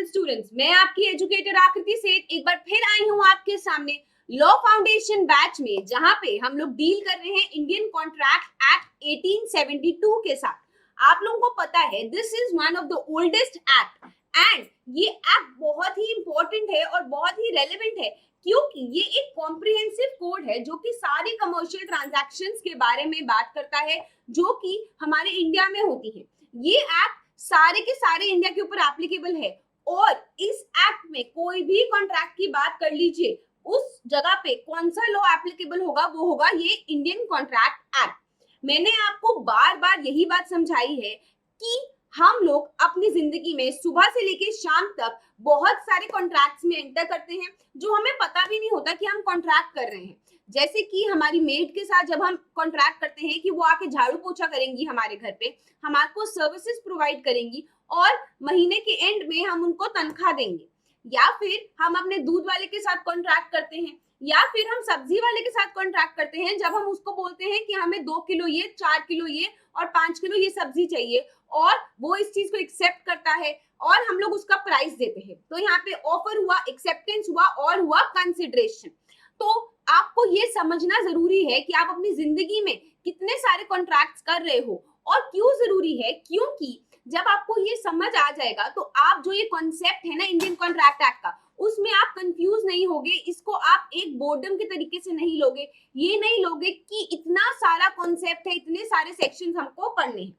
Students, मैं आपकी educator आकृति सेठ एक बार फिर आई हूँ आपके सामने लॉ फाउंडेशन बैच में, जहां पे हम लोग डील कर रहे हैं इंडियन कॉन्ट्रैक्ट एक्ट 1872 के साथ। आप लोगों को पता है this is one of the oldest act and ये एक्ट बहुत ही इंपॉर्टेंट है और बहुत ही रेलेवेंट है, क्योंकि ये एक कॉम्प्रिहेंसिव कोड है जो कि सारी कमर्शियल ट्रांजैक्शंस के बारे में बात करता है जो कि हमारे इंडिया में होती है। ये एक्ट सारे के सारे इंडिया के ऊपर एप्लीकेबल है और इस एक्ट में कोई भी कॉन्ट्रैक्ट की बात कर लीजिए, उस जगह पे कौन सा लॉ एप्लीकेबल होगा, वो होगा ये इंडियन कॉन्ट्रैक्ट एक्ट। मैंने आपको बार बार यही बात समझाई है कि हम लोग अपनी जिंदगी में सुबह से लेकर शाम तक बहुत सारे कॉन्ट्रैक्ट्स में एंटर करते हैं जो हमें पता भी नहीं होता कि हम कॉन्ट्रैक्ट कर रहे हैं। जैसे कि हमारी मेड के साथ जब हम कॉन्ट्रैक्ट करते हैं कि वो आके झाड़ू पोछा करेंगी हमारे घर पे, हमारे सर्विसेज प्रोवाइड करेंगी और महीने के एंड में हम उनको तनख्वाह देंगे। या फिर हम अपने दूध वाले के साथ कॉन्ट्रैक्ट करते हैं, या फिर हम सब्जी वाले के साथ कॉन्ट्रैक्ट करते हैं जब हम उसको बोलते हैं कि हमें 2 किलो ये, 4 किलो ये और 5 किलो ये सब्जी चाहिए और वो इस चीज को एक्सेप्ट करता है और हम लोग उसका प्राइस देते हैं। तो यहाँ पे ऑफर हुआ, एक्सेप्टेंस हुआ और हुआ कंसिडरेशन। तो आपको ये समझना जरूरी है कि आप अपनी जिंदगी में कितने सारे कॉन्ट्रैक्ट्स कर रहे हो और क्यों जरूरी है, क्योंकि जब आपको ये समझ आ जाएगा तो आप जो ये कॉन्सेप्ट है ना इंडियन कॉन्ट्रैक्ट एक्ट का, उसमें आप कंफ्यूज नहीं होगे। इसको आप एक बोर्डम के तरीके से नहीं लोगे, ये नहीं लोगे कि इतना सारा कॉन्सेप्ट है, इतने सारे सेक्शंस हमको पढ़ने हैं।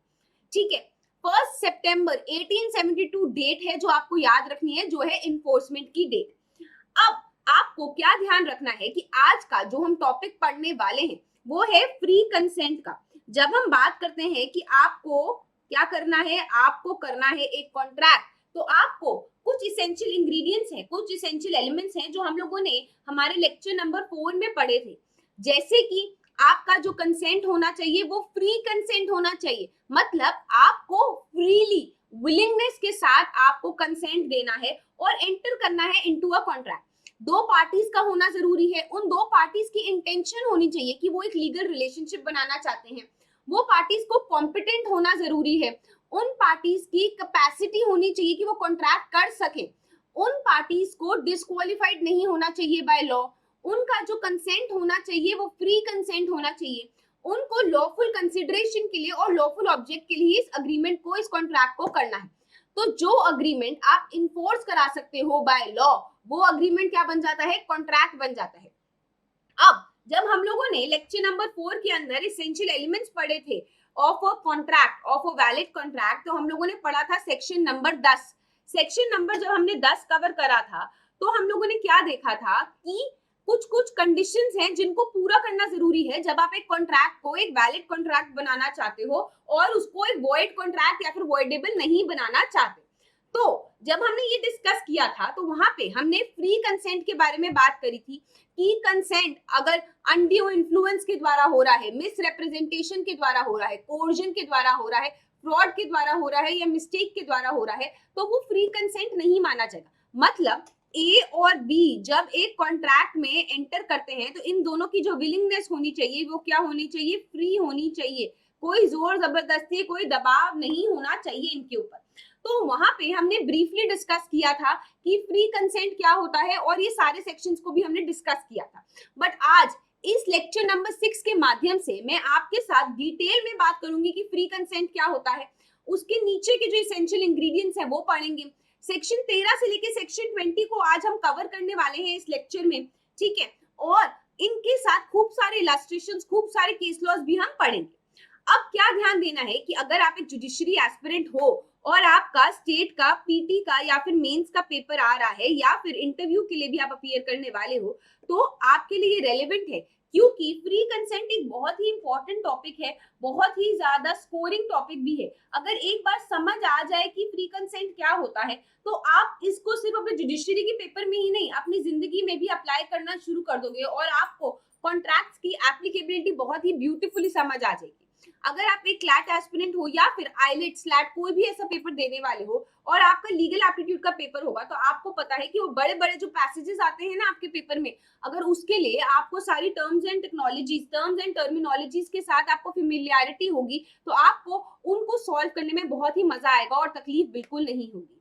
ठीक है, 1 सितंबर 1872 डेट है जो आपको याद रखनी है, जो है इन्फोर्समेंट की डेट। अब आपको क्या ध्यान रखना है कि आज का जो हम टॉपिक पढ़ने वाले हैं वो है फ्री कंसेंट का। जब हम बात करते हैं कि आपको क्या करना है, आपको करना है एक कॉन्ट्रैक्ट, तो आपको कुछ इसेंशियल इंग्रेडिएंट्स हैं, कुछ इसेंशियल एलिमेंट्स हैं जो हम लोगों ने हमारे लेक्चर नंबर 4 में पढ़े थे। जैसे कि आपका जो कंसेंट होना चाहिए वो फ्री कंसेंट होना चाहिए, मतलब आपको फ्रीली विलिंगनेस के साथ आपको कंसेंट देना है और एंटर करना है इनटू अ कॉन्ट्रैक्ट। 2 पार्टीज का होना जरूरी है, उन 2 पार्टीज की इंटेंशन होनी चाहिए कि वो एक लीगल रिलेशनशिप बनाना चाहते हैं। वो पार्टीज को कॉम्पिटेंट होना जरूरी है, उन पार्टीज की कैपेसिटी होनी चाहिए कि वो कॉन्ट्रैक्ट कर सके, उन पार्टीज को डिस्क्वालिफाइड नहीं होना चाहिए बाय लॉ, उनका जो कंसेंट होना चाहिए वो फ्री कंसेंट होना चाहिए, उनको लॉफुल कंसिडरेशन के लिए और लॉफुल ऑब्जेक्ट के लिए इस अग्रीमेंट को, इस कॉन्ट्रैक्ट को करना है। तो जो अग्रीमेंट आप इन्फोर्स करा सकते हो बाय लॉ, वो अग्रीमेंट क्या बन जाता है, कॉन्ट्रैक्ट बन जाता है। अब जब हम लोगों ने लेक्चर नंबर 4 के अंदर एसेंशियल एलिमेंट्स पढ़े थे of a contract, of a valid contract, तो हम लोगों ने पढ़ा था सेक्शन नंबर 10। सेक्शन नंबर जब हमने 10 कवर करा था तो हम लोगों ने क्या देखा था कि कुछ कुछ कंडीशंस हैं जिनको पूरा करना जरूरी है जब आप एक कॉन्ट्रैक्ट को एक वैलिड कॉन्ट्रैक्ट बनाना चाहते हो और उसको एक वॉइड कॉन्ट्रैक्ट या फिर वॉइडेबल नहीं बनाना चाहते। तो जब हमने ये डिस्कस किया था तो वहां पे हमने फ्री कंसेंट के बारे में बात करी थी कि कंसेंट अगर अनड्यू इन्फ्लुएंस के द्वारा हो रहा है, मिस रिप्रेजेंटेशन के द्वारा हो रहा है, कोर्जन के द्वारा हो रहा है, फ्रॉड के द्वारा हो रहा है या मिस्टेक के द्वारा हो रहा है, तो वो फ्री कंसेंट नहीं माना जाएगा। मतलब ए और बी जब एक कॉन्ट्रैक्ट में एंटर करते हैं तो इन दोनों की जो विलिंगनेस होनी चाहिए वो क्या होनी चाहिए, फ्री होनी चाहिए। कोई जोर जबरदस्ती, कोई दबाव नहीं होना चाहिए इनके ऊपर। तो वहां पे हमने ब्रीफली डिस्कस किया था कि फ्री कंसेंट क्या होता है और ये सारे सेक्शंस को भी हमने डिस्कस किया था। बट आज इस लेक्चर नंबर 6 के माध्यम से मैं आपके साथ डिटेल में बात करूंगी कि फ्री कंसेंट क्या होता है, उसके नीचे के जो एसेंशियल इंग्रेडिएंट्स हैं वो पढ़ेंगे। सेक्शन 13 से लेके सेक्शन 20 को आज हम कवर करने वाले हैं इस लेक्चर में, ठीक है, और इनके साथ खूब सारे इलस्ट्रेशंस, खूब सारे केस लॉज भी हम पढ़ेंगे। अब क्या ध्यान देना है कि अगर आप एक जुडिशरी एस्पिरेंट हो और आपका स्टेट का पीटी का या फिर मेंस का पेपर आ रहा है या फिर इंटरव्यू के लिए भी आप अपीयर करने वाले हो, तो आपके लिए रेलेवेंट है, क्योंकि फ्री कंसेंट एक बहुत ही इंपॉर्टेंट टॉपिक है, बहुत ही ज्यादा स्कोरिंग टॉपिक भी है। अगर एक बार समझ आ जाए कि फ्री कंसेंट क्या होता है तो आप इसको सिर्फ अपने जुडिशरी के पेपर में ही नहीं, अपनी जिंदगी में भी अप्लाई करना शुरू कर दोगे और आपको कॉन्ट्रैक्ट्स की एप्लीकेबिलिटी बहुत ही ब्यूटीफुली समझ आ जाएगी। अगर आप एक क्लैट एस्पिरेंट हो या फिर आईलेट स्लैट कोई भी ऐसा पेपर देने वाले हो और आपका लीगल एप्टीट्यूड का पेपर होगा, तो आपको पता है कि वो बड़े बड़े जो पैसेजेस आते हैं ना आपके पेपर में, अगर उसके लिए आपको सारी terms and technologies, terms and terminologies के साथ आपको फेमिलियरिटी होगी तो आपको उनको सॉल्व करने में बहुत ही मजा आएगा और तकलीफ बिल्कुल नहीं होगी।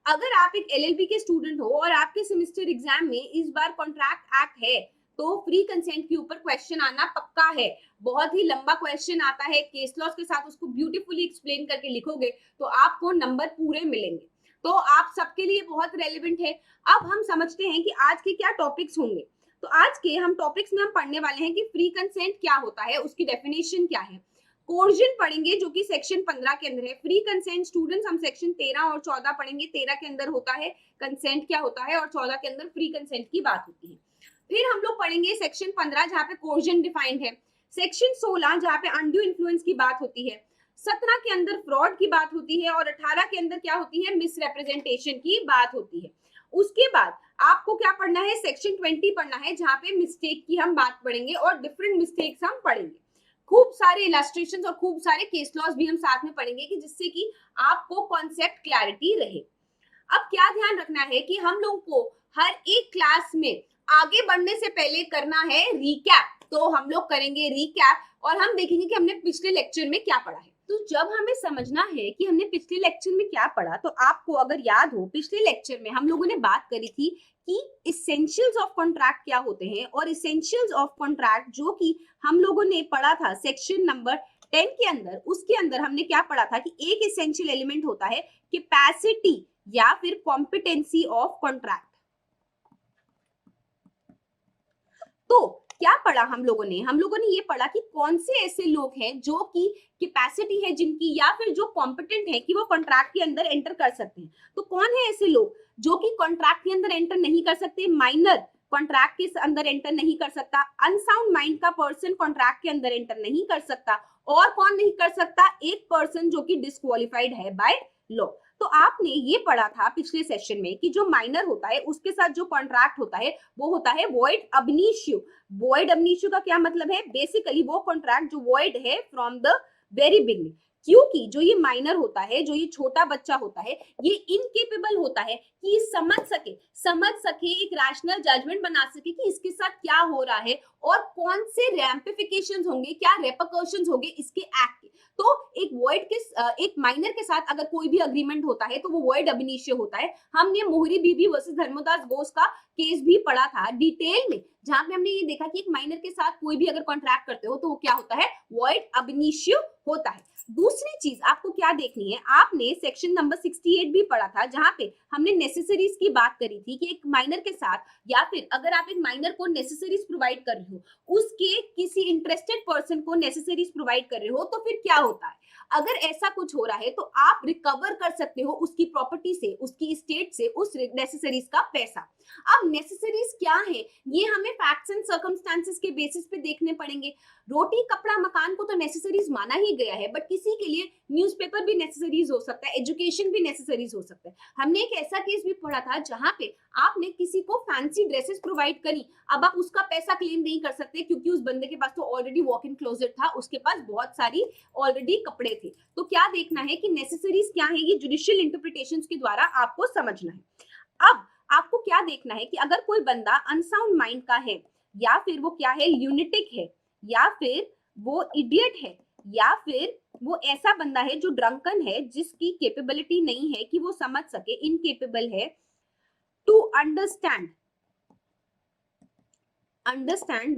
अगर आप एक एलएलबी के स्टूडेंट हो और आपके सेमेस्टर एग्जाम में इस बार कॉन्ट्रैक्ट एक्ट है तो फ्री कंसेंट के ऊपर क्वेश्चन आना पक्का है। बहुत ही लंबा क्वेश्चन आता है, केस लॉज के साथ उसको ब्यूटीफुली एक्सप्लेन करके लिखोगे तो आपको नंबर पूरे मिलेंगे। तो आप सबके लिए बहुत रेलेवेंट है। अब हम समझते हैं कि आज के क्या टॉपिक्स होंगे। तो आज के हम टॉपिक्स में हम पढ़ने वाले हैं कि फ्री कंसेंट क्या होता है, उसकी डेफिनेशन क्या है। कोर्जन पढ़ेंगे जो कि सेक्शन 15 के अंदर है। फ्री कंसेंट स्टूडेंट्स हम सेक्शन 13 और 14 पढ़ेंगे। 13 के अंदर होता है कंसेंट क्या होता है और 14 के अंदर फ्री कंसेंट की बात होती है। फिर हम लोग पढ़ेंगे सेक्शन 15 जहाँ पे कोर्जन डिफाइंड है, सेक्शन 16 जहाँ पे अनड्यू इन्फ्लुएंस की बात होती है, 17 के अंदर फ्रॉड की बात होती है और 18 के अंदर क्या होती है, मिसरिप्रेजेंटेशन की बात होती है। उसके बाद आपको क्या पढ़ना है, सेक्शन 20 पढ़ना है जहाँ पे मिस्टेक की हम बात पढ़ेंगे और डिफरेंट मिस्टेक्स हम पढ़ेंगे। खूब सारे इलस्ट्रेशंस और खूब सारे केस लॉज भी हम साथ में पढ़ेंगे कि जिससे कि आपको कॉन्सेप्ट क्लैरिटी रहे। अब क्या ध्यान रखना है कि हम लोगों को हर एक क्लास में आगे बढ़ने से पहले करना है रिकैप। तो हम लोग करेंगे रिकैप और हम देखेंगे कि हमने पिछले लेक्चर में क्या पढ़ा है। तो जब हमें समझना है कि हमने पिछले लेक्चर में क्या पढ़ा, तो आपको अगर याद हो पिछले लेक्चर में हम लोगों ने बात करी थी कि इसेंशियल्स ऑफ कॉन्ट्रैक्ट क्या होते हैं। और इसेंशियल्स ऑफ कॉन्ट्रैक्ट जो कि हम लोगों ने पढ़ा था सेक्शन नंबर 10 के अंदर, उसके अंदर हमने क्या पढ़ा था कि एक इसेंशियल एलिमेंट होता है कैपेसिटी या फिर कॉम्पिटेंसी ऑफ कॉन्ट्रैक्ट। तो क्या पढ़ा हम लोगों ने ये पढ़ा कि कौन से ऐसे लोग हैं जो कि कैपेसिटी है जिनकी या फिर जो कॉम्पिटेंट है कि वो कॉन्ट्रैक्ट के अंदर एंटर कर सकते हैं। तो कौन है ऐसे लोग जो कि कॉन्ट्रैक्ट के अंदर एंटर नहीं कर सकते, माइनर कॉन्ट्रैक्ट के अंदर एंटर नहीं कर सकता, अनसाउंड माइंड का पर्सन कॉन्ट्रैक्ट के अंदर एंटर नहीं कर सकता, और कौन नहीं कर सकता, एक पर्सन जो कि डिस्क्वालिफाइड है बाय लॉ। तो आपने ये पढ़ा था पिछले सेशन में कि जो माइनर होता है उसके साथ जो कॉन्ट्रैक्ट होता है वो होता है वॉइड अब इनिशियो। वॉइड अब इनिशियो का क्या मतलब है, बेसिकली वो कॉन्ट्रैक्ट जो वॉइड है फ्रॉम द वेरी बिगनिंग। क्योंकि जो ये माइनर होता है, जो ये छोटा बच्चा होता है, ये इनकेपेबल होता है कि समझ सके एक रैशनल जजमेंट बना सके कि इसके साथ क्या हो रहा है और कौन से रैम्पिफिकेशंस होंगे, क्या रेपरकशंस होंगे इसके एक्ट के। तो एक वॉइड के एक माइनर के साथ अगर कोई भी अग्रीमेंट होता है तो वो वॉइड अब इनिशियो होता है। हमने मोहरी बीबी वर्सेस धर्मदास घोष का केस भी पढ़ा था डिटेल में, जहां पे हमने ये देखा कि एक माइनर के साथ कोई भी अगर कॉन्ट्रैक्ट करते हो तो वो क्या होता है, वॉइड अब इनिशियो होता है। दूसरी चीज आपको क्या देखनी है, आपने सेक्शन नंबर 68 भी पढ़ा था जहां पे हमने नेसेसरीज की बात करी थी कि एक माइनर के साथ या फिर अगर आप एक माइनर को नेसेसरीज प्रोवाइड कर रहे हो, उसके किसी इंटरेस्टेड पर्सन को नेसेसरीज प्रोवाइड कर रहे हो, तो फिर क्या होता है, अगर ऐसा कुछ हो रहा है तो आप रिकवर कर सकते हो उसकी प्रॉपर्टी से, उसकी स्टेट से उस नेसेसरीज का पैसा। अब नेसेसरीज क्या है ये हमें फैक्ट्स एंड सर्कमस्टांसेस के बेसिस पे देखने पड़ेंगे। रोटी कपड़ा मकान को तो नेसेसरीज माना ही गया है, बट किसी के लिए न्यूज़पेपर भी नेसेसरीज हो सकता है, एजुकेशन भी नेसेसरीज हो सकता है। हमने एक ऐसा केस भी पढ़ा था जहां पे आपने किसी को फैंसी ड्रेसेस प्रोवाइड करी, अब आप उसका पैसा क्लेम नहीं कर सकते क्योंकि उस बंदे के पास तो ऑलरेडी वॉक इन क्लोजेट था, उसके पास बहुत सारी ऑलरेडी कपड़े थे। तो क्या देखना है कि नेसेसरीज क्या है, ये जुडिशियल इंटरप्रिटेशंस के द्वारा आपको समझना है। अब आपको क्या देखना है कि अगर कोई बंदा अनसाउंड माइंड का है या फिर वो क्या है, ल्यूनेटिक है, या फिर वो इडियट है, या फिर वो ऐसा बंदा है जो ड्रंकन है, जिसकी कैपेबिलिटी नहीं है कि वो समझ सके, इनकेपेबल है to understand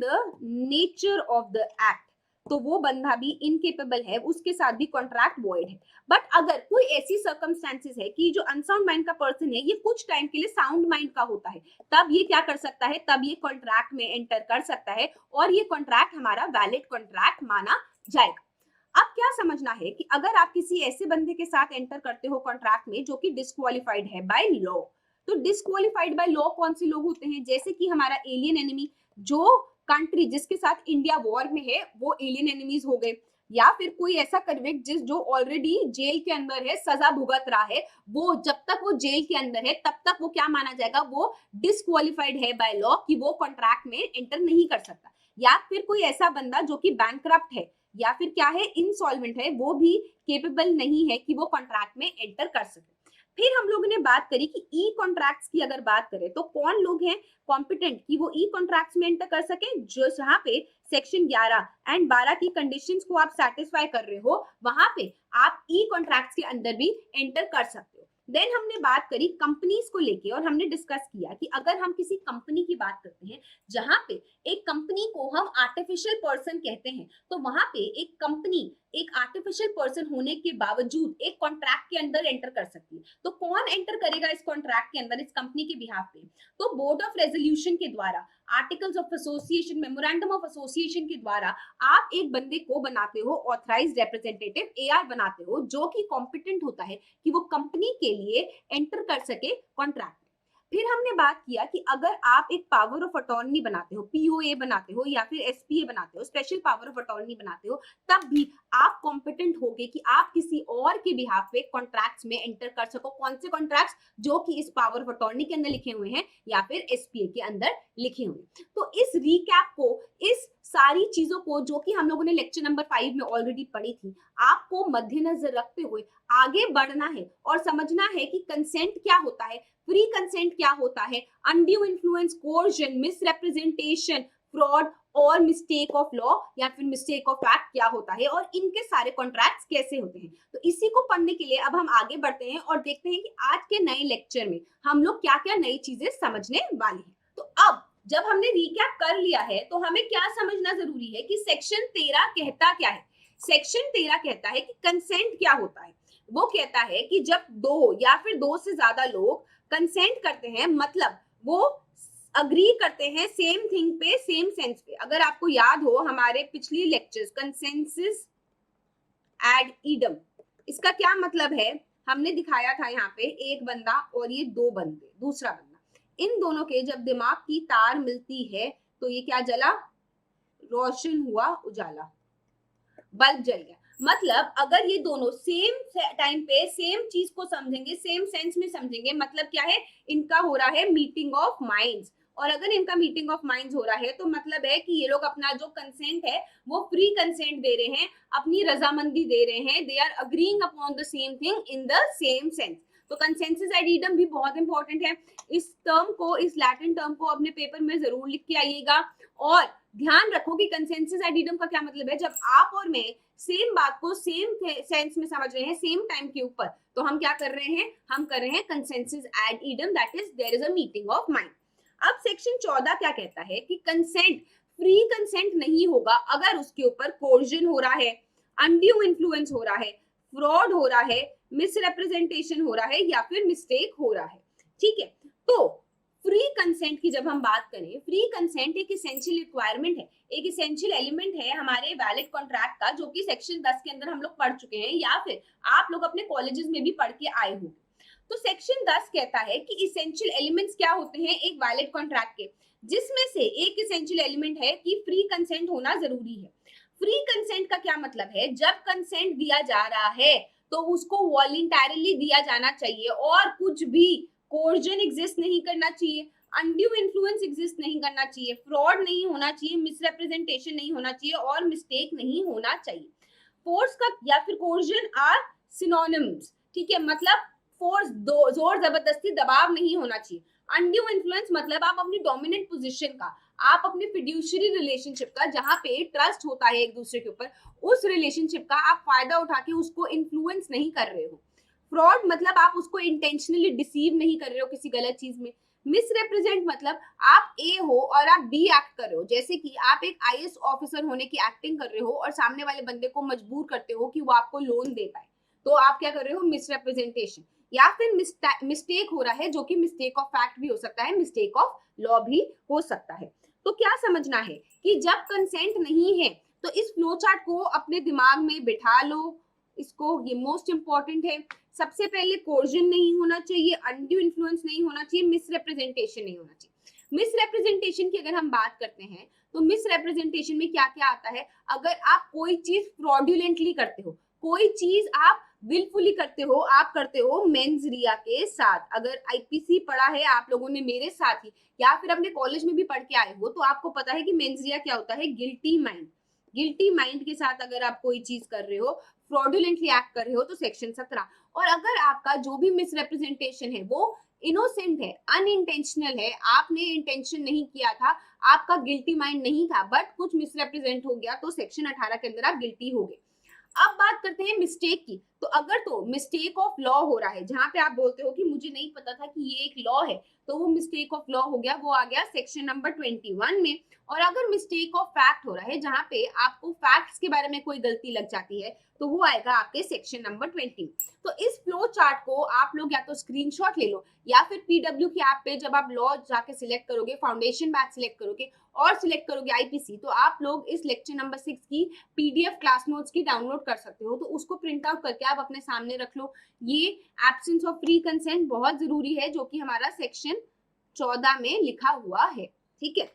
the nature of the act, तो वो बंदा भी इनकेपेबल है, उसके साथ भी कॉन्ट्रैक्ट वॉइड है। बट अगर कोई ऐसी सर्कमस्टेंसेस है कि जो अनसाउंड माइंड का पर्सन है ये कुछ टाइम के लिए साउंड माइंड का होता है, तब ये क्या कर सकता है, तब ये कॉन्ट्रैक्ट में एंटर कर सकता है और ये कॉन्ट्रैक्ट हमारा वैलिड कॉन्ट्रैक्ट माना जाएगा। अब क्या समझना है कि अगर आप किसी ऐसे बंदे के साथ एंटर करते हो कॉन्ट्रैक्ट में जो कि डिस्क्वालिफाइड है बाय लॉ, तो डिस्क्वालिफाइड बाय लॉ कौन से लोग होते हैं, जैसे कि हमारा एलियन एनिमी, जो कंट्री जिसके साथ इंडिया वॉर में है वो एलियन एनिमीज हो गए, या फिर कोई ऐसा कन्विक्ट जो ऑलरेडी जेल के अंदर है, सजा भुगत रहा है, वो जब तक वो जेल के अंदर है तब तक वो क्या माना जाएगा, वो डिस्क्वालिफाइड है बाय लॉ कि वो कॉन्ट्रैक्ट में एंटर नहीं कर सकता। या फिर कोई ऐसा बंदा जो कि बैंकक्रप्ट है या फिर क्या है, इंसॉल्वेंट है, वो भी केपेबल नहीं है कि वो कॉन्ट्रैक्ट में एंटर कर सके। फिर हम लोगों ने बात करी कि ई कॉन्ट्रैक्ट्स की अगर बात करें तो कौन लोग हैं कॉम्पिटेंट कि वो ई कॉन्ट्रैक्ट्स में एंटर कर सके, जो जहां पे सेक्शन 11 एंड 12 की कंडीशंस को आप सेटिस्फाई कर रहे हो, वहां पे आप ई कॉन्ट्रैक्ट्स के अंदर भी एंटर कर सकते हो। देन हमने बात करी कंपनीज को लेके और हमने डिस्कस किया कि अगर हम किसी कंपनी की बात करते हैं जहां पे एक कंपनी को हम आर्टिफिशियल पर्सन कहते हैं, तो वहां पे एक कंपनी एक आर्टिफिशियल पर्सन होने के बावजूद एक कॉन्ट्रैक्ट के अंदर एंटर कर सकती है। तो कौन एंटर करेगा इस कॉन्ट्रैक्ट के अंदर इस कंपनी के बिहाफ पे? तो बोर्ड ऑफ रेजोल्यूशन के द्वारा, articles of association, memorandum of association के द्वारा आप एक बंदे को बनाते हो ऑथराइज्ड रिप्रेजेंटेटिव, एआर बनाते हो, जो कि कॉम्पिटेंट होता है कि वो कंपनी के लिए एंटर कर सके कॉन्ट्रैक्ट। फिर हमने बात किया कि अगर आप एक पावर ऑफ अटॉर्नी बनाते हो, पीओए बनाते हो या फिर एसपीए बनाते हो, स्पेशल पावर ऑफ अटॉर्नी बनाते हो, तब भी आप कॉम्पिटेंट होगे कि आप किसी और के बिहाफ पे कॉन्ट्रैक्ट्स में एंटर कर सको। कौन से कॉन्ट्रैक्ट्स? जो कि इस पावर ऑफ अटॉर्नी के अंदर लिखे हुए हैं या फिर एसपीए के अंदर लिखे हुए हैं। तो इस रीकैप को, इस सारी चीजों को जो कि हम लोगों ने लेक्चर नंबर 5 में ऑलरेडी पढ़ी थी, आपको मद्देनजर रखते हुए आगे बढ़ना है और समझना है कि कंसेंट क्या होता है, फ्री कंसेंट क्या होता है, undue influence, coercion, misrepresentation, fraud और मिस्टेक ऑफ लॉ या फिर मिस्टेक ऑफ फैक्ट क्या होता है और इनके सारे कॉन्ट्रैक्ट्स कैसे होते हैं। तो इसी को पढ़ने के लिए अब हम आगे बढ़ते हैं और देखते हैं कि आज के नए लेक्चर में हम लोग क्या क्या नई चीजें समझने वाले हैं। तो अब जब हमने रिकैप कर लिया है तो हमें क्या समझना जरूरी है कि सेक्शन 13 कहता क्या है। सेक्शन 13 कहता है कि कंसेंट क्या होता है। वो कहता है कि जब दो या फिर दो से ज्यादा लोग कंसेंट करते हैं, मतलब वो अग्री करते हैं सेम थिंग पे, सेम सेंस पे। अगर आपको याद हो हमारे पिछली लेक्चर्स, कंसेंसस एड ईडम, इसका क्या मतलब है? हमने दिखाया था यहाँ पे एक बंदा और ये दो बंदे, दूसरा बंदा, इन दोनों के जब दिमाग की तार मिलती है तो ये क्या जला? रोशन हुआ, उजाला, बल्ब जल गया। मतलब अगर ये दोनों सेम टाइम पे सेम चीज को समझेंगे, सेम सेंस में समझेंगे, मतलब क्या है? इनका हो रहा है मीटिंग ऑफ माइंड्स। और अगर इनका मीटिंग ऑफ माइंड्स हो रहा है तो मतलब है कि ये लोग अपना जो कंसेंट है वो फ्री कंसेंट दे रहे हैं, अपनी रजामंदी दे रहे हैं, they are agreeing upon the same thing in the same sense. तो कंसेंसस एड ईडम भी बहुत इंपॉर्टेंट है। इस टर्म को, इस लैटिन टर्म को अपने पेपर में जरूर लिख के आइएगा और ध्यान रखो कि कंसेंसस एड ईडम का क्या मतलब है। जब आप और मैं सेम बात को सेम सेंस में समझ रहे हैं, सेम टाइम के ऊपर, तो हम क्या कर रहे हैं? हम कर रहे हैं consensus ad idem, that is there is a meeting of mind. अब सेक्शन 14 क्या कहता है कि कंसेंट, फ्री कंसेंट नहीं होगा अगर उसके ऊपर कोर्जन हो रहा है, अनड्यू इन्फ्लुएंस हो रहा है, फ्रॉड हो रहा है, मिसरिप्रेजेंटेशन हो रहा है या फिर मिस्टेक हो रहा है। ठीक है, तो फ्री कंसेंट की जब हम बात करें, फ्री कंसेंट एक इसेंशियल रिक्वायरमेंट है, एक इसेंशियल एलिमेंट है हमारे वैलिड कॉन्ट्रैक्ट का, जो कि सेक्शन 10 के अंदर हम लोग पढ़ चुके हैं या फिर आप लोग अपने कॉलेजेस में भी पढ़ के आए हो। तो सेक्शन 10 कहता है कि इसेंशियल एलिमेंट्स क्या होते हैं एक वैलिड कॉन्ट्रैक्ट के, जिसमें से एक इसेंशियल एलिमेंट है कि फ्री कंसेंट होना जरूरी है। फ्री कंसेंट का क्या मतलब है? जब कंसेंट दिया जा रहा है तो उसको वॉलंटरली दिया जाना चाहिए और कुछ भी कोर्जन एग्जिस्ट नहीं करना चाहिए, अनड्यू इन्फ्लुएंस एग्जिस्ट नहीं करना चाहिए, फ्रॉड नहीं होना चाहिए, मिसरिप्रेजेंटेशन नहीं होना चाहिए और मिस्टेक नहीं होना चाहिए। फोर्स का या फिर कोर्जन आर सिनोनिम्स। ठीक है, मतलब फोर्स, जोर जबरदस्ती, दबाव नहीं होना चाहिए। अनड्यू इन्फ्लुएंस मतलब आप अपनी डोमिनेंट पोजीशन का, आप अपने फिड्यूशरी रिलेशनशिप का, जहां पे ट्रस्ट होता है एक दूसरे के ऊपर, उस रिलेशनशिप का आप फायदा उठा के उसको इन्फ्लुएंस नहीं कर रहे हो। फ्रॉड मतलब आप उसको इंटेंशनली डिसीव नहीं कर रहे हो किसी गलत चीज में। मिसरिप्रेजेंट मतलब आप ए हो और आप बी एक्ट कर रहे हो, जैसे कि आप एक आईएएस ऑफिसर होने की एक्टिंग कर रहे हो और सामने वाले बंदे को मजबूर करते हो कि वो आपको लोन दे पाए, तो आप क्या कर रहे हो? मिसरिप्रेजेंटेशन। या फिर मिस्टेक हो रहा है, जो कि मिस्टेक ऑफ फैक्ट भी हो सकता है, मिस्टेक ऑफ लॉ भी हो सकता है। तो क्या समझना है कि जब कंसेंट नहीं है तो इस फ्लो चार्ट को अपने दिमाग में बिठा लो, इसको, ये मोस्ट इंपॉर्टेंट है। सबसे पहले कोर्जन नहीं होना चाहिए, अनड्यू इन्फ्लुएंस नहीं होना चाहिए, मिसरिप्रेजेंटेशन नहीं होना चाहिए। मिसरिप्रेजेंटेशन की अगर हम बात करते हैं तो मिसरिप्रेजेंटेशन में क्या क्या आता है? अगर आप कोई चीज फ्रॉडुलेंटली करते हो, कोई चीज आप विलफुली करते हो, आप करते हो मेंस रिया के साथ, अगर आईपीसी पढ़ा है आप लोगों ने मेरे साथ ही या फिर अपने कॉलेज में भी पढ़ के आए हो, तो आपको पता है कि मेंस रिया क्या होता है? Guilty mind. गिल्टी माइंड के साथ अगर आप कोई चीज कर रहे हो, फ्रॉडुलेंटली एक्ट कर रहे हो, तो सेक्शन 17। और अगर आपका जो भी मिसरिप्रेजेंटेशन है वो इनोसेंट है, अनइंटेंशनल है, आपने इंटेंशन नहीं किया था, आपका गिल्टी माइंड नहीं था, बट कुछ मिसरिप्रेजेंट हो गया, तो सेक्शन 18 के अंदर आप गिल्टी हो गए। अब बात करते हैं मिस्टेक की। तो अगर तो मिस्टेक ऑफ लॉ हो रहा है, जहां पे आप बोलते हो कि मुझे नहीं पता था कि ये एक लॉ है, तो वो मिस्टेक ऑफ लॉ हो गया, वो आ गया सेक्शन नंबर 21 में। और अगर मिस्टेक ऑफ फैक्ट हो रहा है, जहां पे आपको फैक्ट्स के बारे में कोई गलती लग जाती है, तो वो आएगा आपके सेक्शन नंबर 20। तो इस फ्लो चार्ट को आप लोग या तो स्क्रीनशॉट ले लो, या फिर पीडब्ल्यू की ऐप पे जब आप लॉ जाके सिलेक्ट करोगे, फाउंडेशन बैच सिलेक्ट करोगे और सिलेक्ट करोगे आईपीसी, तो आप लोग इस लेक्चर नंबर 6 की पीडीएफ क्लास नोट्स की डाउनलोड कर सकते हो। तो उसको प्रिंट आउट करके आप अपने सामने रख लो। ये एब्सेंस ऑफ फ्री कंसेंट बहुत जरूरी है, जो कि हमारा सेक्शन 14 में लिखा हुआ है। ठीक है,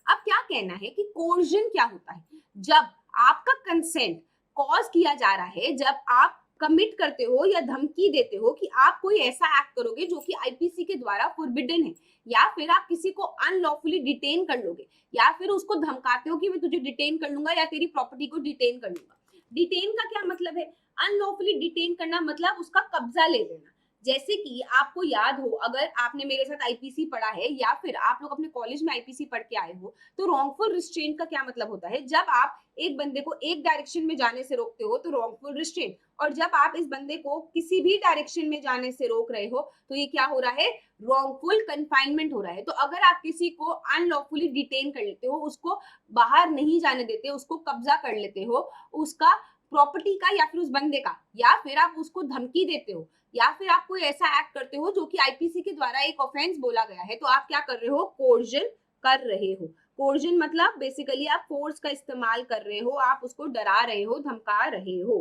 अब क्या कहना है कि कोर्जन क्या होता है। जब आपका कंसेंट कॉज किया जा रहा है, जब आप कमिट करते हो या धमकी देते हो कि आप कोई ऐसा एक्ट करोगे जो कि आईपीसी के द्वारा फॉरबिडन है, या फिर आप किसी को अनलॉफुली डिटेन कर लोगे, या फिर उसको धमकाते हो कि मैं तुझे डिटेन कर लूंगा या तेरी प्रॉपर्टी को डिटेन कर लूंगा। डिटेन का क्या मतलब है? अनलॉफुली डिटेन करना मतलब उसका कब्जा ले लेना। जैसे कि आपको याद हो, अगर आपने मेरे साथ आईपीसी पढ़ा है या फिर आप लोग अपने कॉलेज में आईपीसी पढ़ के आए हो, तो रॉन्गफुल रिस्ट्रेंट का क्या मतलब होता है? जब आप एक बंदे को एक डायरेक्शन में जाने से रोकते हो तो रॉन्गफुल रिस्ट्रेंट, और जब आप इस बंदे को किसी भी डायरेक्शन में जाने से रोक रहे हो तो ये क्या हो रहा है? रॉन्गफुल कन्फाइनमेंट हो रहा है। तो अगर आप किसी को अनलॉफुली डिटेन कर लेते हो, उसको बाहर नहीं जाने देते, उसको कब्जा कर लेते हो, उसका प्रॉपर्टी का या फिर उस बंदे का, या फिर आप उसको धमकी देते हो, या फिर आप कोई ऐसा एक्ट करते हो जो कि आईपीसी के द्वारा एक ऑफेंस बोला गया है, तो आप क्या कर रहे हो? कोर्जन कर रहे हो। कोर्जन मतलब बेसिकली आप फोर्स का इस्तेमाल कर रहे हो, आप उसको डरा रहे हो, धमका रहे हो।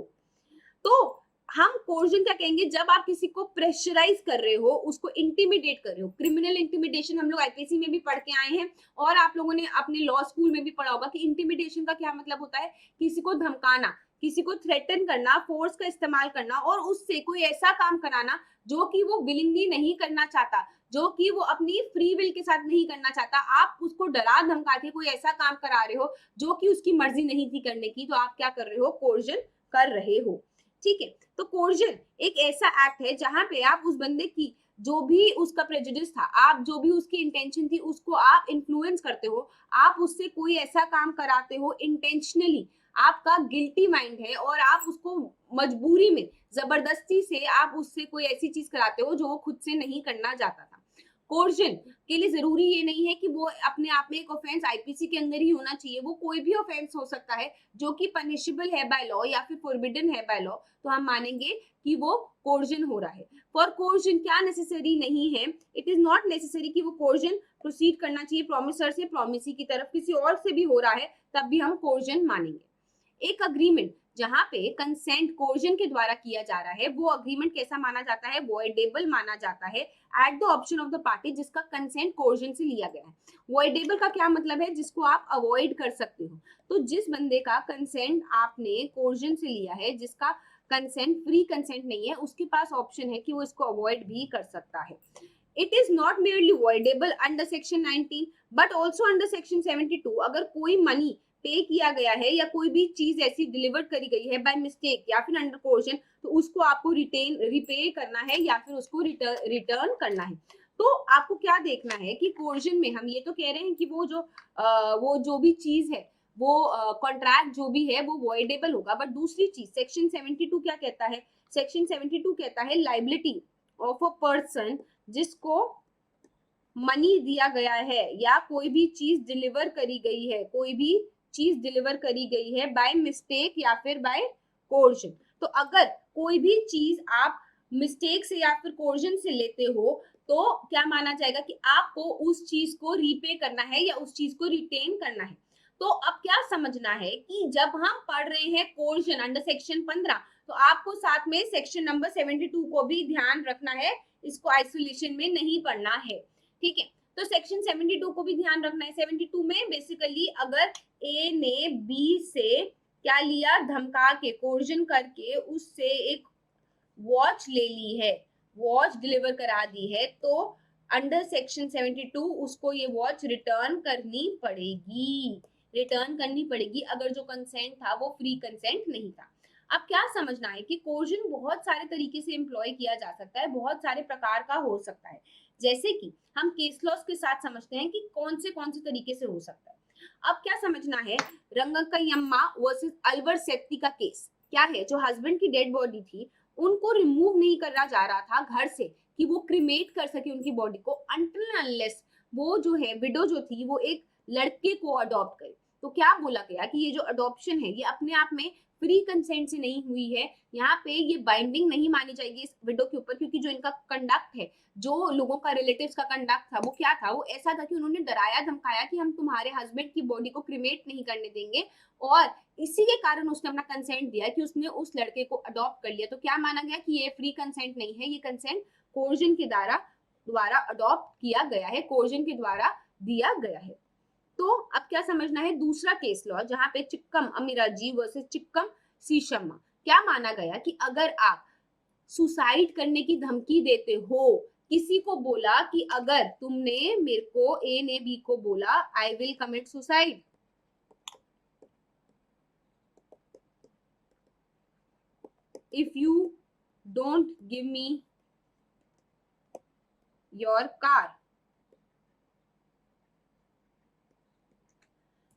तो हम कोर्जन क्या कहेंगे? जब आप किसी को प्रेशराइज कर रहे हो, उसको इंटिमिडेट कर रहे हो। क्रिमिनल इंटिमिडेशन हम लोग आईपीसी में भी पढ़ के आए हैं, और आप लोगों ने अपने लॉ स्कूल में भी पढ़ा होगा कि इंटिमिडेशन का क्या मतलब होता है? किसी को धमकाना, किसी को थ्रेटन करना, फोर्स का इस्तेमाल करना और उससे कोई ऐसा काम कराना जो कि वो विलिंगली नहीं करना चाहता, जो कि वो अपनी फ्री विल के साथ नहीं करना चाहता। आप उसको डरा धमका के कोई ऐसा काम करा रहे हो जो कि उसकी मर्जी नहीं थी करने की, तो आप क्या कर रहे हो? कोर्जन कर रहे हो। ठीक है, तो कोर्जन एक ऐसा एक्ट है जहां पे आप उस बंदे की जो भी उसका प्रेजुडिस था, आप जो भी उसकी इंटेंशन थी, उसको आप इन्फ्लुएंस करते हो, आप उससे कोई ऐसा काम कराते हो इंटेंशनली, आपका गिल्टी माइंड है और आप उसको मजबूरी में, जबरदस्ती से आप उससे कोई ऐसी चीज कराते हो जो वो खुद से नहीं करना चाहता था। कोर्जन के लिए जरूरी ये नहीं है कि वो अपने आप में एक ऑफेंस आईपीसी के अंदर ही होना चाहिए, वो कोई भी ऑफेंस हो सकता है जो कि पनिशेबल है बाय लॉ या फिर फॉरबिडन है बाय लॉ, तो हम मानेंगे कि वो कोर्जन हो रहा है। फॉर कोर्जन क्या नेसेसरी नहीं है? इट इज नॉट नेसेसरी कि वो कोर्जन प्रोसीड करना चाहिए प्रोमिसर से प्रोमिसी की तरफ, किसी और से भी हो रहा है तब भी हम कोर्जन मानेंगे। एक अग्रीमेंट जहां पे कंसेंट कोर्जन के द्वारा किया जा रहा है, वो अग्रीमेंट कैसा माना जाता है? वॉइडेबल माना जाता है at the option of the party जिसका कंसेंट कोर्जन से लिया गया है। वॉइडेबल का क्या मतलब है? जिसको आप अवॉइड कर सकते हो। तो जिस बंदे का कंसेंट आपने कोर्जन से लिया है, जिसका कंसेंट फ्री कंसेंट नहीं है, उसके पास ऑप्शन है कि वो इसको अवॉइड भी कर सकता है। It is not merely voidable under section 19 but also under section 72। अगर कोई मनी पे किया गया है या कोई भी चीज ऐसी डिलीवर करी गई है बाय मिस्टेक या फिर अंडर कोर्जन, तो उसको आपको रिपे करना है या फिर उसको रिटर्न करना है। तो आपको क्या देखना है कि कोर्जन में हम ये तो कह रहे हैं कि वो जो भी चीज है, वो कॉन्ट्रैक्ट जो भी है वो वॉइडेबल होगा, बट दूसरी चीज सेक्शन 72 क्या कहता है? सेक्शन 72 कहता है लाइबिलिटी ऑफ अ पर्सन जिसको मनी दिया गया है या कोई भी चीज डिलीवर करी गई है, कोई भी चीज डिलीवर करी गई है बाय मिस्टेक या फिर बाय कोर्जन। तो अगर कोई भी चीज आप मिस्टेक से या फिर कोर्जन से लेते हो, तो क्या माना जाएगा कि आपको उस चीज को रीपे करना है या उस चीज को रिटेन करना है। तो अब क्या समझना है कि जब हम पढ़ रहे हैं कोर्जन अंडर सेक्शन 15, तो आपको साथ में सेक्शन नंबर 72 को भी ध्यान रखना है, इसको आइसोलेशन में नहीं पढ़ना है। ठीक है, तो सेक्शन 72 को भी ध्यान रखना है। 72 में बेसिकली अगर ए ने बी से क्या लिया? धमका के, कोर्जन करके उससे एक वॉच ले ली है, वॉच डिलीवर करा दी है, तो अंडर सेक्शन 72 उसको ये वॉच रिटर्न करनी पड़ेगी, रिटर्न करनी पड़ेगी अगर जो कंसेंट था वो फ्री कंसेंट नहीं था। अब क्या समझना है कि कोर्जन बहुत सारे तरीके से एम्प्लॉय किया जा सकता है, बहुत सारे प्रकार का हो सकता है। जैसे कि हम केस लॉस के साथ समझते हैं कि कौन से तरीके से हो सकता है। अब क्या समझना है? रंगकयम्मा वर्सेस अलवर सेट्टी का केस। क्या है, जो हस्बैंड की डेड बॉडी थी उनको रिमूव नहीं करा जा रहा था घर से कि वो क्रिमेट कर सके उनकी बॉडी को, अनटिल अनलेस वो जो है विडो जो थी वो एक लड़के को अडॉप्ट करे। तो क्या बोला गया कि ये जो अडॉप्शन है ये अपने आप में फ्री कंसेंट से नहीं हुई है, यहाँ पे ये बाइंडिंग नहीं मानी जाएगी इस विडो के ऊपर, क्योंकि जो इनका कंडक्ट है, जो लोगों का रिलेटिव्स का कंडक्ट था वो क्या था, वो ऐसा था कि उन्होंने डराया धमकाया कि हम तुम्हारे हस्बैंड की बॉडी को क्रिमेट नहीं करने देंगे, और इसी के कारण उसने अपना कंसेंट दिया कि उसने उस लड़के को अडॉप्ट कर लिया। तो क्या माना गया कि ये फ्री कंसेंट नहीं है, ये कंसेंट कोर्जन के द्वारा अडॉप्ट किया गया है, कोर्जन के द्वारा दिया गया है। तो अब क्या समझना है, दूसरा केस लॉ जहां पे चिक्कम अमीराजी वर्सेस चिक्कम सी शर्मा, क्या माना गया कि अगर आप सुसाइड करने की धमकी देते हो, किसी को बोला कि अगर तुमने मेरे को ए ने बी को बोला I will commit suicide, if you don't give me your car,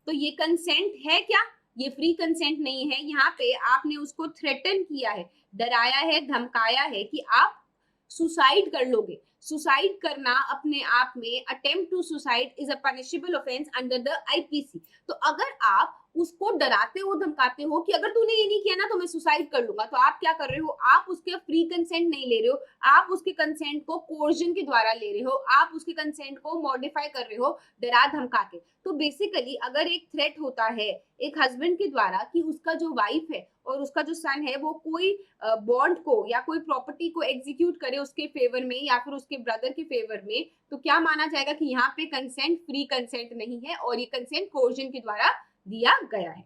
तो ये कंसेंट है क्या, ये फ्री कंसेंट नहीं है। यहाँ पे आपने उसको थ्रेटन किया है, डराया है, धमकाया है कि आप सुसाइड कर लोगे। सुसाइड करना अपने आप में, attempt to suicide is a punishable offence under the IPC. तो अगर आप उसको डराते हो, धमकाते हो कि अगर तूने ये नहीं किया ना तो मैं सुसाइड कर लूंगा, तो आप क्या कर रहे हो, आप उसके फ्री कंसेंट नहीं ले रहे हो, आप उसके कंसेंट को कोर्जन के द्वारा ले रहे हो, आप उसके कंसेंट को मॉडिफाई कर रहे हो डरा धमका के। तो बेसिकली अगर एक थ्रेट होता है एक हस्बैंड के द्वारा कि उसका जो वाइफ है और उसका जो सन है वो कोई बॉन्ड को या कोई प्रॉपर्टी को एग्जीक्यूट करे उसके फेवर में या फिर उसके ब्रदर के फेवर में, तो क्या माना जाएगा कि यहाँ पे कंसेंट फ्री कंसेंट नहीं है और ये कंसेंट कोर्जन के द्वारा दिया गया है।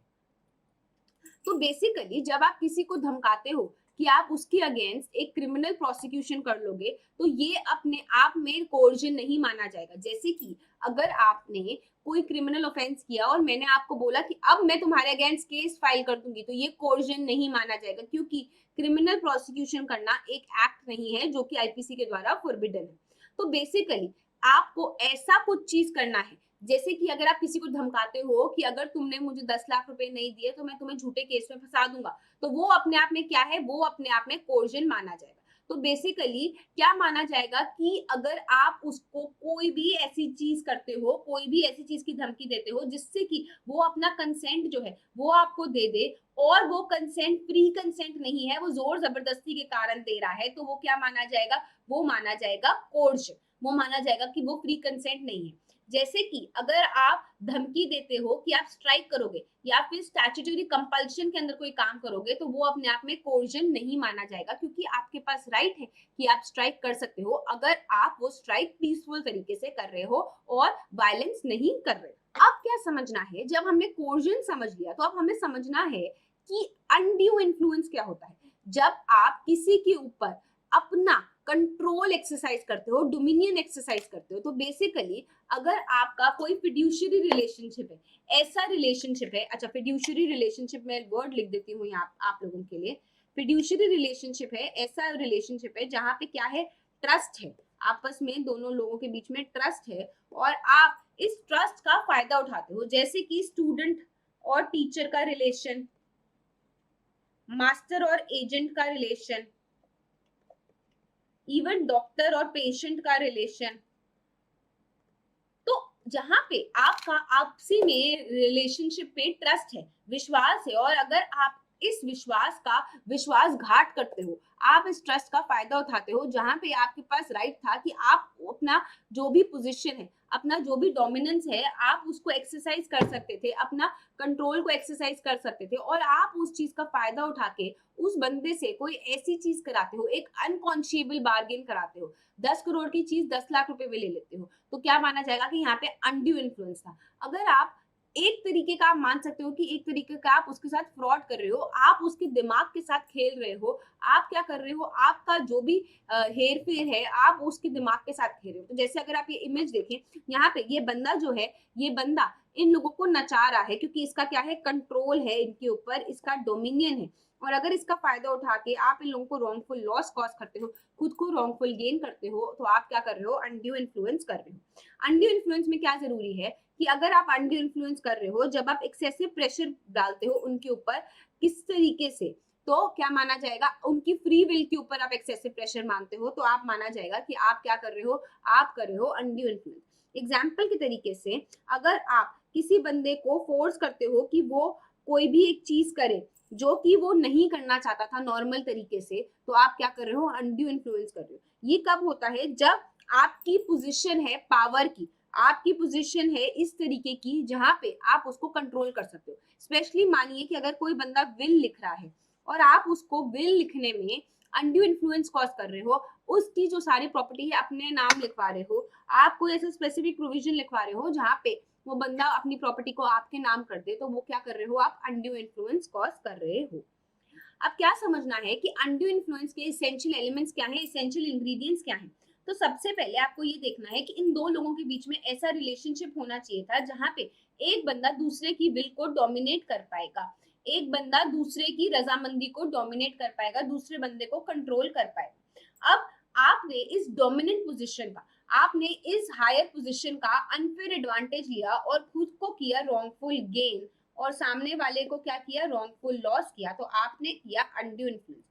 तो बेसिकली जब आप किसी को धमकाते हो कि आप उसके अगेंस्ट एक क्रिमिनल प्रोसिक्यूशन कर लोगे, तो ये अपने आप में कोर्जन नहीं माना जाएगा। जैसे कि अगर आपने कोई क्रिमिनल ऑफेंस किया और मैंने आपको बोला कि अब मैं तुम्हारे अगेंस्ट केस फाइल कर दूंगी, तो ये कोर्जन नहीं माना जाएगा, क्योंकि क्रिमिनल प्रोसिक्यूशन करना एक एक्ट नहीं है जो कि आईपीसी के द्वारा फॉरबिडन है। तो बेसिकली आपको ऐसा कुछ चीज करना है, जैसे कि अगर आप किसी को धमकाते हो कि अगर तुमने मुझे 10 लाख रुपए नहीं दिए तो मैं तुम्हें झूठे केस में फंसा दूंगा, तो वो अपने आप में क्या है, वो अपने आप में कोर्जन माना जाएगा। तो बेसिकली क्या माना जाएगा कि अगर आप उसको कोई भी ऐसी चीज करते हो, कोई भी ऐसी चीज की धमकी देते हो जिससे कि वो अपना कंसेंट जो है वो आपको दे दे, और वो कंसेंट फ्री कंसेंट नहीं है, वो जोर जबरदस्ती के कारण दे रहा है, तो वो क्या माना जाएगा, वो माना जाएगा कोर्जन, वो माना जाएगा कि वो फ्री कंसेंट नहीं है। जैसे कि अगर आप धमकी देते हो कि आप स्ट्राइक करोगे या फिर स्टैट्यूटरी कंपल्शन के अंदर कोई काम करोगे, तो वो अपने आप में कोर्जन नहीं माना जाएगा, क्योंकि आपके पास राइट है कि आप स्ट्राइक कर सकते हो अगर आप वो स्ट्राइक पीसफुल तरीके से कर रहे हो और वायलेंस नहीं कर रहे हो। अब क्या समझना है, जब हमने कोर्जन समझ लिया तो अब हमें समझना है कि अनड्यू इन्फ्लुएंस क्या होता है। जब आप किसी के ऊपर अपना कंट्रोल एक्सरसाइज करते हो, डोमिनियन एक्सरसाइज करते हो, तो बेसिकली अगर आपका कोई फिड्यूशियरी रिलेशनशिप है, ऐसा रिलेशनशिप है, अच्छा फिड्यूशियरी रिलेशनशिप में वर्ड लिख देती हूँ यहाँ आप लोगों के लिए। फिड्यूशियरी रिलेशनशिप है ऐसा रिलेशनशिप है जहाँ पे क्या है, ट्रस्ट है, आपस में दोनों लोगों के बीच में ट्रस्ट है और आप इस ट्रस्ट का फायदा उठाते हो। जैसे कि स्टूडेंट और टीचर का रिलेशन, मास्टर और एजेंट का रिलेशन, इवन डॉक्टर और पेशेंट का रिलेशन। तो जहां पे आपका आपसी में रिलेशनशिप पे ट्रस्ट है, विश्वास है, और अगर आप इस विश्वास का विश्वासघात करते हो, आप इस ट्रस्ट का फायदा उठाते हो, जहां पे आपके पास राइट था कि आप अपना जो भी पोजीशन है, अपना जो भी डोमिनेंस है, आप उसको एक्सरसाइज कर सकते थे, अपना कंट्रोल को एक्सरसाइज कर सकते थे, और आप उस चीज का फायदा उठा के उस बंदे से कोई ऐसी चीज कराते हो, एक अनकॉन्शियबल बार्गेन कराते हो, 10 करोड़ की चीज 10 लाख रुपए में ले लेते हो, तो क्या माना जाएगा कि यहाँ पे अनड्यू इन्फ्लुएंस था। अगर आप एक तरीके का आप मान सकते हो कि एक तरीके का आप उसके साथ फ्रॉड कर रहे हो, आप उसके दिमाग के साथ खेल रहे हो, आप क्या कर रहे हो, आपका जो भी हेर फेर है आप उसके दिमाग के साथ खेल रहे हो। तो जैसे अगर आप ये इमेज देखें, यहाँ पे ये बंदा जो है, ये बंदा इन लोगों को नचा रहा है, क्योंकि इसका क्या है, कंट्रोल है इनके ऊपर, इसका डोमिनियन है, और अगर इसका फायदा उठा के आप इन लोगों को रॉन्गफुल लॉस कॉज करते हो, खुद को रॉन्गफुल गेन करते हो, तो आप क्या कर रहे हो, अनड्यू इन्फ्लुएंस कर रहे हो। अनड्यू इन्फ्लुएंस में क्या जरूरी है कि अगर आप अनड्यू इन्फ्लुएंस कर रहे हो, जब आप एक्सेसिव प्रेशर डालते हो उनके ऊपर, किस तरीके से तो क्या माना जाएगा, उनकी फ्री विल के ऊपर आप एक्सेसिव प्रेशर मानते हो तो आप माना जाएगा कि आप क्या कर रहे हो, आप कर रहे हो अनड्यू इन्फ्लुएंस। एग्जाम्पल के तरीके से अगर आप किसी बंदे को फोर्स करते हो कि वो कोई भी एक चीज करे जो कि वो नहीं करना चाहता था नॉर्मल तरीके से, तो आप क्या कर रहे हो, अनड्यू इन्फ्लुएंस कर रहे हो। ये कब होता है, जब आपकी पोजीशन है पावर की, आपकी पोजीशन है इस तरीके की जहां पे आप उसको कंट्रोल कर सकते हो। स्पेशली मानिए कि अगर कोई बंदा विल लिख रहा है और आप उसको विल लिखने में अनड्यू इन्फ्लुएंस कॉज कर रहे हो, उसकी जो सारी प्रॉपर्टी है अपने नाम लिखवा रहे हो, आप कोई ऐसा स्पेसिफिक प्रोविजन लिखवा रहे हो जहां पे वो बंदा अपनी प्रॉपर्टी को आपके नाम कर दे, तो वो क्या कर रहे हो, आप अनड्यू इन्फ्लुएंस कॉज कर रहे हो। अब क्या समझना है कि अनड्यू इन्फ्लुएंस के एसेंशियल एलिमेंट्स क्या है, एसेंशियल इंग्रेडिएंट्स क्या है। तो सबसे पहले आपको ये देखना है कि इन दो लोगों के बीच में ऐसा रिलेशनशिप होना चाहिए था जहां पे एक बंदा दूसरे की विल को डोमिनेट कर पाएगा, एक बंदा दूसरे की रजामंदी को डोमिनेट कर पाएगा, दूसरे बंदे को कंट्रोल कर पाएगा। अब आपने इस डोमिनेंट पोजीशन का, आपने इस हायर पोजीशन का अनफेयर एडवांटेज लिया और खुद को किया रॉन्गफुल गेन, और सामने वाले को क्या किया, रॉन्गफुल लॉस किया, तो आपने किया अनड्यू इन्फ्लुएंस।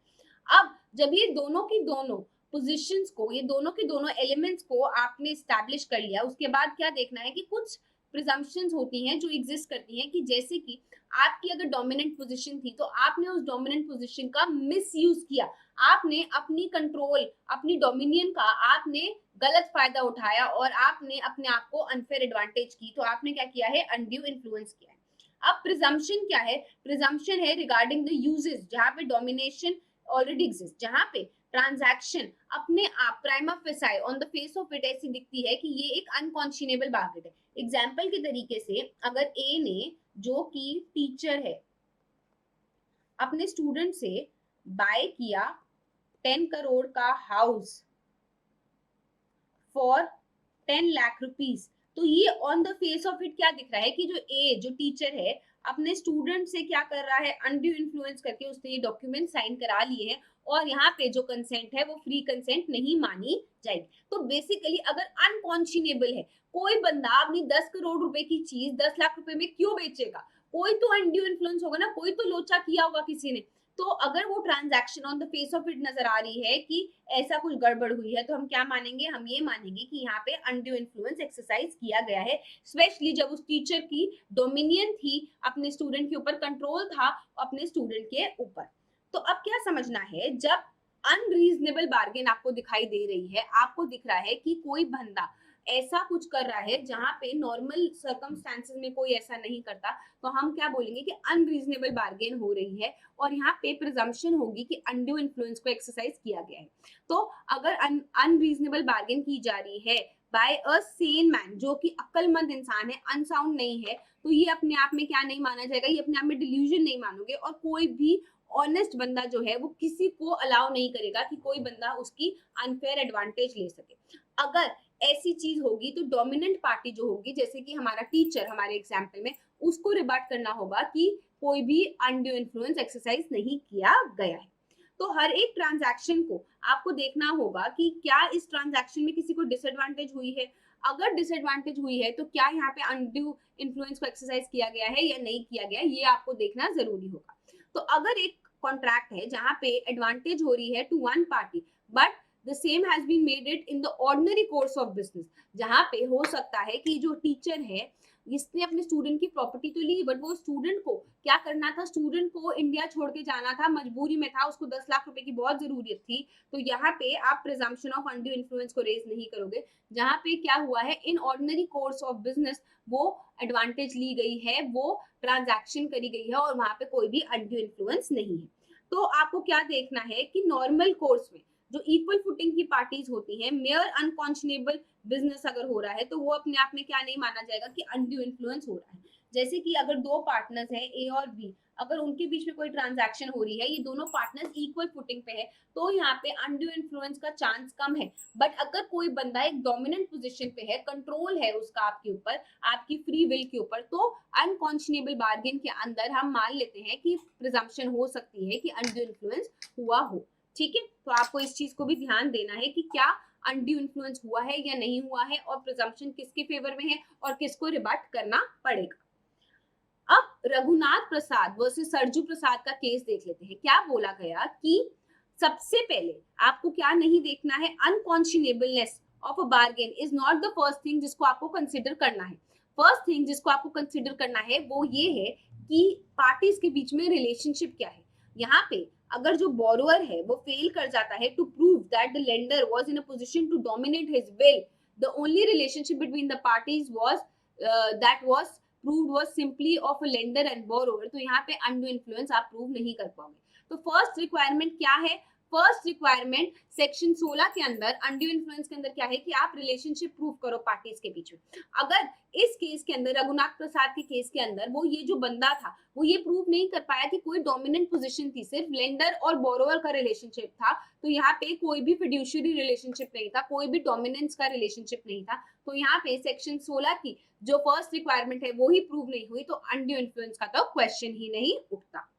अब जब ये दोनों की दोनों पोजीशंस को, ये दोनों के दोनों एलिमेंट्स को आपने स्टैब्लिश कर लिया, उसके बाद क्या देखना है कि कुछ प्रिजम्पशंस होती हैं जो एग्जिस्ट करती हैं, कि जैसे कि आपकी अगर डोमिनेंट पोजीशन थी तो आपने उस डोमिनेंट पोजीशन का मिसयूज किया, आपने अपनी कंट्रोल, अपनी डोमिनियन का आपने गलत फायदा उठाया और आपने अपने आप को अनफेयर एडवांटेज की, तो आपने क्या किया है, अनड्यू इन्फ्लुएंस किया है। अब प्रिजम्पशन क्या है, प्रिजम्पशन है रिगार्डिंग द यूजेस, जहां पे डोमिनेशन ऑलरेडी एग्जिस्ट, जहां पे ट्रांजैक्शन अपने आप prima facie on the face of it ऐसी दिखती है कि ये एक अनकॉन्शनेबल बार्गेन है। एग्जाम्पल के तरीके से अगर ए ने, जो कि टीचर है, अपने स्टूडेंट से बाय किया 10 करोड़ का हाउस फॉर 10 लाख रुपीज, तो ये on the face of it क्या दिख रहा है कि जो ए, जो टीचर है, अपने स्टूडेंट से क्या कर रहा है, अनड्यू इन्फ्लुएंस करके उसने ये डॉक्यूमेंट साइन करा लिए हैं, और यहाँ पे जो कंसेंट है वो फ्री कंसेंट नहीं मानी जाएगी। तो बेसिकली अगर अनकॉन्शिनेबल है, कोई बंदा अपनी 10 करोड़ रुपए की चीज 10 लाख रुपए में क्यों बेचेगा, कोई तो अनड्यू इन्फ्लुएंस होगा ना, कोई तो लोचा किया होगा किसी ने। तो अगर वो transaction on the face of it नजर आ रही है कि ऐसा कुछ गड़बड़ हुई है, तो हम क्या मानेंगे, हम ये मानेंगे कि यहाँ पे अनड्यू इन्फ्लुएंस एक्सरसाइज किया गया है, स्पेशली जब उस टीचर की डोमिनियन थी अपने स्टूडेंट के ऊपर, कंट्रोल था अपने स्टूडेंट के ऊपर। तो अब क्या समझना है, जब अनरीजनेबल बार्गेन आपको दिखाई दे रही है, आपको दिख रहा है कि कोई बंदा ऐसा कुछ कर रहा है जहां पे नॉर्मल सर्कमस्टेंसेस में कोई ऐसा नहीं करता, तो हम क्या बोलेंगे कि अनरीजनेबल बार्गेन हो रही है, और यहाँ पे प्रिजम्पशन होगी कि अनड्यू इन्फ्लुएंस को एक्सरसाइज किया गया है। तो अगर अनरीजनेबल बार्गेन की जा रही है बाय अ सेन मैन, जो कि अक्लमंद इंसान है, अनसाउंड नहीं है, तो ये अपने आप में क्या नहीं माना जाएगा, ये अपने आप में डिल्यूजन नहीं मानोगे, और कोई भी ऑनेस्ट बंदा जो है वो किसी को अलाउ नहीं करेगा कि कोई बंदा उसकी अनफेयर एडवांटेज ले सके। अगर ऐसी चीज होगी तो डोमिनेंट पार्टी जो होगी, जैसे कि हमारा टीचर हमारे एग्जाम्पल में, उसको रिबट करना होगा कि कोई भी अनड्यू इन्फ्लुएंस एक्सरसाइज नहीं किया गया है। तो हर एक ट्रांजैक्शन को आपको देखना होगा कि क्या इस ट्रांजैक्शन में किसी को डिसएडवांटेज हुई है, अगर डिसएडवांटेज हुई है तो क्या यहाँ पे अनड्यू इन्फ्लुएंस को एक्सरसाइज किया गया है या नहीं किया गया, ये आपको देखना जरूरी होगा। तो अगर एक कॉन्ट्रैक्ट है जहां पे एडवांटेज हो रही है to one party, but the same has been made it in the ordinary course of business, जहां पे हो सकता है कि जो टीचर है इसने अपने स्टूडेंट की प्रॉपर्टी तो ली, बट वो स्टूडेंट को क्या करना था, स्टूडेंट को इंडिया छोड़ के जाना था, मजबूरी में था, उसको 10 लाख रुपए की बहुत जरूरत थी, तो यहाँ पे आप प्रिजम्पशन ऑफ अनड्यू इन्फ्लुएंस को रेज नहीं करोगे। जहाँ पे क्या हुआ है, in ordinary course of business वो एडवांटेज ली गई है, वो ट्रांजैक्शन करी गई है, और वहां पे कोई भी अनड्यू इन्फ्लुएंस नहीं है। तो आपको क्या देखना है कि नॉर्मल कोर्स में जो इक्वल फुटिंग की पार्टीज होती हैं, मेयर अनकॉन्शनेबल बिजनेस अगर हो रहा है, तो वो अपने आप में क्या नहीं माना जाएगा कि अनड्यू इन्फ्लुएंस हो रहा है। जैसे कि अगर दो पार्टनर्स हैं ए और बी, अगर उनके बीच में कोई ट्रांजैक्शन हो रही है, ये दोनों पार्टनर्स इक्वल फुटिंग पे है, तो यहाँ पे अनड्यू इन्फ्लुएंस का चांस कम है। बट अगर कोई बंदा एक डोमिनेंट पोजीशन पे है, कंट्रोल है उसका आपके ऊपर, आपकी फ्री विल के ऊपर, तो अनकॉन्शनेबल बार्गेन के अंदर हम मान लेते हैं कि प्रिजम्पशन हो सकती है कि अनड्यू इन्फ्लुएंस हुआ हो। ठीक है, तो आपको इस चीज को भी ध्यान देना है कि क्या अनड्यू इन्फ्लुएंस हुआ है या नहीं हुआ है, और प्रिजम्पशन किसके फेवर में है और किसको रिबट करना पड़ेगा। अब रघुनाथ प्रसाद वर्सेस सरजू प्रसाद का केस देख लेते हैं। क्या बोला गया कि सबसे पहले आपको क्या नहीं देखना है, unconscionableness of a bargain is not the first thing जिसको आपको कंसिडर करना है। फर्स्ट थिंग जिसको आपको कंसिडर करना है वो ये है कि पार्टीज के बीच में रिलेशनशिप क्या है। यहाँ पे अगर जो बोरोअर है वो फेल कर जाता है to prove that the lender was in a position to dominate his will, the only relationship between the parties was that was proved was simply of a lender and borrower, तो यहाँ पे undo influence आप prove नहीं कर पाओगे। तो first requirement क्या है, फर्स्ट रिक्वायरमेंट सेक्शन 16 के अंदर अनड्यू इन्फ्लुएंस के अंदर क्या है कि आप रिलेशनशिप प्रूव करो पार्टीज के बीच में। अगर इस केस के अंदर रघुनाथ प्रसाद के केस के अंदर वो ये जो बंदा था वो ये प्रूव नहीं कर पाया कि कोई डोमिनेंट पोजीशन थी, सिर्फ लेंडर और बोरोवर का रिलेशनशिप था, तो यहाँ पे कोई भी फिड्यूशियरी रिलेशनशिप नहीं था, कोई भी डोमिनेंस का रिलेशनशिप नहीं था, तो यहाँ पे सेक्शन 16 की जो फर्स्ट रिक्वायरमेंट है वो ही प्रूव नहीं हुई, तो अनड्यू इन्फ्लुएंस का तो क्वेश्चन ही नहीं उठता।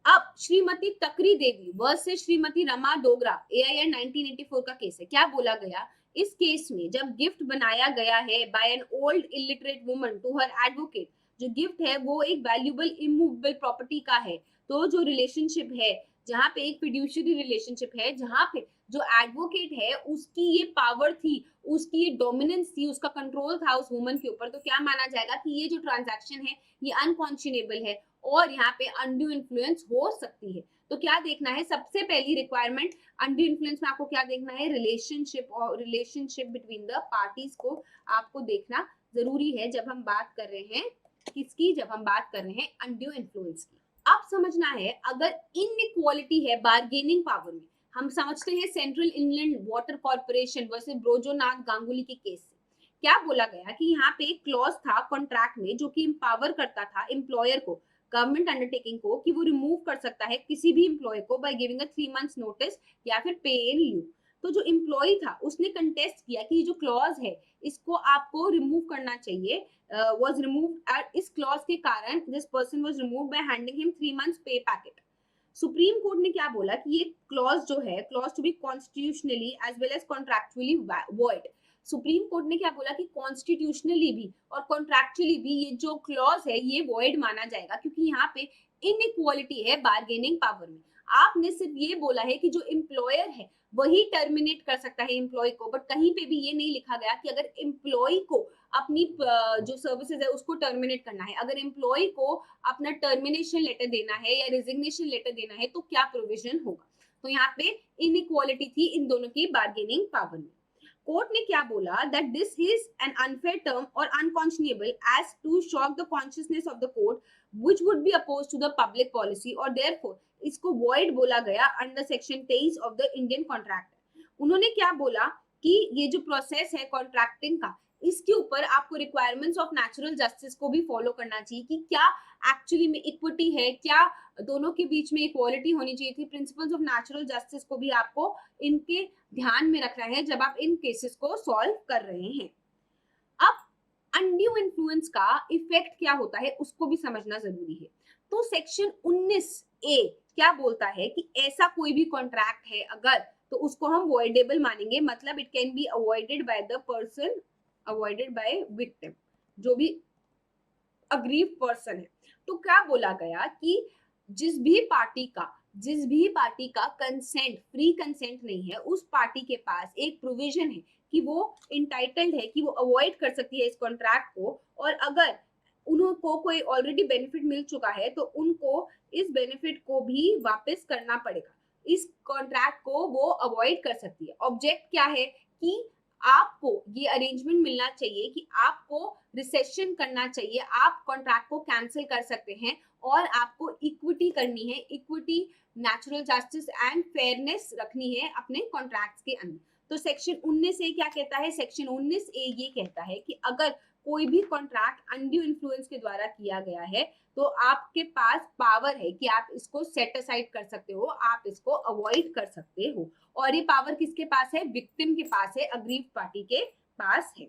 अब श्रीमती तकरी देवी वर्सेस श्रीमती रमा डोगरा AIR 1984 का केस है। क्या बोला गया, इस केस में जब गिफ्ट बनाया गया है by an old illiterate woman to her advocate, जो गिफ्ट है वो एक वैल्यूएबल इमूवेबल प्रॉपर्टी का है, तो जो रिलेशनशिप है जहाँ पे एक फिड्यूशियरी रिलेशनशिप है, जहाँ पे जो एडवोकेट है उसकी ये पावर थी, उसकी ये डोमिनेंस थी, उसका कंट्रोल था उस वुमन के ऊपर, तो क्या माना जाएगा कि ये जो ट्रांजैक्शन है ये अनकॉन्शनेबल है और यहाँ पे अनड्यू इन्फ्लुएंस हो सकती है। तो क्या देखना है, सबसे पहली रिक्वायरमेंट अनड्यू इन्फ्लुएंस में आपको क्या देखना है, रिलेशनशिप और रिलेशनशिप बिटवीन द पार्टीज को आपको देखना जरूरी है जब हम बात कर रहे हैं किसकी, जब हम बात कर रहे हैं अनड्यू इन्फ्लुएंस की। अब समझना है अगर इनइक्वालिटी है बार्गेनिंग पावर में, हम समझते हैं Central England Water Corporation versus Brojonath Ganguly के केस से। क्या बोला गया कि यहाँ पे एक क्लॉज था कॉन्ट्रैक्ट में जो कि एम्पावर करता था एम्प्लॉयर को, गवर्नमेंट अंडरटेकिंग को, कि वो रिमूव कर सकता है किसी भी एम्प्लॉय को by giving a 3 months notice या फिर पे इन लीव। तो जो एम्प्लॉय था उसने कंटेस्ट किया कि जो क्लॉज है इसको आपको रिमूव करना चाहिए, वाज रिमूव्ड, इस क्लॉज के कारण this person was removed by handing him 3 months pay packet. Supreme Court ने क्या बोला कि ये क्लॉज जो है, clause to be constitutionally as well as contractually void. Supreme Court ने क्या बोला कि कॉन्स्टिट्यूशनली भी और कॉन्ट्रैक्चुअली भी ये जो क्लॉज है ये वॉइड माना जाएगा, क्योंकि यहाँ पे इनइक्वालिटी है बार्गेनिंग पावर में। आपने सिर्फ ये बोला है कि जो एम्प्लॉयर है वही टर्मिनेट कर सकता है एम्प्लॉय को, बट कहीं पे भी ये नहीं लिखा गया कि अगर एम्प्लॉय को अपनी जो सर्विसेज है उसको टर्मिनेट करना है, अगर एम्प्लॉय को अपना टर्मिनेशन लेटर देना है या रिजिग्नेशन लेटर देना है तो क्या प्रोविजन होगा। तो यहाँ पे इनइक्वालिटी थी इन दोनों की बार्गेनिंग पावर में। कोर्ट ने क्या बोला, that this is an unfair term और unconscionable as to shock the consciousness of the court which would be opposed to the public policy, और देयरफॉर इसको वॉइड बोला गया under section 23 of the Indian contract. उन्होंने क्या बोला कि ये जो प्रोसेस है कॉन्ट्रैक्टिंग का, इसके ऊपर आपको रिक्वायरमेंट्स ऑफ नेचुरल जस्टिस को भी फॉलो करना चाहिए कि क्या एक्चुअली में इक्विटी है, क्या दोनों के बीच में इक्वालिटी होनी चाहिए थी। प्रिंसिपल्स ऑफ नेचुरल जस्टिस को भी आपको इनके ध्यान में रखना है जब आप इन केसेस को सॉल्व कर रहे हैं। अब अनड्यू इन्फ्लुएंस का इफेक्ट क्या होता है उसको भी समझना जरूरी है। तो सेक्शन 19A क्या बोलता है कि ऐसा कोई भी कॉन्ट्रैक्ट है अगर, तो उसको हम वॉइडेबल मानेंगे, मतलब it can be avoided by the person, avoided by victim, जो भी अग्रीव पर्सन है। तो क्या बोला गया कि जिस भी पार्टी का कंसेंट, फ्री कंसेंट नहीं है, उस पार्टी के पास एक प्रोविजन है कि वो इंटाइटल्ड है कि वो अवॉइड कर सकती है इस कॉन्ट्रैक्ट को, और अगर उनको कोई ऑलरेडी बेनिफिट मिल चुका है तो उनको इस बेनिफिट को भी वापस करना पड़ेगा, इस कॉन्ट्रैक्ट को वो अवॉइड कर सकती है। ऑब्जेक्ट क्या है कि आपको ये अरेंजमेंट मिलना चाहिए कि आपको रिसेशन करना चाहिए, आप कॉन्ट्रैक्ट को कैंसिल कर सकते हैं और आपको इक्विटी करनी है, equity, natural justice and fairness रखनी है अपने कॉन्ट्रैक्ट्स के अंदर। तो सेक्शन 19A क्या कहता है, सेक्शन 19A ये कहता है कि अगर कोई भी कॉन्ट्रैक्ट अनड्यू इन्फ्लुएंस के द्वारा किया गया है तो आपके पास पावर है कि आप इसको सेट असाइड कर सकते हो, आप इसको अवॉइड कर सकते हो, और ये पावर किसके पास है, विक्टिम के पास है, अग्रीव पार्टी के पास है।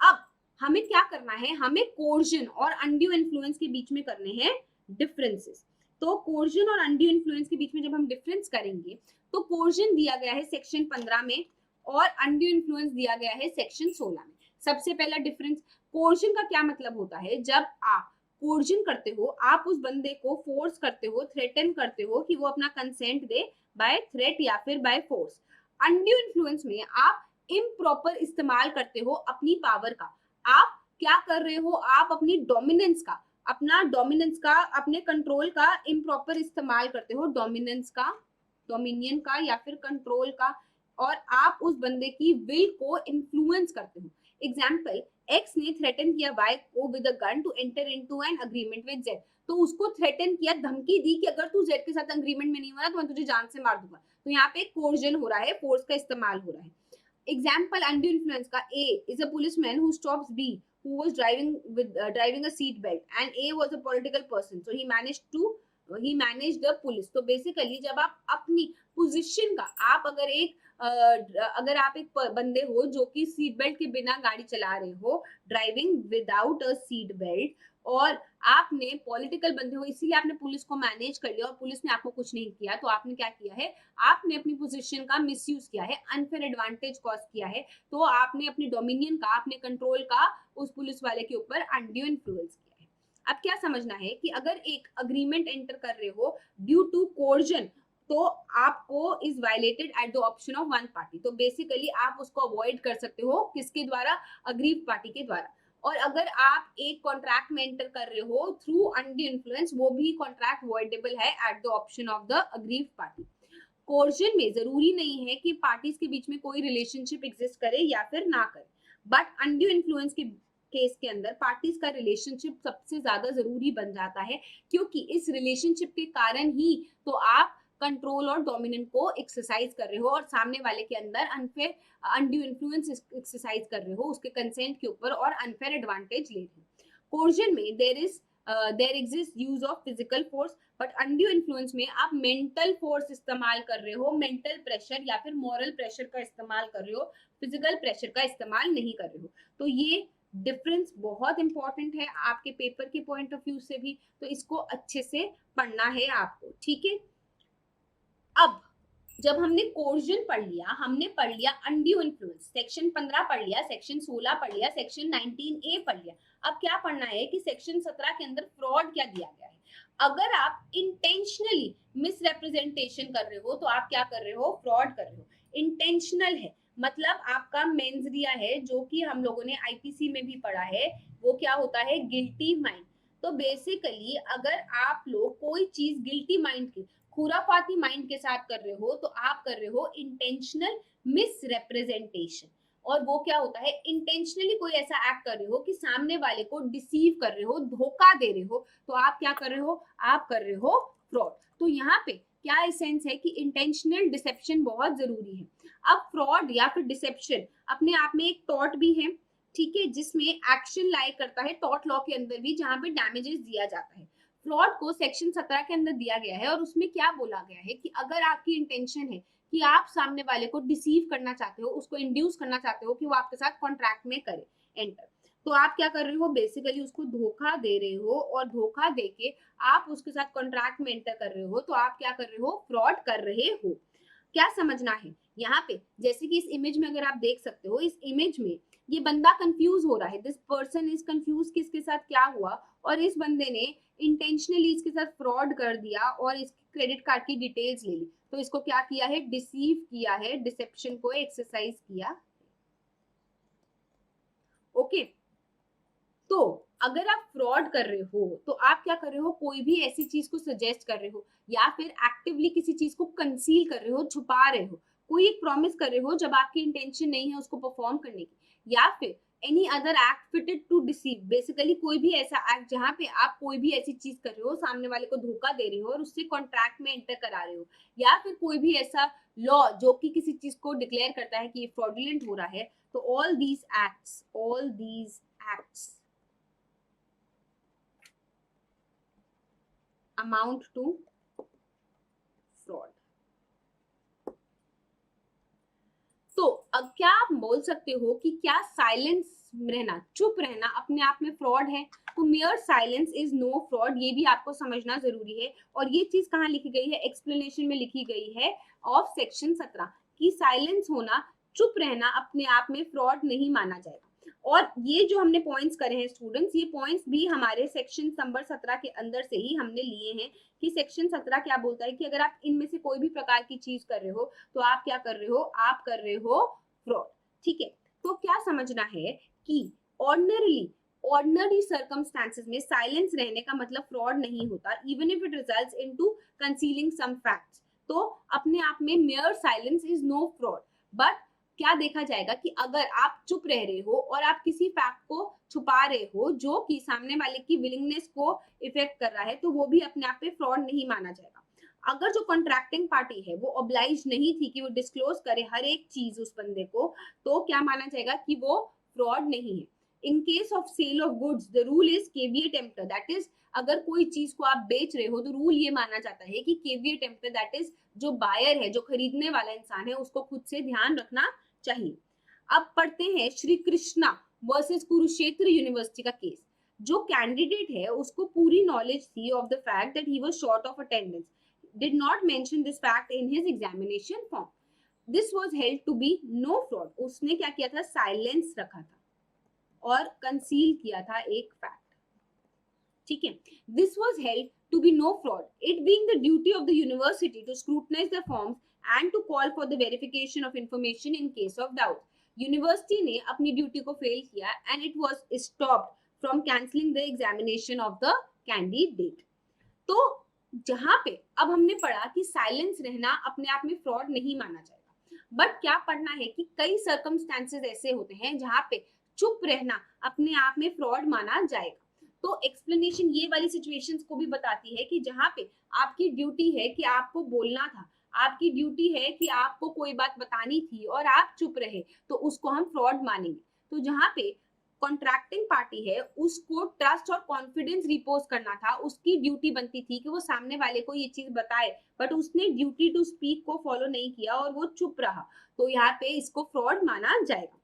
अब हमें क्या करना है, हमें कोर्जन और अनड्यू इन्फ्लुएंस के बीच में करने हैं डिफरेंसेस। तो कोर्जन और अनड्यू इन्फ्लुएंस के बीच में जब हम डिफरेंस करेंगे तो कोर्जन दिया गया है सेक्शन 15 में और अनड्यू इन्फ्लुएंस दिया गया है सेक्शन 16 में। सबसे पहला डिफरेंस, कोर्जन का क्या मतलब होता है, जब आप कोर्जन करते हो, आप उस बंदे को फोर्स करते हो, थ्रेटन करते हो कि वो अपना कंसेंट दे बाय थ्रेट या फिर बाय फोर्स। अनड्यू इन्फ्लुएंस में आप इम्प्रॉपर इस्तेमाल करते हो अपनी पावर का। आप क्या कर रहे हो, आप अपनी डोमिनेंस का, अपने कंट्रोल का इम्प्रॉपर इस्तेमाल करते हो, डोमिनेंस का, डोमिनियन का या फिर कंट्रोल का, और आप उस बंदे की विल को इन्फ्लुएंस करते हो। एग्जाम्पल, एक्स ने थ्रेटन किया वाई को with a gun to enter into an agreement with Z. तो उसको थ्रेटन किया, धमकी दी कि अगर तू जेड के साथ अग्रीमेंट में नहीं हुआ तो मैं तुझे जान से मार दूंगा। तो यहाँ पे कोर्जन हो रहा है, फोर्स का इस्तेमाल हो रहा है। एग्जाम्पल अंडू इन्फ्लुएंस का, A is a policeman who stops B who was driving a seat belt and A was a political person, so he managed the police। तो बेसिकली जब आप अपनी पोजीशन का, आप अगर आप एक बंदे हो जो कि सीट बेल्ट के बिना गाड़ी चला रहे हो, driving without a seat belt, और आपने पॉलिटिकल बंदे हो इसीलिए आपने पुलिस को मैनेज कर लिया और पुलिस ने आपको कुछ नहीं किया, तो आपने क्या किया है, आपने अपनी पोजीशन का मिसयूज किया है, अनफेयर एडवांटेज कॉज किया है। तो आपने अपनी डोमिनियन का, अपने कंट्रोल का उस पुलिस वाले के ऊपर अनड्यू इन्फ्लुएंस किया है। अब क्या समझना है कि अगर एक अग्रीमेंट एंटर कर रहे हो ड्यू टू कोर्जन, तो आपको is violated at the option of one party. तो बेसिकली आप उसको अवॉइड कर सकते हो, किसके द्वारा, अग्रीव पार्टी के द्वारा। और अगर आप एक कॉन्ट्रैक्ट में एंटर कर रहे हो थ्रू अनड्यू इन्फ्लुएंस, वो भी कॉन्ट्रैक्ट वॉइडेबल है at the option of the aggrieved party. Coercion में जरूरी नहीं है कि पार्टीज के बीच में कोई रिलेशनशिप एग्जिस्ट करे या फिर ना करे, बट अनड्यू इन्फ्लुएंस के केस के अंदर पार्टीज का रिलेशनशिप सबसे ज्यादा जरूरी बन जाता है, क्योंकि इस रिलेशनशिप के कारण ही तो आप कंट्रोल और डोमिनेंट को एक्सरसाइज कर रहे हो और सामने वाले के अंदर अनफेयर अनड्यू इन्फ्लुएंस एक्सरसाइज कर रहे हो उसके कंसेंट के ऊपर और अनफेयर एडवांटेज ले रहे हो। कोर्जन में there exist use of physical force, but undue influence में आप मेंटल फोर्स इस्तेमाल कर रहे हो, मेंटल प्रेशर या फिर मॉरल प्रेशर का इस्तेमाल कर रहे हो, फिजिकल प्रेशर का इस्तेमाल नहीं कर रहे हो। तो ये डिफरेंस बहुत इंपॉर्टेंट है आपके पेपर के पॉइंट ऑफ व्यू से भी, तो इसको अच्छे से पढ़ना है आपको, ठीक है। अब जब हमने कोर्जन पढ़ लिया, हमने पढ़ लिया अनड्यू इन्फ्लुएंस, सेक्शन 15 पढ़ लिया, सेक्शन 16 पढ़ लिया, सेक्शन 19A पढ़ लिया। अब क्या पढ़ना है कि सेक्शन 17 के अंदर फ्रॉड क्या दिया गया है। अगर आप इंटेंशनली मिसरिप्रेजेंटेशन कर रहे हो तो आप क्या कर रहे हो, फ्रॉड कर रहे हो। इंटेंशनल है मतलब आपका मेंस रिया है, जो कि हम लोगों ने आईपीसी में भी पढ़ा है, वो क्या होता है, गिल्टी माइंड। तो बेसिकली अगर आप लोग कोई चीज गिल्टी माइंड की, खुराफाती माइंड के साथ कर रहे हो, तो आप कर रहे हो इंटेंशनल मिसरिप्रेजेंटेशन। और वो क्या होता है, इंटेंशनली कोई ऐसा एक्ट कर रहे हो कि सामने वाले को डिसीव कर रहे हो, धोखा दे रहे हो, तो आप क्या कर रहे हो, आप कर रहे हो फ्रॉड। तो यहाँ पे क्या एसेंस है कि इंटेंशनल डिसेप्शन बहुत जरूरी है। अब फ्रॉड या फिर डिसेप्शन अपने आप में एक टॉट भी है, ठीक है, जिसमें एक्शन लाई करता है टॉट लॉ के अंदर भी, जहां पे डैमेजेस दिया जाता है। फ्रॉड को सेक्शन 17 के अंदर दिया गया है और उसमें क्या बोला गया है कि अगर आपकी इंटेंशन है कि आप सामने वाले को डिसीव करना चाहते हो, उसको इंड्यूस करना चाहते हो कि वो आपके साथ कॉन्ट्रैक्ट में करे एंटर, तो आप क्या कर रहे हो, बेसिकली उसको धोखा दे रहे हो, और धोखा देके आप उसके साथ कॉन्ट्रैक्ट में एंटर कर रहे हो, तो आप क्या कर रहे हो, फ्रॉड कर रहे हो। क्या समझना है यहाँ पे, जैसे कि इस इमेज में अगर आप देख सकते हो, इस इमेज में ये बंदा कंफ्यूज हो रहा है, दिस पर्सन इज कंफ्यूज कि इसके साथ क्या हुआ, और इस बंदे ने इंटेंशनली इसके साथ फ्रॉड कर दिया और इसके क्रेडिट कार्ड की डिटेल्स ले ली। तो इसको क्या किया है, डिसीव किया है, डिसेप्शन को एक्सरसाइज किया। ओके, तो अगर आप फ्रॉड कर रहे हो तो आप क्या कर रहे हो, कोई भी ऐसी चीज को सजेस्ट कर रहे हो या फिर एक्टिवली किसी चीज को कंसील कर रहे हो, छुपा रहे हो, कोई एक प्रॉमिस कर रहे हो जब आपकी इंटेंशन नहीं है उसको परफॉर्म करने की, या फिर any other act fitted to deceive, basically कोई भी ऐसा एक्ट जहां पे आप कोई भी ऐसी चीज कर रहे हो, सामने वाले को धोखा दे रहे हो और उससे कॉन्ट्रैक्ट में एंटर करा रहे हो, या फिर कोई भी ऐसा लॉ जो कि किसी चीज को डिक्लेयर करता है कि ये फ्रॉडुलेंट हो रहा है, तो all these acts amount to fraud। तो अब क्या आप बोल सकते हो कि क्या साइलेंस रहना, चुप रहना अपने आप में फ्रॉड है? तो mere silence is no fraud, ये भी आपको समझना जरूरी है। और ये चीज कहाँ लिखी गई है, एक्सप्लेनेशन में लिखी गई है ऑफ सेक्शन 17 कि साइलेंस होना, चुप रहना अपने आप में फ्रॉड नहीं माना जाएगा। और ये जो हमने पॉइंट्स करे हैं स्टूडेंट्स, ये पॉइंट्स भी हमारे सेक्शन नंबर 17 के अंदर से ही हमने लिए हैं कि सेक्शन 17 क्या बोलता है कि अगर आप इनमें से कोई भी प्रकार की चीज कर रहे हो तो आप क्या कर रहे हो, आप कर रहे हो फ्रॉड। ठीक है, तो क्या समझना है कि ऑर्डिनरी सर्कमस्टांसेस में साइलेंस रहने का मतलब फ्रॉड नहीं होता, even if it results into concealing some facts. तो अपने आप में mere silence is no fraud, but क्या देखा जाएगा कि अगर आप चुप रह रहे हो और आप किसी फैक्ट को छुपा रहे हो जो कि सामने वाले की विलिंगनेस को इफेक्ट कर रहा है, तो वो भी अपने आप पे फ्रॉड नहीं माना जाएगा। अगर जो कॉन्ट्रैक्टिंग पार्टी है वो ऑब्लाइज नहीं थी कि वो डिस्क्लोज करे हर एक चीज उस बंदे को, तो क्या माना जाएगा कि वो फ्रॉड नहीं है। In case of sale of goods the rule is caveat emptor, that is अगर कोई चीज को आप बेच रहे हो तो रूल ये माना जाता है कि केविएट एम्प्टर, दैट इज जो बायर है, जो खरीदने वाला इंसान है, उसको खुद से ध्यान रखना चाहिए। अब पढ़ते हैं श्री कृष्णा वर्सेस कुरुक्षेत्र यूनिवर्सिटी का केस। जो कैंडिडेट है उसको पूरी नॉलेज थी of the fact that he was short of attendance, did not mention this fact in his examination form, this was held to be no fraud. उसने क्या किया था, साइलेंस रखा था और कंसील किया था एक फैक्ट। ठीक है, this was held to be no fraud, it being the duty of the university to scrutinize the forms and to call for the verification of information in case of doubt. University ने अपनी duty को fail किया and it was stopped from cancelling the examination of the candidate. तो जहां पे अब हमने पढ़ा कि साइलेंस रहना अपने आप में फ्रॉड नहीं माना जाएगा, बट क्या पढ़ना है कि कई सर्कमस्टेंसेस ऐसे होते हैं जहां पे चुप रहना अपने आप में फ्रॉड माना जाएगा। तो एक्सप्लेनेशन ये वाली सिचुएशंस को भी बताती है कि जहां पे आपकी ड्यूटी है कि आपको बोलना था, आपकी ड्यूटी है कि आपको कोई बात बतानी थी और आप चुप रहे, तो उसको हम फ्रॉड मानेंगे। तो जहां पे कॉन्ट्रैक्टिंग पार्टी है उसको ट्रस्ट और कॉन्फिडेंस रिपोज करना था, उसकी ड्यूटी बनती थी कि वो सामने वाले को ये चीज बताए, बट उसने ड्यूटी टू स्पीक को फॉलो नहीं किया और वो चुप रहा, तो यहाँ पे इसको फ्रॉड माना जाएगा।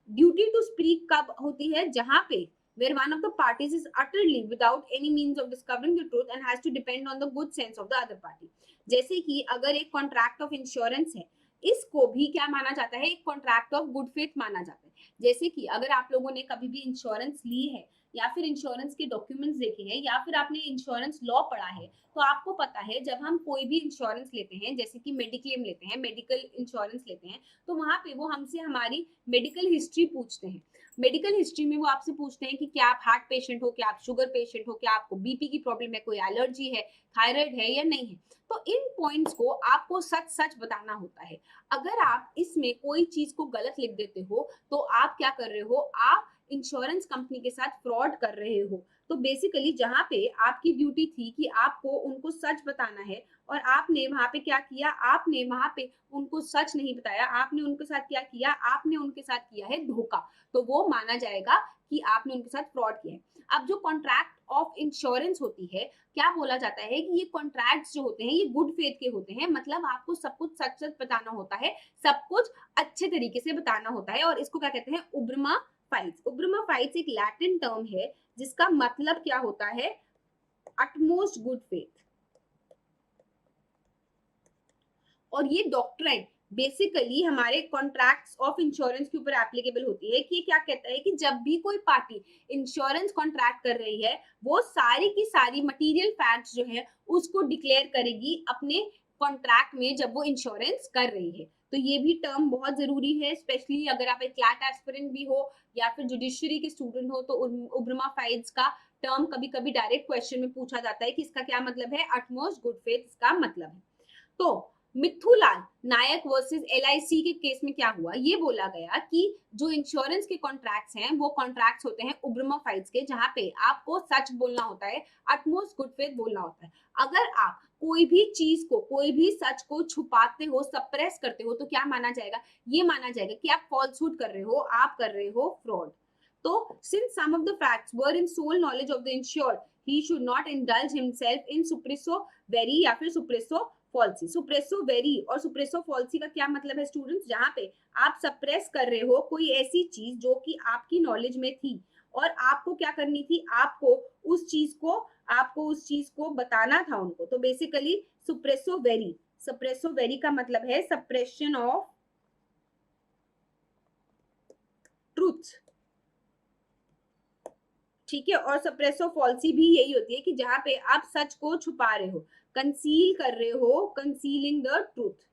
ड्यूटी टू स्पीक कब होती है, जहां पे where one of the parties is utterly without any means of discovering the truth and has to depend on the good sense of the other party। जैसे कि अगर एक कॉन्ट्रैक्ट ऑफ इंश्योरेंस है, इसको भी क्या माना जाता है, एक कॉन्ट्रैक्ट ऑफ गुड फेथ माना जाता है। जैसे कि अगर आप लोगों ने कभी भी इंश्योरेंस ली है या फिर इंश्योरेंस के डॉक्यूमेंट्स देखे हैं या फिर आपने इंश्योरेंस लॉ पढ़ा है, तो आपको पता है जब हम कोई भी इंश्योरेंस लेते हैं, जैसे कि मेडिक्लेम लेते हैं, मेडिकल इंश्योरेंस लेते हैं, तो वहां पे वो हमसे हमारी मेडिकल हिस्ट्री पूछते हैं। मेडिकल हिस्ट्री में वो आपसे पूछते हैं कि क्या आप हार्ट पेशेंट हो, क्या आप शुगर पेशेंट हो, क्या आपको बीपी की प्रॉब्लम है, कोई एलर्जी है, थायराइड है या नहीं है। तो इन पॉइंट्स को आपको सच सच बताना होता है। अगर आप इसमें कोई चीज को गलत लिख देते हो तो आप क्या कर रहे हो, आप इंश्योरेंस कंपनी के साथ फ्रॉड कर रहे हो। तो बेसिकली जहां पे आपकी ड्यूटी थी कि आपको उनको सच बताना है और आपने वहां पे क्या किया, आपने वहां पे उनको सच नहीं बताया, आपने उनके साथ क्या किया, आपने उनके साथ किया है धोखा, तो वो माना जाएगा कि आपने उनके साथ फ्रॉड किया है। अब जो कॉन्ट्रैक्ट ऑफ इंश्योरेंस होती है, क्या बोला जाता है कि ये कॉन्ट्रैक्ट्स जो होते हैं ये गुड फेथ के होते हैं, मतलब आपको सब कुछ सच सच बताना होता है, सब कुछ अच्छे तरीके से बताना होता है, और इसको क्या कहते हैं, उब्रमा फाइट्स। उब्रमा फाइट्स एक लैटिन टर्म है जिसका मतलब क्या होता है, अटमोस्ट गुड फेथ। और ये डॉक्ट्राइन बेसिकली हमारे कॉन्ट्रैक्ट्स ऑफ इंश्योरेंस के ऊपर एप्लीकेबल होती है कि क्या कहता है कि जब भी कोई पार्टी इंश्योरेंस कॉन्ट्रैक्ट कर रही है, वो सारी की सारी मटेरियल फैक्ट्स जो है उसको डिक्लेयर करेगी अपने कॉन्ट्रैक्ट में जब वो इंश्योरेंस कर रही है। तो ये भी टर्म बहुत जरूरी है, स्पेशली अगर आप एक क्लैट एस्पिरेंट भी हो या फिर जुडिशरी के स्टूडेंट हो, तो उब्रमा फाइट्स का टर्म कभी कभी डायरेक्ट क्वेश्चन में पूछा जाता है कि इसका क्या मतलब है, अटमोस्ट गुड फेथ इसका मतलब है। तो मिथुलाल नायक वर्सेस एलआईसी के केस में क्या हुआ, ये बोला गया कि जो इंश्योरेंस के कॉन्ट्रैक्ट्स हैं वो कॉन्ट्रैक्ट्स होते हैं उब्रमा फाइट्स के, जहां पे आपको सच बोलना होता है, अटमोस्ट गुड फेथ बोलना होता है। अगर आप कोई भी चीज को, कोई भी सच को छुपाते हो, सप्रेस करते हो, तो क्या माना जाएगा, ये माना जाएगा कि आप फॉल्सहुड कर रहे हो, आप कर रहे हो फ्रॉड। तो since some of the facts were in sole knowledge of the insured, he should not indulge himself in suppressio veri या फिर सुप्रेसो फॉल्सी। सुप्रेसो वेरी और सुप्रेसो फॉल्सी का क्या मतलब है स्टूडेंट्स, जहां पे आप सप्रेस कर रहे हो कोई ऐसी चीज जो कि आपकी नॉलेज में थी और आपको क्या करनी थी, आपको उस चीज को बताना था उनको। तो बेसिकली सुप्रेसो वेरी का मतलब है सप्रेशन ऑफ ट्रूथ। ठीक है। और सप्रेसो फॉल्सी भी यही होती है कि जहां पे आप सच को छुपा रहे हो, कंसील कर रहे हो, कंसीलिंग द ट्रूथ।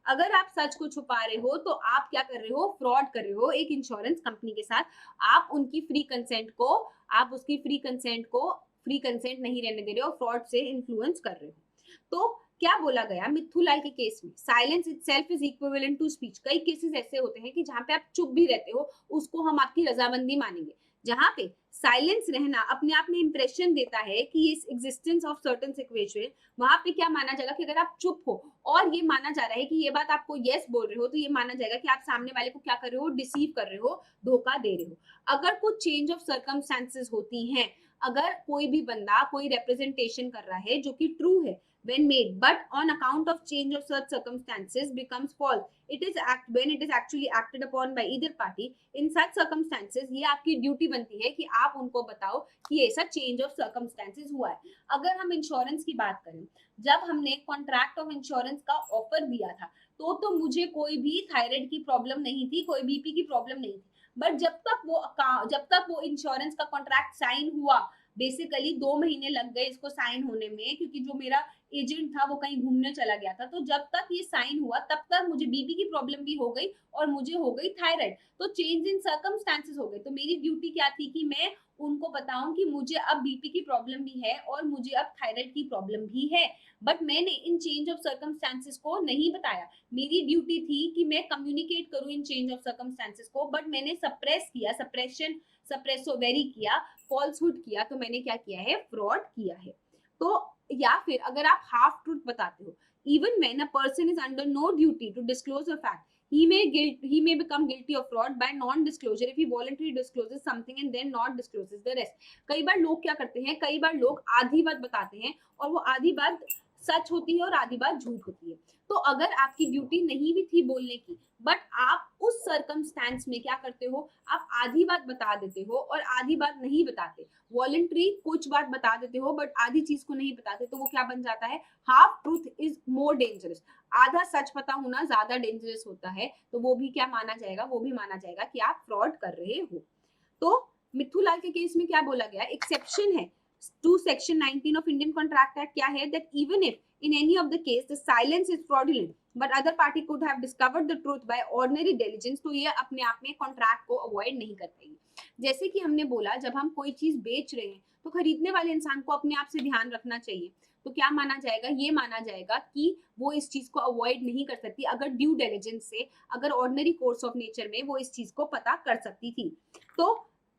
अगर आप सच को छुपा रहे हो तो आप क्या कर रहे हो, फ्रॉड कर रहे हो एक इंश्योरेंस कंपनी के साथ। आप उनकी फ्री कंसेंट को, आप उसकी फ्री कंसेंट नहीं रहने दे रहे हो, फ्रॉड से इन्फ्लुएंस कर रहे हो। तो क्या बोला गया मिथुलाल के केस में, silence itself is equivalent to speech. कई केसेस ऐसे होते हैं कि जहां पे आप चुप भी रहते हो, उसको हम आपकी रजामंदी मानेंगे। जहां पे साइलेंस रहना अपने आप में इंप्रेशन देता है कि इस एग्जिस्टेंस ऑफ सर्टेन सिचुएशन, वहां पे क्या माना जाएगा कि अगर आप चुप हो और ये माना जा रहा है कि ये बात आपको यस बोल रहे हो, तो ये माना जाएगा कि आप सामने वाले को क्या कर रहे हो, डिसीव कर रहे हो, धोखा दे रहे हो। अगर कुछ चेंज ऑफ सर्कमस्टेंसेस होती हैं, अगर कोई भी बंदा कोई रिप्रेजेंटेशन कर रहा है जो कि ट्रू है when made, but on account of change of such circumstances becomes false, when it is actually acted upon by either party, in such circumstances ये आपकी ड्यूटी बनती है कि आप उनको बताओ कि ऐसा चेंज ऑफ सर्कमस्टेंसेस हुआ है। अगर हम इंश्योरेंस की बात करें, जब हमने कॉन्ट्रैक्ट ऑफ इंश्योरेंस का ऑफर दिया था तो मुझे कोई भी थायराइड की प्रॉब्लम नहीं थी, कोई बीपी की प्रॉब्लम नहीं थी। बट जब तक वो इंश्योरेंस का कॉन्ट्रैक्ट साइन हुआ, बेसिकली 2 महीने लग गए इसको साइन होने में, क्योंकि जो मेरा एजेंट था वो कहीं घूमने चला गया था। तो जब तक ये साइन हुआ तब तक मुझे बीपी की प्रॉब्लम भी हो गई और मुझे हो गई थायराइड। तो चेंज इन सर्कमस्टेंसेस हो गए। तो मेरी ड्यूटी क्या थी कि मैं उनको बताऊं कि मुझे अब बीपी की प्रॉब्लम भी है और मुझे अब थायराइड की प्रॉब्लम भी है। बट मैंने इन चेंज ऑफ सर्कमस्टेंसेस को नहीं बताया। मेरी ड्यूटी थी कि मैं कम्युनिकेट करूं इन चेंज ऑफ सर्कमस्टेंसेस को, बट मैंने सप्रेस किया, सप्रेसो वेरी किया, फॉल्सहुड किया। तो मैंने क्या किया है, फ्रॉड किया है। तो या फिर अगर आप हाफ ट्रूथ बताते हो, even when a person is under no duty to disclose a fact, he may become guilty of fraud by non disclosure if he voluntarily discloses something and then not discloses the rest। कई बार लोग क्या करते हैं, कई बार लोग आधी बात बताते हैं और वो आधी बात सच होती है और आधी बात झूठ होती है। तो अगर आपकी ड्यूटी नहीं भी थी बोलने की, बट आप उस सर्कमस्टेंस में क्या करते हो, आप आधी बात बता देते हो और आधी बात नहीं बताते, वॉलंटरी कुछ बात बता देते हो बट आधी चीज को नहीं बताते, तो वो क्या बन जाता है, half truth is more dangerous. आधा सच पता होना ज्यादा डेंजरस होता है। तो वो भी क्या माना जाएगा, वो भी माना जाएगा कि आप फ्रॉड कर रहे हो। तो मिथुलाल के केस में क्या बोला गया, एक्सेप्शन है to section 19 of Indian contract act, क्या है, that even if in any of the case the silence is fraudulent but other party could have discovered the truth by ordinary diligence, तो ये अपने आप में कॉन्ट्रैक्ट को avoid नहीं कर पाएगी। जैसे कि हमने बोला, जब हम कोई चीज बेच रहे हैं तो खरीदने वाले इंसान को अपने आप से ध्यान रखना चाहिए। तो क्या माना जाएगा, ये माना जाएगा कि वो इस चीज को अवॉइड नहीं कर सकती अगर ड्यू डिलिजेंस से, अगर ऑर्डिनरी कोर्स ऑफ नेचर में वो इस चीज को पता कर सकती थी। तो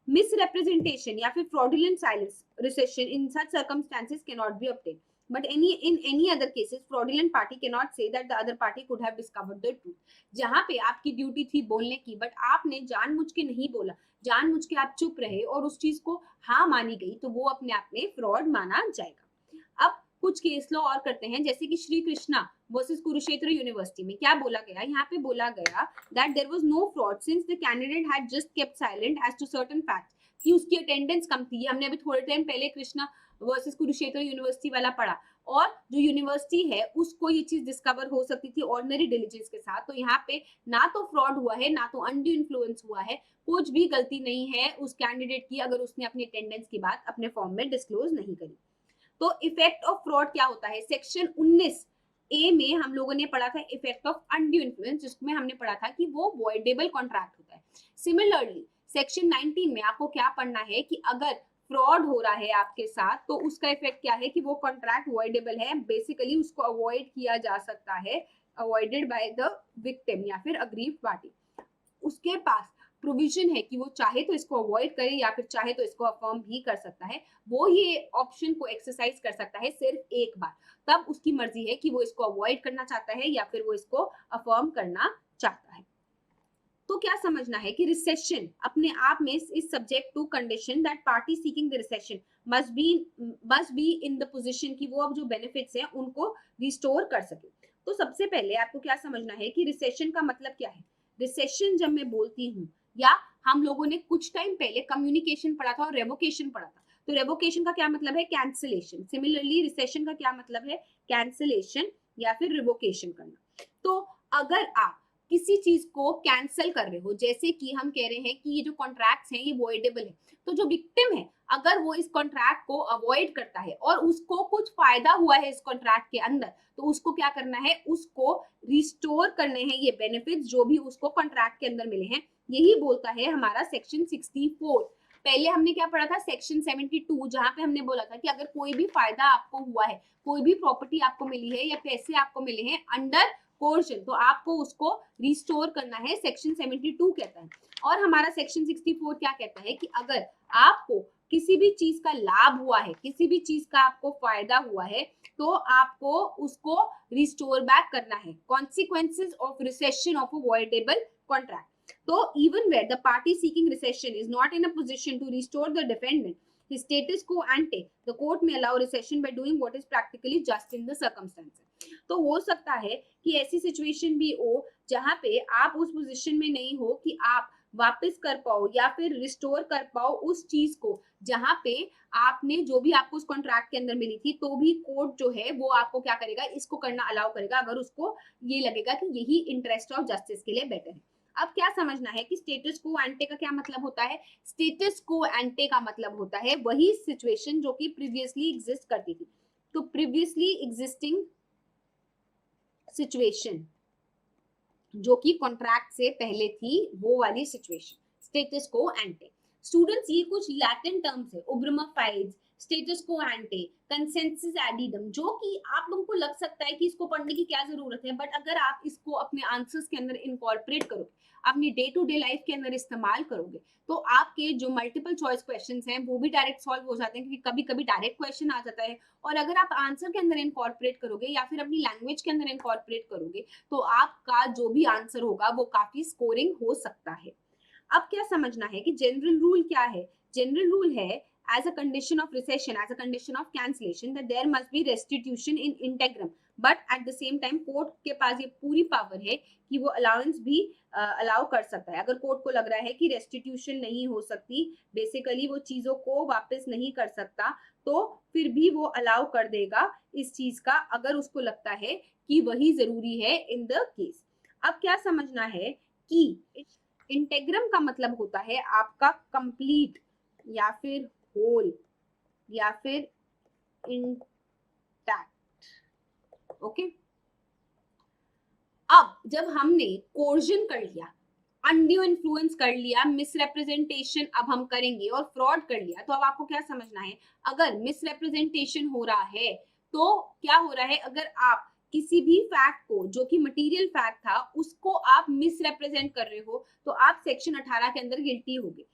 misrepresentation या फिर fraudulent silence, recession, in such circumstances cannot be obtained, but in any other cases fraudulent party cannot say that the other party could have discovered the truth। जहां पे आपकी ड्यूटी थी बोलने की बट आपने जानबूझ के नहीं बोला, जानबूझ के आप चुप रहे और उस चीज को हाँ मानी गई, तो वो अपने आप में फ्रॉड माना जाएगा। अब कुछ केस लॉ और करते हैं, जैसे कि श्री कृष्णा वर्सेस कुरुक्षेत्र यूनिवर्सिटी में क्या बोला गया, यहाँ पे बोला गया that there was no fraud since the candidate had just kept silent as to certain facts, कि उसकी अटेंडेंस कम थी। हमने अभी थोड़े टाइम पहले कृष्णा वर्सेस कुरुक्षेत्र यूनिवर्सिटी वाला पढ़ा, और जो यूनिवर्सिटी है उसको ये चीज डिस्कवर हो सकती थी ऑर्डिनरी डिलीजेंस के साथ। तो यहाँ पे ना तो फ्रॉड हुआ है, ना तो अनड्यू इन्फ्लुएंस हुआ है, कुछ भी गलती नहीं है उस कैंडिडेट की अगर उसने अपनी अटेंडेंस की बात अपने फॉर्म में डिस्क्लोज नहीं करी। तो इफेक्ट ऑफ फ्रॉड क्या होता है, सेक्शन 19 ए में हम लोगों ने पढ़ा था इफेक्ट ऑफ अनड्यू इन्फ्लुएंस, जिसमें हमने पढ़ा था कि वो वॉइडेबल कॉन्ट्रैक्ट होता है। सिमिलरली सेक्शन 19 में आपको क्या पढ़ना है कि अगर फ्रॉड हो रहा है आपके साथ तो उसका इफेक्ट क्या है कि वो कॉन्ट्रैक्ट वॉइडेबल है, बेसिकली उसको अवॉइड किया जा सकता है, अवॉइडेड बाय द विक्टिम या फिर अग्रीव्ड पार्टी। उसके पास प्रोविजन है कि वो चाहे तो इसको अवॉइड करे या फिर चाहे तो इसको अफर्म भी कर सकता है। वो ये ऑप्शन को एक्सरसाइज कर सकता है सिर्फ एक बार, तब उसकी मर्जी है कि वो इसको अवॉइड करना चाहता है या फिर वो इसको अफर्म करना चाहता है। तो क्या समझना है कि रिसेशन अपने आप में is subject to condition that party seeking the rescission must be in the position कि वो अब जो बेनिफिट्स हैं उनको रिस्टोर कर सके। तो सबसे पहले आपको क्या समझना है कि रिसेशन का मतलब क्या है। रिसेशन जब मैं बोलती हूँ, या हम लोगों ने कुछ टाइम पहले कम्युनिकेशन पढ़ा था और रेवोकेशन पढ़ा था, तो रेवोकेशन का क्या मतलब है, कैंसिलेशन। सिमिलरली रिसेशन का क्या मतलब है, कैंसिलेशन या फिर रिवोकेशन करना। तो अगर आप किसी चीज को कैंसिल कर रहे हो, जैसे कि हम कह रहे हैं कि ये जो कॉन्ट्रैक्ट्स हैं ये वॉइडेबल है, तो जो विक्टिम है अगर वो इस कॉन्ट्रैक्ट को अवॉइड करता है और उसको कुछ फायदा हुआ है इस कॉन्ट्रैक्ट के अंदर, तो उसको क्या करना है, उसको रिस्टोर करने हैं ये बेनिफिट्स जो भी उसको कॉन्ट्रैक्ट के अंदर मिले हैं। यही बोलता है हमारा सेक्शन 64। पहले हमने क्या पढ़ा था, सेक्शन 72, जहां पे हमने बोला था कि अगर कोई भी फायदा आपको हुआ है, कोई भी प्रॉपर्टी आपको मिली है या पैसे आपको मिले हैं अंडर कोर्शन, तो आपको उसको रिस्टोर करना है, सेक्शन 72 कहता है। और हमारा सेक्शन 64 क्या कहता है कि अगर आपको किसी भी चीज का लाभ हुआ है, किसी भी चीज का आपको फायदा हुआ है, तो आपको उसको रिस्टोर बैक करना है, consequences of recession of a voidable contract. तो even where the party seeking recession is not in a position to restore the defendant his status quo ante, the court may allow recession by doing what is practically just in the circumstances। तो हो सकता है कि ऐसी situation भी हो जहां पे आप उस पोजीशन में नहीं हो कि आप वापस कर पाओ या फिर रिस्टोर कर पाओ उस चीज को जहां पे आपने जो भी आपको उस कॉन्ट्रैक्ट के अंदर मिली थी, तो भी कोर्ट जो है वो आपको क्या करेगा, इसको करना अलाउ करेगा अगर उसको ये लगेगा कि यही इंटरेस्ट ऑफ जस्टिस के लिए बेटर है। अब क्या समझना है कि स्टेटस को एंटे का क्या मतलब होता है। स्टेटस को एंटे का मतलब होता है वही सिचुएशन जो कि प्रीवियसली एग्जिस्ट करती थी। तो प्रीवियसली एग्जिस्टिंग सिचुएशन जो कि कॉन्ट्रैक्ट से पहले थी, वो वाली सिचुएशन स्टेटस को एंटे। स्टूडेंट्स ये कुछ लैटिन टर्म्स है, उब्रमा फाइल्स, स्टेटस को एंटे, कंसेंसस एडिडम, जो कि आप लोगों को लग सकता है कि इसको पढ़ने की क्या जरूरत है, बट अगर आप इसको अपने आंसर्स के अंदर इनकॉर्पोरेट करोगे, अपनी डे टू डे लाइफ के अंदर इस्तेमाल करोगे, तो आपके जो मल्टीपल चॉइस क्वेश्चंस हैं वो भी डायरेक्ट सॉल्व हो जाते हैं, क्योंकि कभी कभी डायरेक्ट क्वेश्चन आ जाता है, और अगर आप आंसर के अंदर इनकॉर्पोरेट करोगे या फिर अपनी लैंग्वेज के अंदर इनकॉर्पोरेट करोगे, तो आपका जो भी आंसर होगा वो काफी स्कोरिंग हो सकता है। अब क्या समझना है कि जनरल रूल क्या है। जनरल रूल है as a condition of recession, as a condition of cancellation, that there must be restitution in integrum, but at the same time court के पास ये पूरी पावर है कि वो अलाउंस भी अलाउ कर सकता है। अगर कोर्ट को लग रहा है कि रेस्टिट्यूशन नहीं हो सकती, बेसिकली वो चीजों को वापस नहीं कर सकता, तो फिर भी वो अलाउ कर देगा इस चीज का, अगर उसको लगता है कि वही जरूरी है इन द केस। अब क्या समझना है कि इंटेग्रम का मतलब होता है आपका कंप्लीट या फिर होल या फिर इंटैक्ट। ओके, अब जब हमने कोर्जन कर लिया, अनड्यू इन्फ्लुएंस कर लिया, मिसरिप्रेजेंटेशन अब हम करेंगे, और फ्रॉड कर लिया, तो अब आपको क्या समझना है, अगर मिसरिप्रेजेंटेशन हो रहा है तो क्या हो रहा है, अगर आप किसी भी फैक्ट को जो कि मटेरियल फैक्ट था उसको आप मिसरिप्रेजेंट कर रहे हो, तो आप सेक्शन 18 के अंदर गिल्टी होगे।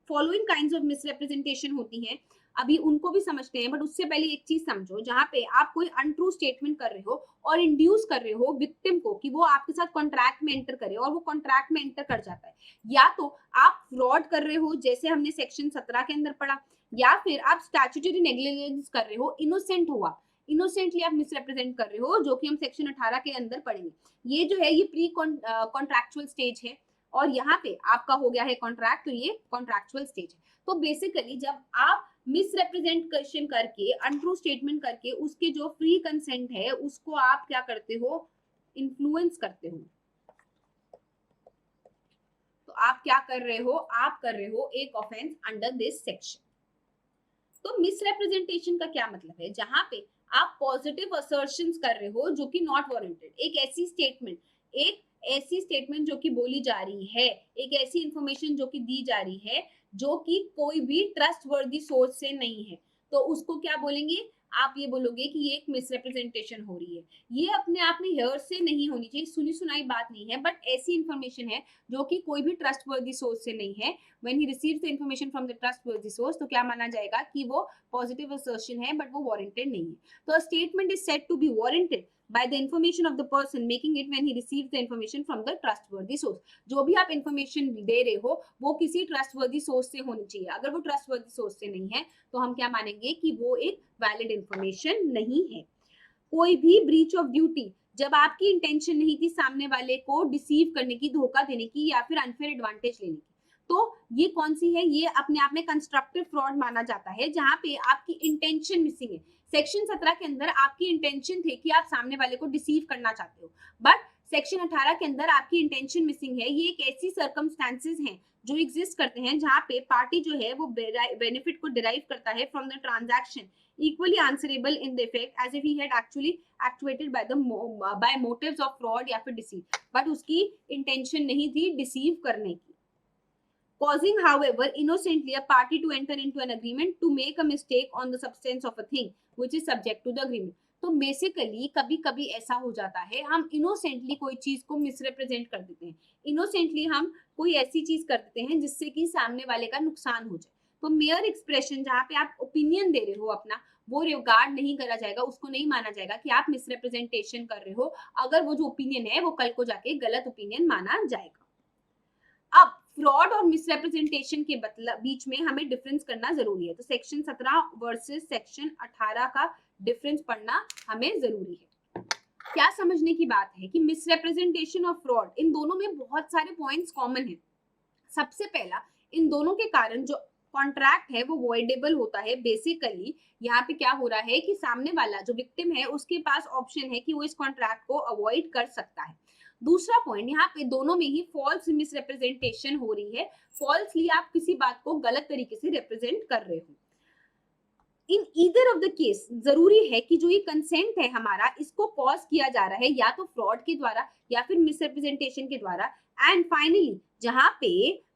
फॉलोइंग काइंड्स ऑफ मिसरिप्रेजेंटेशन होती हैं, अभी उनको भी समझते हैं, बट उससे पहले एक चीज समझो, जहां पे आप कोई अनट्रू स्टेटमेंट कर रहे हो और इंड्यूस कर रहे हो विक्टिम को कि वो आपके साथ कॉन्ट्रैक्ट में एंटर करे, और वो कॉन्ट्रैक्ट में एंटर कर जाता है, या तो आप फ्रॉड कर रहे हो जैसे हमने सेक्शन 17 के अंदर पढ़ा, या फिर आप स्टैट्यूटरी नेग्लिजेंस कर रहे हो, इनोसेंट हुआ, इनोसेंटली आप मिसरिप्रेजेंट कर रहे हो, जो कि हम सेक्शन 18 के अंदर पढ़ेंगे। ये जो है ये प्री कॉन्ट्रैक्चुअल स्टेज है, और यहाँ पे आपका हो गया है कॉन्ट्रैक्ट, तो ये कॉन्ट्रैक्चुअल स्टेज है। तो बेसिकली जब आप मिसरिप्रेजेंटेशन करके, अनट्रू स्टेटमेंट करके, उसके जो फ्री कंसेंट है उसको आप क्या करते हो, इन्फ्लुएंस करते हो, तो आप क्या कर रहे हो, आप कर रहे हो एक ऑफेंस अंडर दिस सेक्शन। तो मिसरिप्रेजेंटेशन का क्या मतलब है, जहां पे आप पॉजिटिव असर्शंस कर रहे हो जो कि नॉट वारंटेड, एक ऐसी स्टेटमेंट जो कि बोली जा रही है, एक ऐसी इंफॉर्मेशन जो कि दी जा रही है जो कि कोई भी ट्रस्टवर्दी सोर्स से नहीं है, तो उसको क्या बोलेंगे, आप ये बोलोगे कि ये एक मिसरिप्रेजेंटेशन हो रही है। ये अपने आप में हेयर से नहीं होनी चाहिए, सुनी सुनाई बात नहीं है, बट ऐसी इंफॉर्मेशन है जो कि कोई भी ट्रस्टवर्दी सोर्स से नहीं है। When he receives the information from the trustworthy source, तो क्या माना जाएगा कि वो पॉजिटिव असर्शन है, बट वो वारंटेड नहीं है। तो a statement is said to be warranted by the information of the person making it when he receives the information from the trustworthy source। जो भी आप इंफॉर्मेशन दे रहे हो वो किसी ट्रस्टवर्दी सोर्स से होनी चाहिए, अगर वो ट्रस्टवर्दी सोर्स से नहीं है तो हम क्या मानेंगे कि वो एक वैलिड इंफॉर्मेशन नहीं है। कोई भी ब्रीच ऑफ ड्यूटी, जब आपकी इंटेंशन नहीं थी सामने वाले को डिसीव करने की, धोखा देने की, या फिर अनफेयर एडवांटेज लेने की, तो ये कौन सी है, ये अपने आप में कंस्ट्रक्टिव फ्रॉड माना जाता है, जहां पे आपकी इंटेंशन मिसिंग है। सेक्शन 17 के अंदर आपकी इंटेंशन थे कि आप सामने वाले को डिसीव करना चाहते हो, बट सेक्शन 18 के अंदर आपकी इंटेंशन मिसिंग है, ये एक ऐसी सर्कमस्टांसेस हैं जो एग्जिस्ट करते हैं जहां पे पार्टी जो है वो बेनिफिट को डिराइव करता है from the transaction equally answerable in the effect as if he had actually actuated by motives of fraud या फिर डिसीव, बट उसकी इंटेंशन नहीं थी डिसीव करने की. Causing, however, innocently a party to enter into an agreement to make a mistake on the substance of a thing which is subject to the agreement. तो basically कभी कभी ऐसा हो जाता है, हम इनोसेंटली कोई चीज को मिसरिप्रेजेंट कर देते हैं, इनोसेंटली हम कोई ऐसी चीज कर देते हैं जिससे कि सामने वाले का नुकसान हो जाए. तो मेयर एक्सप्रेशन जहाँ पे आप ओपिनियन दे रहे हो अपना, वो रिगार्ड नहीं करा जाएगा, उसको नहीं माना जाएगा कि आप मिसरिप्रेजेंटेशन कर रहे हो. अगर वो जो ओपिनियन है वो कल को जाके गलत ओपिनियन माना जाएगा. अब फ्रॉड और मिसरिप्रेजेंटेशन के बीच में हमें डिफरेंस करना जरूरी है. तो सेक्शन 17 वर्सेस सेक्शन 18 का डिफरेंस पढ़ना हमें जरूरी है. क्या समझने की बात है कि मिसरिप्रेजेंटेशन और फ्रॉड, इन दोनों में बहुत सारे पॉइंट्स कॉमन हैं. सबसे पहला, इन दोनों के कारण जो कॉन्ट्रैक्ट है वो वॉइडेबल होता है. बेसिकली यहाँ पे क्या हो रहा है कि सामने वाला जो विक्टिम है उसके पास ऑप्शन है कि वो इस कॉन्ट्रैक्ट को अवॉइड कर सकता है. दूसरा पॉइंट, यहाँ पे दोनों में ही फॉल्स मिसरिप्रेजेंटेशन हो रही है. फॉल्सली आप किसी बात को गलत तरीके से रिप्रेजेंट कर रहे हो. In either of the case जरूरी है कि जो ये कंसेंट है हमारा, इसको पॉज किया जा रहा है या तो फ्रॉड के द्वारा या फिर मिसरिप्रेजेंटेशन के द्वारा. एंड फाइनली जहाँ पे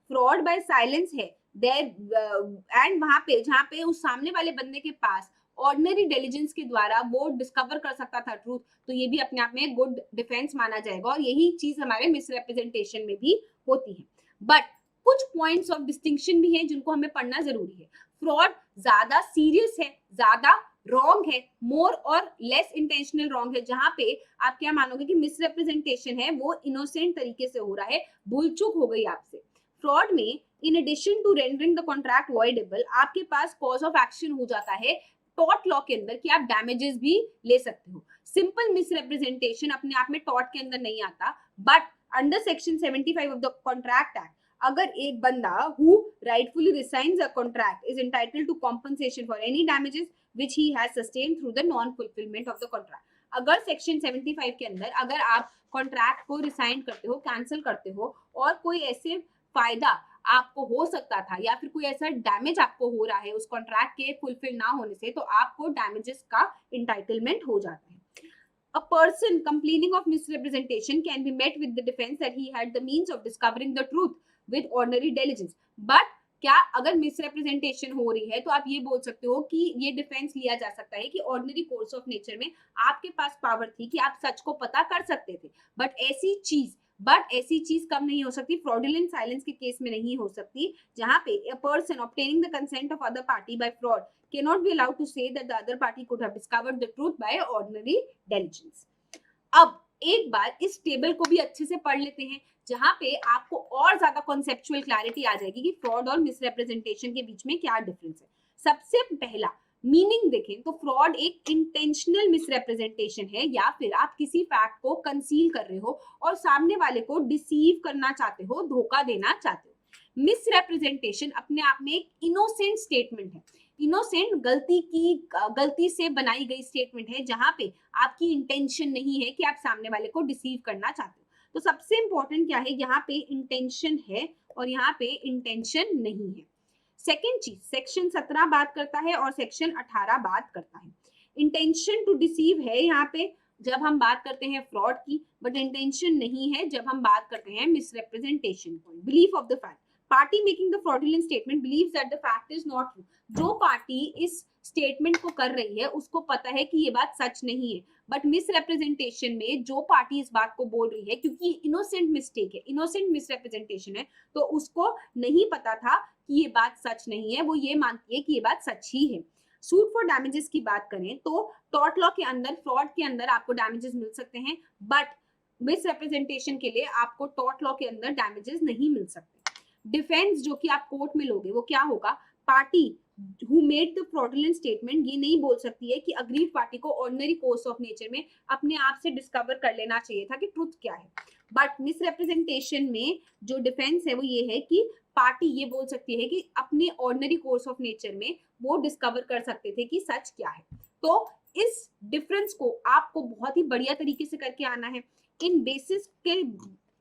फ्रॉड बाय साइलेंस है एंड वहां पे जहाँ पे उस सामने वाले बंदे के पास ऑर्डिनरी डिलीजेंस के द्वारा वो डिस्कवर कर सकता था ट्रूथ, तो ये भी अपने आप में गुड डिफेंस माना जाएगा. और यही चीज हमारे मिसरिप्रेजेंटेशन में भी होती है. बट कुछ पॉइंट्स ऑफ डिस्टिंक्शन भी हैं जिनको हमें पढ़ना जरूरी है. फ्रॉड ज्यादा सीरियस है, ज्यादा रॉन्ग है, मोर और लेस इंटेंशनल रॉन्ग है. जहां पे आप क्या मानोगे कि मिसरिप्रेजेंटेशन है वो इनोसेंट तरीके से हो रहा है, भूल चूक हो गई आपसे. फ्रॉड में in addition to rendering the contract voidable, आपके पास कॉज ऑफ एक्शन हो जाता है टॉर्ट लॉ के अंदर कि आप डैमेजेस भी ले सकते हो. सिंपल मिसरिप्रेजेंटेशन अपने आप में टॉर्ट के अंदर नहीं आता, but under section 75 of the contract act, अगर एक बंदा who rightfully rescinds a contract is entitled to compensation for any damages which he has sustained through the non fulfilment of the contract. अगर section 75 के अंदर अगर आप contract को resign करते हो, कैंसिल करते हो और कोई ऐसे फायदा आपको हो सकता था या फिर कोई ऐसा डैमेज आपको हो रहा है उस कॉन्ट्रैक्ट के फुलफिल ना होने से, तो आपको डैमेजेस का इंटाइटलमेंट हो जाता है. A person complaining of misrepresentation can be met with the defense that he had the means of discovering the truth with ordinary diligence. But क्या अगर मिसरिप्रेजेंटेशन हो रही है तो आप ये बोल सकते हो कि ये डिफेंस लिया जा सकता है कि ऑर्डिनरी कोर्स ऑफ नेचर में आपके पास पावर थी कि आप सच को पता कर सकते थे. बट ऐसी चीज कम नहीं हो सकती, फ्रॉडुलेंट साइलेंस के केस में नहीं हो सकती, जहां पे a person obtaining the consent of other party by fraud cannot be allowed to say that the other party could have discovered the truth by ordinary diligence. अब एक बार इस टेबल को भी अच्छे से पढ़ लेते हैं, जहां पे आपको और ज्यादा कॉन्सेप्चुअल क्लैरिटी आ जाएगी कि फ्रॉड और मिसरिप्रेजेंटेशन के बीच में क्या डिफरेंस है. सबसे पहला मीनिंग देखें तो फ्रॉड एक इंटेंशनल मिसरिप्रेजेंटेशन है, या फिर आप किसी फैक्ट को कंसील कर रहे हो और सामने वाले को डिसीव करना चाहते हो, धोखा देना चाहते हो. मिसरिप्रेजेंटेशन अपने आप में एक इनोसेंट स्टेटमेंट है. इनोसेंट गलती से बनाई गई स्टेटमेंट है जहां पे आपकी इंटेंशन नहीं है कि आप सामने वाले को डिसीव करना चाहते हो. तो सबसे इंपॉर्टेंट क्या है, यहाँ पे इंटेंशन है और यहाँ पे इंटेंशन नहीं है. सेकेंड चीज, सेक्शन 17 बात करता है और सेक्शन 18 बात करता है. इंटेंशन टू डिसीव है यहाँ पे जब हम बात करते हैं फ्रॉड की, बट इंटेंशन नहीं है जब हम बात करते हैं मिसरिप्रेजेंटेशन की. Belief of the fact, party making the fraudulent statement believes that the fact is not true. जो पार्टी इस स्टेटमेंट को कर रही है उसको पता है कि ये बात सच नहीं है, बट मिसरिप्रेजेंटेशन में जो पार्टी इस बात को बोल रही है, क्योंकि इनोसेंट मिस्टेक है, इनोसेंट मिसरिप्रेजेंटेशन है, तो उसको नहीं पता था कि ये बात सच नहीं है, वो ये मानती है कि ये बात सच ही है. सूट फॉर डैमेजेस की बात करें तो टॉर्ट लॉ के अंदर, फ्रॉड के अंदर आपको डैमेजेस मिल सकते हैं, बट मिसरिप्रेजेंटेशन के लिए आपको टॉर्ट लॉ के अंदर डैमेजेस नहीं मिल सकते. डिफेंस जो कि आप कोर्ट में लोगे वो क्या होगा, party who made the fraudulent statement ये नहीं बोल सकती है कि अग्रीड पार्टी को ऑर्डिनरी कोर्स ऑफ नेचर में अपने आप से डिस्कवर कर लेना चाहिए था कि ट्रुथ क्या है. बट मिसरिप्रेजेंटेशन में जो डिफेंस है वो ये है कि पार्टी ये बोल सकती है कि अपने ऑर्डिनरी कोर्स ऑफ नेचर में वो डिस्कवर कर सकते थे कि सच क्या है. तो इस डिफरेंस को आपको बहुत ही बढ़िया तरीके से करके आना है। इन बेसिस के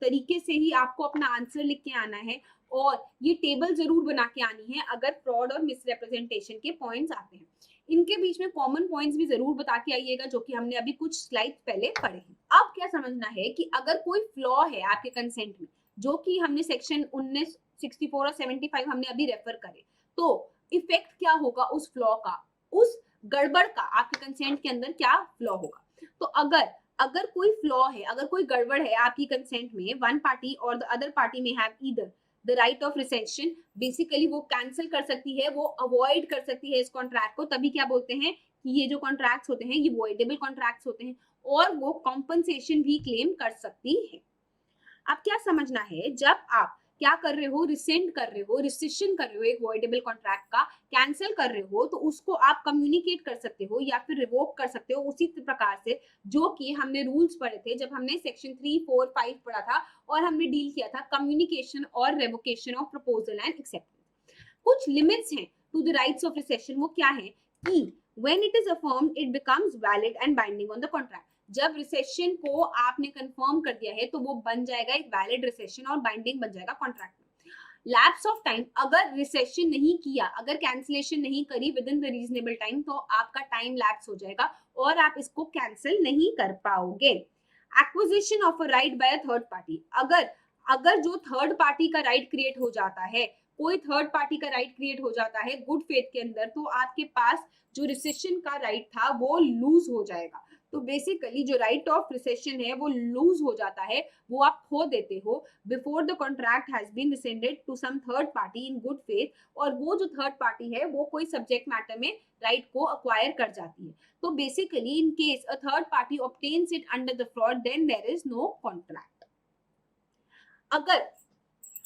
तरीके से ही आपको अपना आंसर लिख के आना है और ये टेबल जरूर बना के आनी है अगर फ्रॉड और मिसरिप्रेजेंटेशन के पॉइंट्स आते हैं। इनके बीच में कॉमन पॉइंट्स भी जरूर बता के आइएगा जो कि हमने अभी कुछ स्लाइड पहले पढ़े हैं। अब क्या समझना है कि अगर कोई फ्लॉ है आपके कंसेंट में, जो कि हमने सेक्शन 19, 64 और 75 हमने अभी रेफर करे, तो इफेक्ट क्या होगा उस फ्लॉ का, उस गड़बड़ का, आपके कंसेंट के अंदर क्या फ्लॉ होगा। तो अगर कोई फ्लॉ है, अगर कोई गड़बड़ है आपकी कंसेंट में, वन पार्टी और द अदर पार्टी में have either the right of recession, basically वो कैंसिल कर सकती है, वो अवॉइड कर सकती है इस कॉन्ट्रैक्ट को, तभी क्या बोलते हैं कि ये जो कॉन्ट्रैक्ट्स होते हैं ये वॉइडेबल कॉन्ट्रैक्ट्स होते हैं और वो कॉम्पनसेशन भी क्लेम कर सकती है। अब क्या समझना है, जब आप क्या कर रहे हो, रिसेंड कर रहे हो, रिसेशन कर रहे हो एक वॉइडेबल कॉन्ट्रैक्ट का, कैंसिल कर रहे हो, तो उसको आप कम्युनिकेट कर सकते हो या फिर रिवोक कर सकते हो उसी प्रकार से जो कि हमने रूल्स पढ़े थे जब हमने सेक्शन 3, 4, 5 पढ़ा था और हमने डील किया था कम्युनिकेशन और revocation of proposal and acceptance. कुछ लिमिट्स हैं to the rights of rescission, वो क्या है कि when it is affirmed it becomes valid and binding on the contract. जब रिसेशन को आपने कंफर्म कर दिया है तो वो बन जाएगा एक वैलिड रिसेशन और बाइंडिंग बन जाएगा कॉन्ट्रैक्ट में। लैप्स ऑफ टाइम, अगर रिसेशन नहीं किया, अगर कैंसिलेशन नहीं करी with in the reasonable time, तो आपका टाइम लैप्स हो जाएगा और आप इसको कैंसिल नहीं कर पाओगे। Acquisition of a right by a third party, अगर जो थर्ड पार्टी का राइट क्रिएट हो जाता है, कोई थर्ड पार्टी का राइट क्रिएट हो जाता है गुड फेथ के अंदर, तो आपके पास जो रिसेशन का राइट था वो लूज हो जाएगा। तो बेसिकली जो राइट ऑफ रिसेशन है वो लूज हो जाता है, वो आप खो देते हो before the contract has been rescinded to some third party in good faith, और वो जो थर्ड पार्टी है वो कोई सब्जेक्ट मैटर में राइट को अक्वायर कर जाती है। तो basically in case a third party obtains it under the fraud, then there is no contract. अगर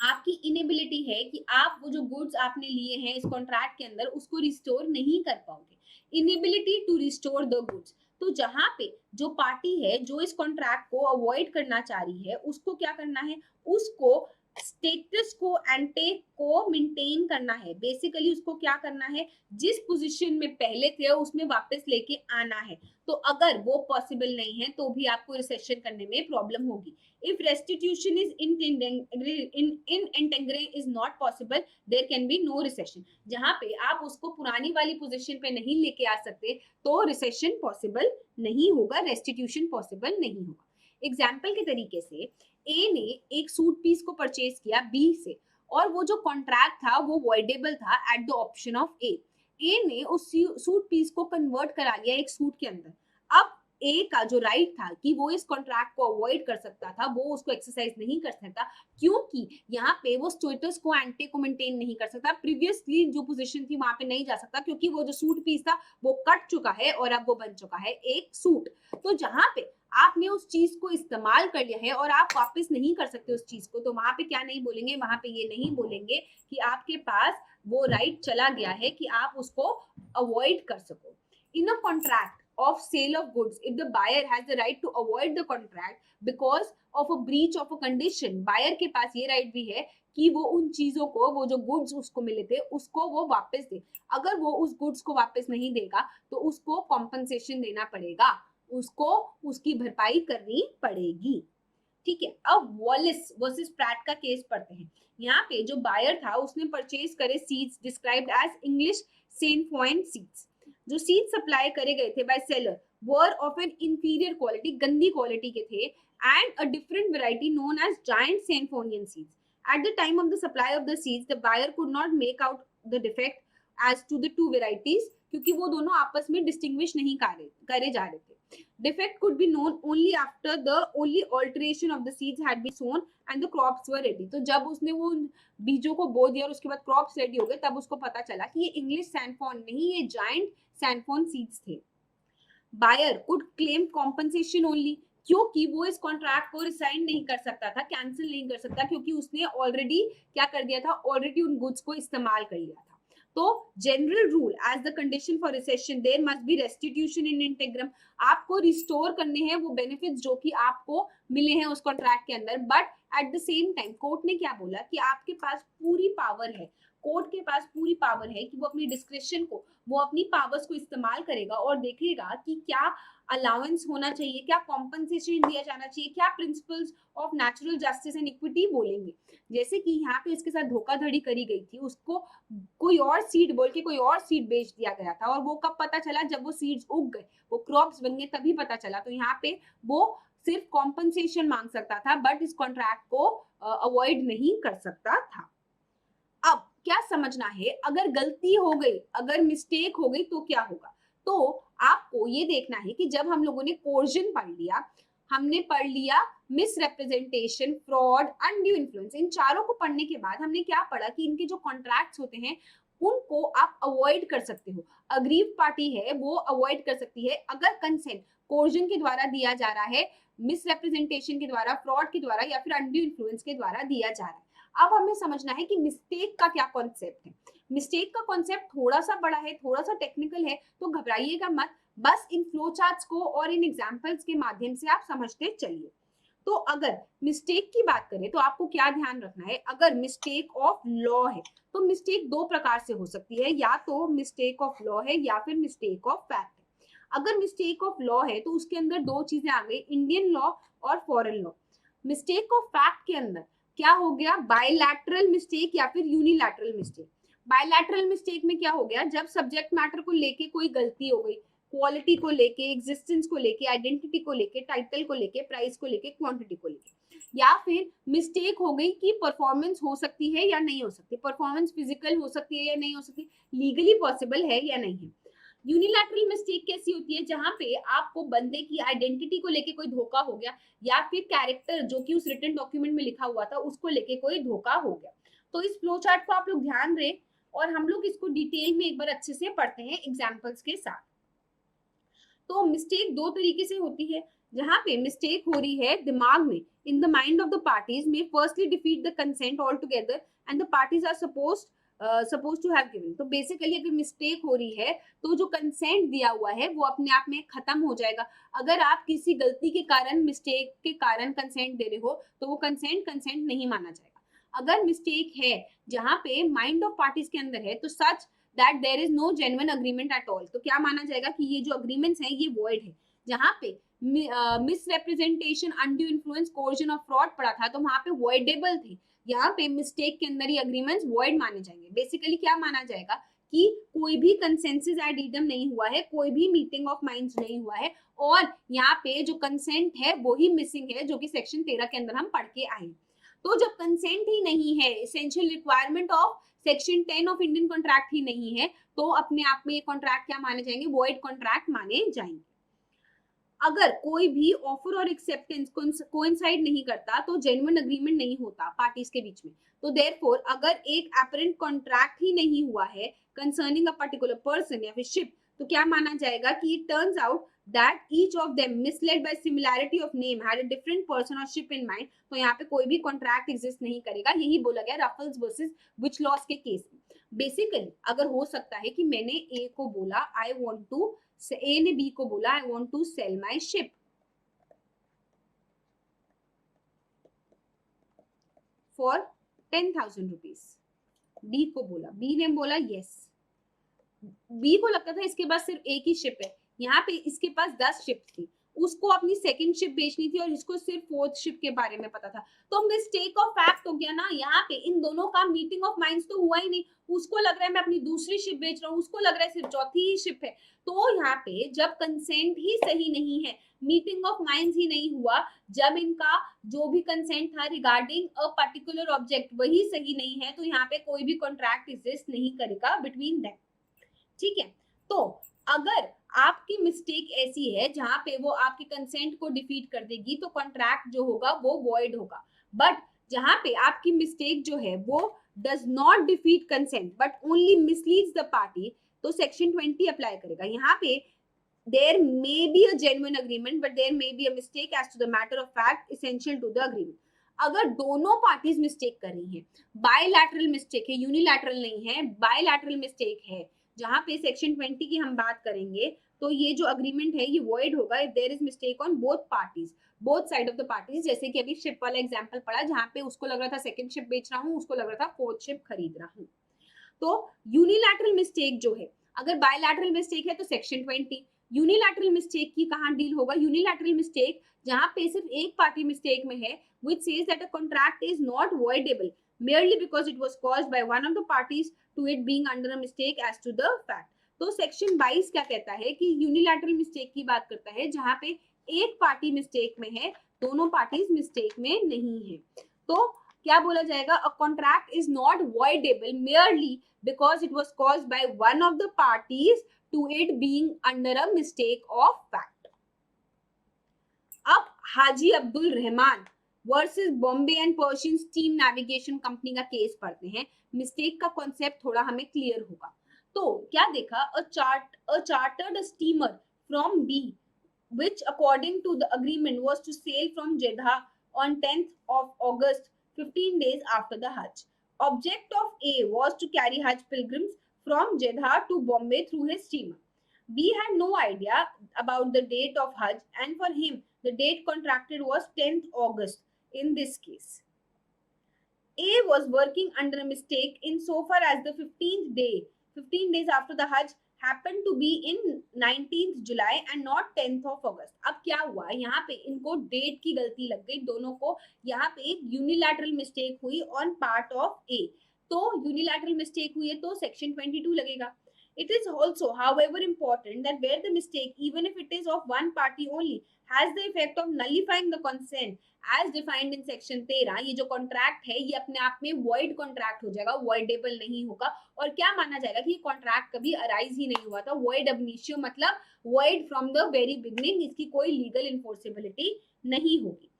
आपकी इनेबिलिटी है कि आप वो जो गुड्स आपने लिए हैं इस कॉन्ट्रैक्ट के अंदर उसको रिस्टोर नहीं कर पाओगे, inability to restore the goods, तो जहां पे जो पार्टी है जो इस कॉन्ट्रैक्ट को अवॉइड करना चाह रही है उसको क्या करना है, उसको स्टेटस को एंटे को मेंटेन करना है। बेसिकली उसको क्या करना है, जिस पोजीशन में पहले थे उसमें वापस लेके आना है। तो अगर वो पॉसिबल नहीं है तो भी आपको रिसेशन करने में प्रॉब्लम होगी। If restitution is integral is not possible, there can be no recession. जहां पे आप उसको पुरानी वाली पोजीशन पे नहीं लेके आ सकते तो रिसेशन पॉसिबल नहीं होगा, रेस्टिट्यूशन पॉसिबल नहीं होगा। एग्जाम्पल के तरीके से ए ने एक सूट पीस को परचेज किया बी से और वो जो कॉन्ट्रैक्ट था वो वॉइडेबल था एट द ऑप्शन ऑफ ए ने उस सूट पीस को कन्वर्ट करा लिया एक सूट के अंदर। अब ए का जो राइट था कि वो इस कॉन्ट्रैक्ट को अवॉइड कर सकता था, वो उसको एक्सरसाइज नहीं कर सकता क्योंकि यहाँ पे वो स्टेटस को एंटे को मेंटेन नहीं कर सकता। प्रीवियसली जो पोजीशन थी वहां पे नहीं जा सकता क्योंकि वो जो सूट पीस था वो कट चुका है और अब वो बन चुका है एक सूट। तो जहां पे आपने उस चीज को इस्तेमाल कर लिया है और आप वापस नहीं कर सकते उस चीज को, तो वहां पे क्या नहीं बोलेंगे, वहां पे ये नहीं बोलेंगे कि आपके पास वो राइट चला गया है कि आप उसको अवॉइड कर सको। In a contract of sale of goods, if the buyer has the right to avoid the contract because of a breach of a condition, buyer के पास ये right भी है कि वो उन चीजों को, वो जो goods उसको मिले थे उसको वो वापस दे। अगर वो उस goods को वापस नहीं देगा तो उसको compensation देना पड़ेगा, उसको उसकी भरपाई करनी पड़ेगी। ठीक है, अब वॉलिस वर्सेस प्रैट का केस पढ़ते हैं। यहाँ पे जो बायर था उसने परचेज करे seeds described as English sainfoin seeds. जो सीड सप्लाई करे गए थे by seller were of an inferior quality, गंदी क्वालिटी के थे, and a different variety known as giant sainfoin seeds. At the time of the supply of the seeds the buyer could not make out the defect as to the two varieties, क्योंकि वो दोनों आपस में distinguish नहीं करे जा रहे थे। Defect could be known only after the only alteration of the seeds had been sown and the crops were ready. तो जब उसने वो बीजों को बो दिया और उसके बाद क्रॉप्स रेडी हो गए तब उसको पता चला कि ये इंग्लिश सैनफोन नहीं, ये जायंट सैनफोन सीड्स थे। Buyer could claim compensation only, क्योंकि वो इस कॉन्ट्रैक्ट को रिसाइन नहीं कर सकता था, कैंसिल नहीं कर सकता, क्योंकि उसने ऑलरेडी क्या कर दिया था, ऑलरेडी उन गुड्स को इस्तेमाल कर लिया था। तो general rule as the condition for rescission there must be restitution in integrum. आपको रिस्टोर करने हैं वो बेनिफिट्स जो कि आपको मिले हैं उस कॉन्ट्रैक्ट के अंदर, but at the same time court ने क्या बोला कि आपके पास पूरी पावर है कोर्ट के पास पूरी पावर है कि वो अपनी डिस्क्रिप्शन को, वो अपनी पावर्स को इस्तेमाल करेगा और देखेगा कि क्या अलाउंस होना चाहिए, क्या कॉम्पनसेशन दिया जाना चाहिए, क्या principles of natural justice and equity बोलेंगे। जैसे कि यहाँ पे इसके साथ धोखाधड़ी करी गई थी, उसको कोई और सीड बोल के कोई और सीड बेच दिया गया था, और वो कब पता चला, जब वो सीड्स उग गए, वो क्रॉप्स बन गए, तभी पता चला। तो यहाँ पे वो सिर्फ कॉम्पनसेशन मांग सकता था, बट इस कॉन्ट्रैक्ट को अवॉइड नहीं कर सकता था। अब क्या समझना है, अगर गलती हो गई, अगर मिस्टेक हो गई तो क्या होगा। तो आपको ये देखना है कि जब हम लोगों ने कोर्जन पढ़ लिया, हमने पढ़ लिया मिसरिप्रेजेंटेशन, फ्रॉड, अनड्यू इन्फ्लुएंस, इन चारों को पढ़ने के बाद हमने क्या पढ़ा कि इनके जो कॉन्ट्रैक्ट्स होते हैं उनको आप अवॉइड कर सकते हो। अग्रीव पार्टी है वो अवॉइड कर सकती है अगर कंसेंट कोर्जन के द्वारा दिया जा रहा है, मिसरिप्रेजेंटेशन के द्वारा, फ्रॉड के द्वारा या फिर अनड्यू इन्फ्लुएंस के द्वारा दिया जा रहा है। अब हमें समझना है कि मिस्टेक का क्या कॉन्सेप्ट है। मिस्टेक का कॉन्सेप्ट थोड़ा सा बड़ा है, थोड़ा सा टेक्निकल है, तो घबराइएगा मत, बस इन फ्लो चार्ट्स को और इन एग्जांपल्स के माध्यम से आप समझते चलिए। तो अगर मिस्टेक की बात करें तो आपको क्या ध्यान रखना है, अगर मिस्टेक ऑफ लॉ है तो मिस्टेक दो प्रकार से हो सकती है, या तो मिस्टेक ऑफ लॉ है या फिर मिस्टेक ऑफ फैक्ट है। अगर मिस्टेक ऑफ लॉ है तो उसके अंदर दो चीजें आ गई, इंडियन लॉ और foreign law. Mistake of fact के अंदर क्या हो गया, बायलैटरल मिस्टेक या फिर यूनिलैटरल मिस्टेक। बायलैटरल मिस्टेक में क्या हो गया, जब सब्जेक्ट मैटर को लेके कोई गलती हो गई, क्वालिटी को लेके, एग्जिस्टेंस को लेके, आइडेंटिटी को लेके, टाइटल को लेके, प्राइस को लेके, क्वांटिटी को लेके, या फिर मिस्टेक हो गई कि परफॉर्मेंस हो सकती है या नहीं हो सकती, परफॉर्मेंस फिजिकल हो सकती है या नहीं हो सकती, लीगली पॉसिबल है या नहीं है। यूनिलैटरल मिस्टेक कैसी होती है, जहां पे आपको बंदे की आइडेंटिटी को लेके कोई धोखा हो गया, या फिर कैरेक्टर जो कि उस रिटन डॉक्यूमेंट में लिखा हुआ था उसको लेके कोई धोखा हो गया। तो इस फ्लो चार्ट को आप लोग ध्यान दें और हम लोग इसको डिटेल में एक बार अच्छे से पढ़ते हैं एग्जाम्पल्स के साथ। तो मिस्टेक दो तरीके से होती है, जहां पे मिस्टेक हो रही है दिमाग में, in the mind of the parties में firstly defeat the consent all together and the parties are suppose to have given. तो बेसिकली अगर मिस्टेक हो रही है तो जो कंसेंट दिया हुआ है वो अपने आप में खत्म हो जाएगा। अगर आप किसी गलती के कारण, मिस्टेक के कारण कंसेंट दे रहे हो तो वो कंसेंट नहीं माना जाएगा। अगर मिस्टेक है जहां पे माइंड ऑफ पार्टीज के अंदर है तो such that there is no genuine agreement at all, तो क्या माना जाएगा कि ये जो अग्रीमेंट्स हैं ये वॉइड है। जहां पे मिसरिप्रेजेंटेशन, अनड्यू इन्फ्लुएंस, कोर्जन और फ्रॉड पड़ा था तो वहां पे वॉइडेबल थे, यहाँ पे मिस्टेक के अंदर ही अग्रीमेंट्स वॉइड माने जाएंगे। बेसिकली क्या माना जाएगा कि कोई भी कंसेंसस एड इडम नहीं हुआ है, कोई भी मीटिंग ऑफ माइंड्स नहीं हुआ है, और यहाँ पे जो कंसेंट है वो ही मिसिंग है, जो कि सेक्शन 13 के अंदर हम पढ़ के आए। तो जब कंसेंट ही नहीं है, essential requirement of section 10 of Indian contract ही नहीं है, तो अपने आप में ये कॉन्ट्रैक्ट क्या माने जाएंगे, वॉइड कॉन्ट्रैक्ट माने जाएंगे। अगर कोई भी ऑफर और एक्सेप्टेंस कोइंसाइड नहीं करता तो जेन्युइन अग्रीमेंट नहीं होता पार्टीज के बीच में। तो देयरफॉर अगर एक अपरेंट कॉन्ट्रैक्ट ही नहीं हुआ है कंसर्निंग अ पर्टिकुलर पर्सन या फिर शिप, तो क्या माना जाएगा कि it turns out that each of them misled by similarity of name had a different person or ship in mind. तो यहाँ पे कोई भी कॉन्ट्रैक्ट एग्जिस्ट नहीं करेगा, यही बोला गया रफल्स वर्सेस विच लॉस के केस में। बेसिकली अगर हो सकता है कि मैंने ए को बोला आई वांट टू, ए ने बी को बोला I want to sell my ship for 10,000 rupees, B को बोला, बी ने बोला यस, बी को लगता था इसके पास सिर्फ एक ही शिप है, यहाँ पे इसके पास 10 शिप थी, उसको अपनी सेकंड शिप बेचनी थी और इसको सिर्फ फोर्थ शिप के बारे में पता था। तो मिस्टेक ऑफ फैक्ट हो गया ना, यहाँ पे इन दोनों का मीटिंग ऑफ माइंड्स तो हुआ ही नहीं, उसको लग रहा है मैं अपनी दूसरी शिप बेच रहा हूँ, उसको लग रहा है सिर्फ चौथी ही शिप है। तो यहाँ पे जब कंसेंट ही सही नहीं है, मीटिंग ऑफ माइंड्स ही नहीं हुआ, जब इनका जो भी कंसेंट था रिगार्डिंग अ पर्टिकुलर ऑब्जेक्ट वही सही नहीं है, तो यहाँ पे कोई भी कॉन्ट्रैक्ट एग्जिस्ट नहीं करेगा बिटवीन देम। ठीक है, तो अगर आपकी मिस्टेक ऐसी है जहां पे वो आपके कंसेंट को डिफीट कर देगी तो कॉन्ट्रैक्ट जो होगा वो वॉइड होगा। बट जहां पे आपकी मिस्टेक जो है वो does not defeat consent but only misleads the party, तो सेक्शन 20 अप्लाई करेगा। यहाँ पे there may be a genuine agreement but there may be a mistake as to the matter of fact essential to the agreement. अगर दोनों parties mistake कर रही हैं, bilateral mistake है, यूनिलैटरल नहीं है, बायलैटरल मिस्टेक है, जहां पे सेक्शन 20 की हम बात करेंगे तो ये जो अग्रीमेंट है ये वॉइड होगा if there is mistake on both parties, both side of the parties. जैसे कि अभी शिप वाला एग्जांपल पड़ा जहां पे उसको लग रहा था सेकंड शिप बेच रहा हूँ, उसको लग रहा था फोर्थ शिप खरीद रहा हूँ। तो यूनिलैटरल मिस्टेक जो है, अगर बायलैटरल मिस्टेक है तो सेक्शन 20। यूनिलैटरल मिस्टेक की कहाँ डील होगा? यूनिलैटरल मिस्टेक जहां पे सिर्फ एक पार्टी मिस्टेक में है, which says that a contract is not voidable merely because it was caused by one of the parties to it being under a mistake as to the fact। तो section 22 क्या कहता है कि unilateral mistake की बात करता है जहां पे एक पार्टी मिस्टेक में है, दोनों पार्टीज मिस्टेक में नहीं है। तो क्या बोला जाएगा? अ contract is not voidable merely because it was caused by one of the parties to it being under a mistake of fact। अब Haji Abdul Rahman versus Bombay and Persian steam navigation company का केस पढ़ते हैं। मिस्टेक का कॉन्सेप्ट थोड़ा हमें clear होगा। तो क्या देखा? A chartered steamer from B which according to the agreement was to sail from Jeddah on 10th of August, 15 days after the Hajj। Object of A was to carry Hajj pilgrims from Jeddah to Bombay through his steamer। B had no idea about the date of Hajj and for him the date contracted was 10th August in this case। A was working under a mistake insofar as the 15 days after the Hajj happened to be in 19th July and not 10th of August। अब क्या हुआ? यहाँ पे इनको date की गलती लग गई दोनों को। यहाँ पे एक यूनिलैटरल मिस्टेक हुई ऑन पार्ट ऑफ ए। तो यूनिलैटरल मिस्टेक हुई है तो सेक्शन 22 लगेगा। It is also, however, important that where the mistake, even if it is of one party only, has the effect of nullifying the consent as defined in section 13। ये जो contract है ये अपने आप में void कॉन्ट्रैक्ट हो जाएगा, voidable नहीं होगा। और क्या माना जाएगा कि ये कॉन्ट्रैक्ट कभी अराइज ही नहीं हुआ था। void ab initio मतलब void from the very beginning, इसकी कोई लीगल इन्फोर्सेबिलिटी नहीं होगी।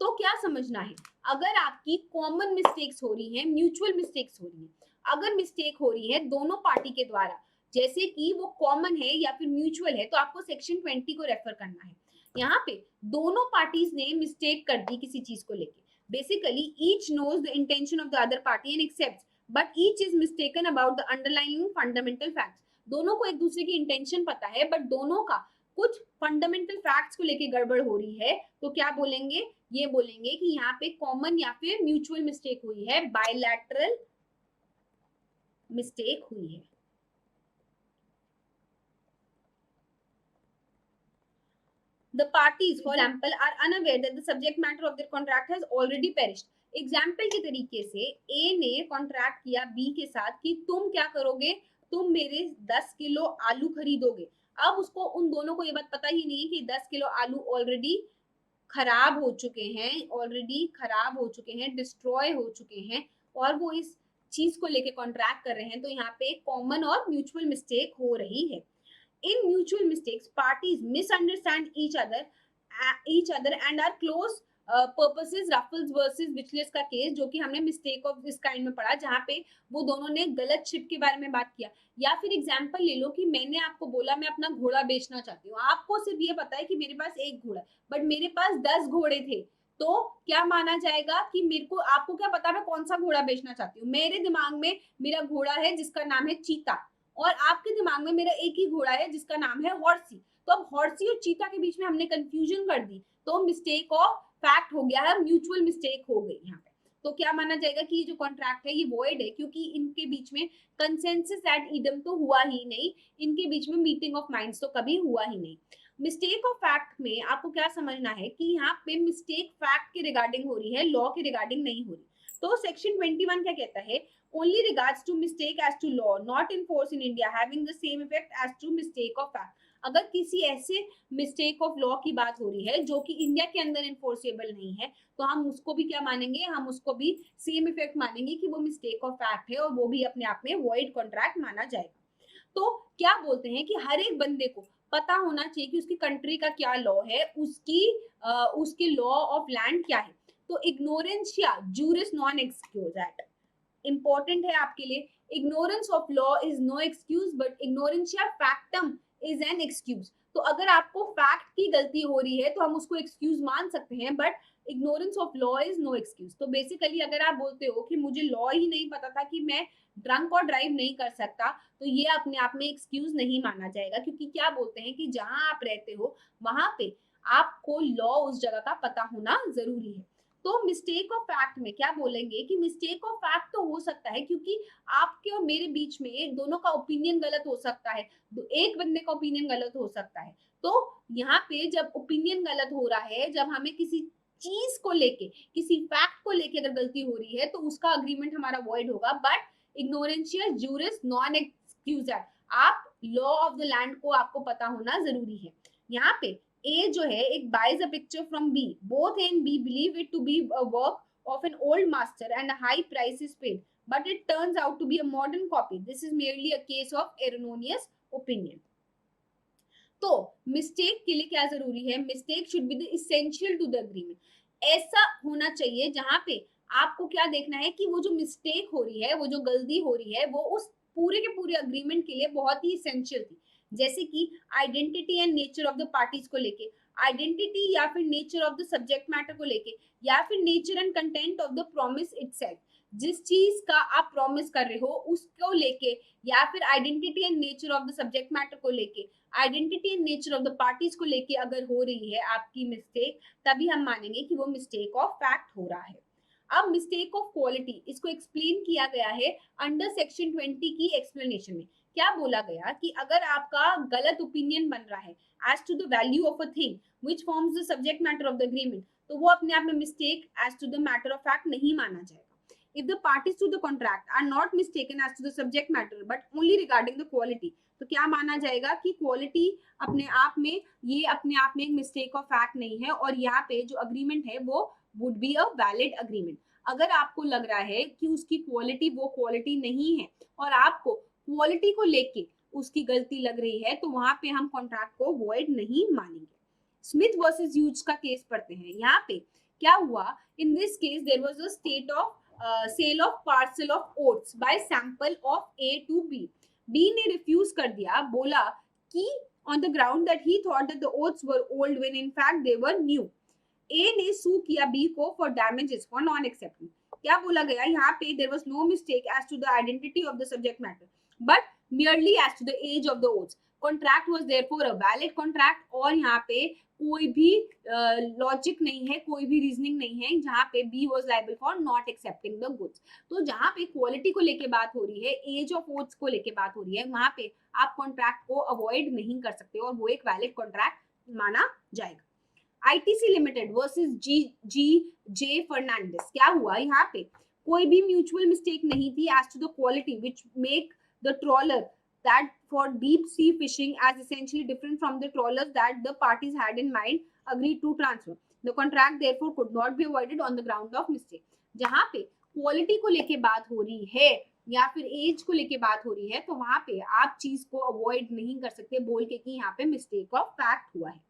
तो क्या समझना है? अगर आपकी कॉमन मिस्टेक्स हो रही है, म्यूचुअल मिस्टेक्स हो रही है, अगर मिस्टेक हो रही है दोनों पार्टी के द्वारा, जैसे कि वो कॉमन है या फिर म्यूचुअल है, तो आपको सेक्शन 20 को रेफर करना है। यहाँ पे दोनों पार्टीज ने मिस्टेक कर दी किसी चीज को लेके। Basically each knows the intention of the other party and accepts but each is mistaken about the underlying fundamental facts. दोनों को एक दूसरे की इंटेंशन पता है बट दोनों का कुछ फंडामेंटल फैक्ट्स को लेके गड़बड़ हो रही है। तो क्या बोलेंगे? ये बोलेंगे कि यहाँ पे कॉमन या फिर म्यूचुअल मिस्टेक हुई है, बायलैटरल मिस्टेक हुई है। The parties, for example, are unaware that the subject matter of their contract has already perished। Example के तरीके से A ने कॉन्ट्रैक्ट किया B के साथ कि तुम क्या करोगे, तुम मेरे 10 किलो आलू खरीदोगे। अब उसको उन दोनों को ये बात पता ही नहीं है कि 10 किलो आलू ऑलरेडी खराब हो चुके हैं, डिस्ट्रॉय हो चुके हैं और वो इस चीज को लेके कॉन्ट्रैक्ट कर रहे हैं। तो यहाँ पे कॉमन और म्यूचुअल मिस्टेक हो रही है। In mutual mistakes, parties misunderstand each other and are close purposes। Raffles versus Wichelhaus का केस जो कि हमने मिस्टेक ऑफ दिस काइंड में पढ़ा, जहाँ पे वो दोनों ने गलत शिप के बारे में बात किया। या फिर एग्जांपल ले लो कि मैंने आपको बोला मैं अपना घोड़ा बेचना चाहती हूँ, आपको सिर्फ ये पता है कि मेरे पास एक घोड़ा बट मेरे पास 10 घोड़े थे। तो क्या माना जाएगा कि मेरे को, आपको क्या पता मैं कौन सा घोड़ा बेचना चाहती हूँ? मेरे दिमाग में मेरा घोड़ा है जिसका नाम है चीता और आपके दिमाग में मेरा एक ही घोड़ा है जिसका नाम है हॉर्सी। तो अब हॉर्सी और चीता के बीच में हमने कंफ्यूजन कर दी तो मिस्टेक ऑफ फैक्ट हो गया है, म्यूचुअल मिस्टेक हो गई यहाँ पे। तो क्या माना जाएगा कि ये जो कॉन्ट्रैक्ट है ये वॉइड है क्योंकि इनके बीच में कंसेंसस एट इडम तो हुआ ही नहीं, इनके बीच में मीटिंग ऑफ माइंड्स तो कभी हुआ ही नहीं। मिस्टेक ऑफ फैक्ट में आपको क्या समझना है कि यहाँ पे मिस्टेक फैक्ट के रिगार्डिंग हो रही है, लॉ के रिगार्डिंग नहीं हो रही। तो सेक्शन 21 क्या कहता है? only regards to mistake as to law not in force in India having the same effect as to mistake of fact। अगर किसी ऐसे मिस्टेक ऑफ लॉ की बात हो रही है जो कि इंडिया के अंदर इन्फोर्सेबल नहीं है तो हम उसको भी क्या मानेंगे? हम उसको भी सेम इफेक्ट मानेंगे कि वो मिस्टेक ऑफ फैक्ट है और वो भी अपने आप में वॉइड कॉन्ट्रैक्ट माना जाएगा। तो क्या बोलते हैं कि हर एक बंदे को पता होना चाहिए कि उसकी कंट्री का क्या लॉ है, उसकी लॉ ऑफ लैंड क्या है। तो ignorantia juris non excusat important है आपके लिए। Ignorance of law is no excuse but ignorantia factum is an excuse. तो अगर आपको फैक्ट की गलती हो रही है तो हम उसको एक्सक्यूज मान सकते हैं but ignorance of law is no excuse. तो बेसिकली अगर आप बोलते हो कि मुझे लॉ ही नहीं पता था कि मैं ड्रंक और ड्राइव नहीं कर सकता, तो ये अपने आप में एक्सक्यूज नहीं माना जाएगा क्योंकि क्या बोलते हैं कि जहां आप रहते हो वहां पे आपको लॉ उस जगह का पता होना जरूरी है। तो मिस्टेक ऑफ फैक्ट में क्या बोलेंगे कि मिस्टेक ऑफ फैक्ट तो हो सकता है, क्योंकि आपके और मेरे बीच में दोनों का ओपिनियन गलत हो सकता है, एक बंदे का ओपिनियन गलत हो सकता है। तो यहाँ पे जब ओपिनियन गलत हो रहा है, जब हमें किसी चीज को लेके, किसी फैक्ट को लेके अगर गलती हो रही है, तो उसका अग्रीमेंट हमारा वॉइड होगा। बट इग्नोरेंशियल जूरिस नॉन एक्सक्यूज, आप लॉ ऑफ द लैंड को आपको पता होना जरूरी है। यहाँ पे A जो है एक buys a picture from B. Both A and B believe it to be a work of an old master and a high price is paid, but it turns out to be a modern copy. This is merely a case of erroneous opinion. तो mistake के लिए क्या जरूरी है? Mistake should be the essential to the agreement. ऐसा होना चाहिए जहां पे आपको क्या देखना है कि वो जो मिस्टेक हो रही है, वो जो गलती हो रही है, वो उस पूरे के पूरे अग्रीमेंट के लिए बहुत ही इसेंशियल थी। जैसे कि identity and nature of the parties को लेके, आइडेंटिटी या फिर nature of the subject matter को लेके, या फिर nature and content of the promise itself, जिस चीज का आप प्रॉमिस कर रहे हो उसको लेके, या फिर identity and nature of the subject matter को लेके, identity and nature of the parties को लेके अगर हो रही है आपकी मिस्टेक, तभी हम मानेंगे कि वो मिस्टेक ऑफ फैक्ट हो रहा है। अब मिस्टेक ऑफ क्वालिटी, इसको एक्सप्लेन किया गया है अंडर सेक्शन 20 की एक्सप्लेनेशन में। क्या बोला गया कि अगर आपका गलत ओपिनियन बन रहा है as to the value of a thing which forms the subject matter of the agreement, तो वो अपने आप में mistake as to the matter of fact नहीं माना जाएगा। If the parties to the contract are not mistaken as to the subject matter but only regarding the quality, तो क्या माना जाएगा कि क्वालिटी अपने आप में, ये अपने आप में एक मिस्टेक ऑफ फैक्ट नहीं है, और यहाँ पे जो अग्रीमेंट है वो would be a valid agreement. अगर आपको लग रहा है कि उसकी क्वालिटी वो क्वालिटी नहीं है और आपको क्वालिटी को लेके उसकी गलती लग रही है, तो वहां पे हम कॉन्ट्रैक्ट को वॉइड नहीं मानेंगे। स्मिथ वर्सेस ह्यूज का केस पढ़ते हैं। यहाँ पे क्या हुआ? In this case there was a state of sale of parcel of oats by sample of A to B. B ने रिफ्यूज कर दिया, बोला कि on the ground that he thought that the oats were old when in fact they were new. A ने sue किया B को for damages for non accepting. क्या बोला गया यहाँ पे? There was no mistake as to the identity of the subject matter but merely as to the age of the oats. Contract was therefore a valid contract, और यहाँ पे कोई भी लॉजिक नहीं है, कोई भी रीजनिंग नहीं है जहाँ पे B was liable for not accepting the goods. तो जहाँ पे क्वालिटी को लेके बात हो रही है, एज ऑफ ओट्स को लेके बात हो रही है, वहाँ पे आप कॉन्ट्रैक्ट को अवॉइड नहीं कर सकते और वो एक वैलिड कॉन्ट्रैक्ट माना जाएगा। ITC limited versus G.J. Fernandes, क्या हुआ यहाँ पे? कोई भी म्यूचुअल मिस्टेक नहीं थी as to the quality which make the trawler that for deep sea fishing as essentially different from the trawlers that the parties had in mind agreed to transfer. The contract therefore could not be avoided on the ground of mistake. जहाँ पे quality को लेके बात हो रही है या फिर एज को लेके बात हो रही है, तो वहां पे आप चीज को अवॉइड नहीं कर सकते बोल के कि यहाँ पे मिस्टेक ऑफ फैक्ट हुआ है।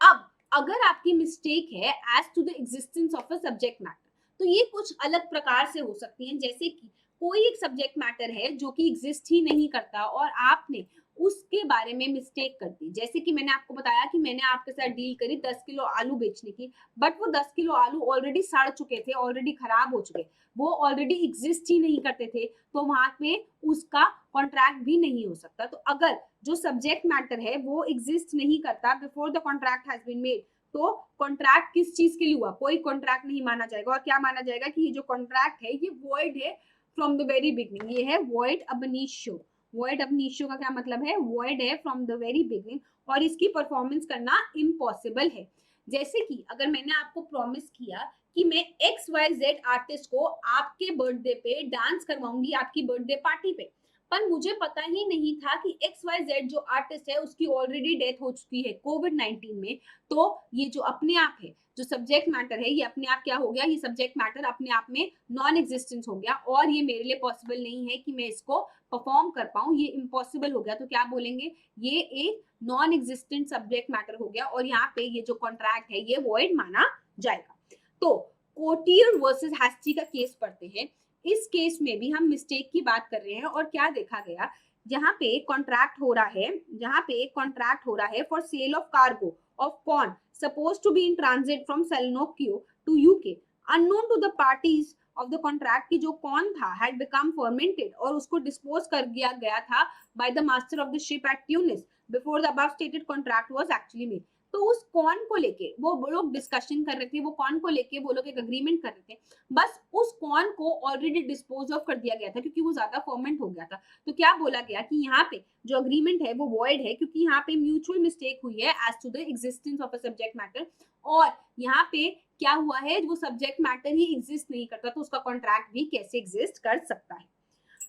अब अगर आपकी मिस्टेक है as to the existence of a subject matter, तो ये कुछ अलग प्रकार से हो सकती है। जैसे कि कोई एक सब्जेक्ट मैटर है जो कि एग्जिस्ट ही नहीं करता और आपने उसके बारे में मिस्टेक कर दी। जैसे कि मैंने आपको बताया कि मैंने आपके साथ डील करी 10 किलो आलू बेचने की, बट वो 10 किलो आलू ऑलरेडी सड़ चुके थे, ऑलरेडी खराब हो चुके, वो ऑलरेडी एग्जिस्ट ही नहीं करते थे, तो वहां पे उसका कॉन्ट्रैक्ट भी नहीं हो सकता। तो अगर जो सब्जेक्ट मैटर है वो एग्जिस्ट नहीं करता before the contract has been made, तो कॉन्ट्रैक्ट किस चीज के लिए हुआ? कोई कॉन्ट्रैक्ट नहीं माना जाएगा। और क्या माना जाएगा कि ये जो कॉन्ट्रैक्ट है ये वॉइड है फ्रॉम द वेरी बिगनिंग। ये है वॉइड अब इनिशियो। वॉइड अब इनिशियो का क्या मतलब है? वॉइड है फ्रॉम द वेरी बिगनिंग और इसकी परफॉर्मेंस करना इम्पॉसिबल है। जैसे कि अगर मैंने आपको प्रॉमिस किया कि मैं XYZ आर्टिस्ट को आपके बर्थडे पे डांस करवाऊंगी आपकी बर्थडे पार्टी पे, पर मुझे पता ही नहीं था कि XYZ जो आर्टिस्ट है उसकी ऑलरेडी डेथ हो चुकी है कोविड-19 में, तो ये जो अपने आप है, जो सब्जेक्ट मैटर है, ये अपने आप क्या हो गया? ये सब्जेक्ट मैटर अपने आप में नॉन एग्जिस्टेंस हो गया और ये मेरे लिए पॉसिबल नहीं है कि मैं इसको परफॉर्म कर पाऊं, ये इम्पॉसिबल हो गया। तो क्या बोलेंगे? ये एक नॉन एग्जिस्टेंट सब्जेक्ट मैटर हो गया और यहाँ पे ये जो कॉन्ट्रैक्ट है ये वॉइड माना जाएगा। तो कोटियर वर्सेस हैस्टी का केस पढ़ते हैं। इस केस में भी हम मिस्टेक की बात कर रहे हैं और क्या देखा गया? जहाँ पे कॉन्ट्रैक्ट हो रहा है for sale of cargo of corn supposed to be in transit from Saloniki to UK, unknown to the parties of the contract कि जो corn था had become fermented और उसको dispose कर दिया गया था by the master of the ship at Tunis before the above stated contract was actually made. तो उस कौन को लेके वो लोग डिस्कशन कर रहे थे, वो कौन को लेके वो लोग एक अग्रीमेंट कर रहे थे, बस उस कौन को ऑलरेडी डिस्पोज ऑफ कर दिया गया था क्योंकि वो ज्यादा फर्मेंट हो गया था। तो क्या बोला गया कि यहाँ पे जो अग्रीमेंट है वो वॉइड है क्योंकि यहाँ पे म्यूचुअल मिस्टेक हुई है as to the existence of a subject matter, और यहाँ पे क्या हुआ है, वो सब्जेक्ट मैटर ही एग्जिस्ट नहीं करता तो उसका कॉन्ट्रैक्ट भी कैसे एग्जिस्ट कर सकता है।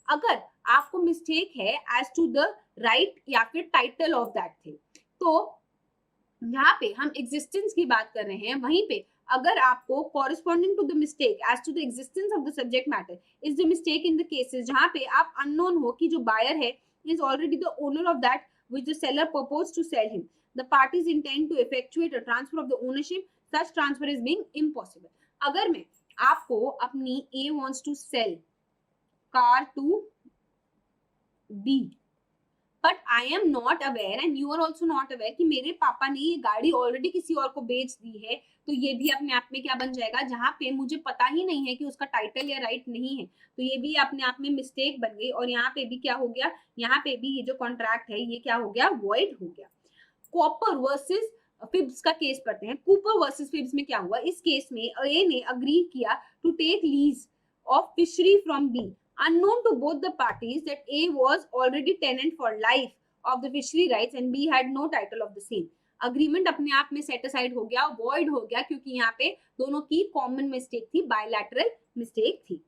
अगर आपको मिस्टेक है एज टू द राइट या फिर टाइटल ऑफ दैट थिंग, तो यहाँ पे हम एग्जिस्टेंस की बात कर रहे हैं, वहीं पे अगर आपको corresponding to the mistake as to the existence of the subject matter is the mistake in the cases जहाँ पे आप अननोन हो कि जो बायर है is already the owner of that which the seller propose to sell him, the parties intend to effectuate a transfer of the ownership, such transfer is being impossible. अगर मैं आपको अपनी A wants to sell car to B but I am not aware and you are also not aware कि मेरे पापा ने ये गाड़ी ऑलरेडी किसी और को बेच दी है, तो ये भी अपने आप में क्या बन जाएगा, जहां पे मुझे पता ही नहीं है कि उसका टाइटल या राइट नहीं है, तो ये भी अपने आप में मिस्टेक बन गई और यहाँ पे भी क्या हो गया, यहाँ पे भी ये जो कॉन्ट्रैक्ट है ये क्या हो गया, वॉइड हो गया। कॉपर वर्सेस फिब्स का केस पढ़ते हैं। कूपर वर्सेस फिब्स में क्या हुआ, इस केस में ए ने अग्री किया to take lease of fishery from B unknown to both the parties that A was already tenant for life of the fishery rights and B had no title of the same. Agreement अपने आप में set aside हो गया, void हो गया क्योंकि यहाँ पे दोनों की कॉमन मिस्टेक थी, बायलैटरल मिस्टेक थी।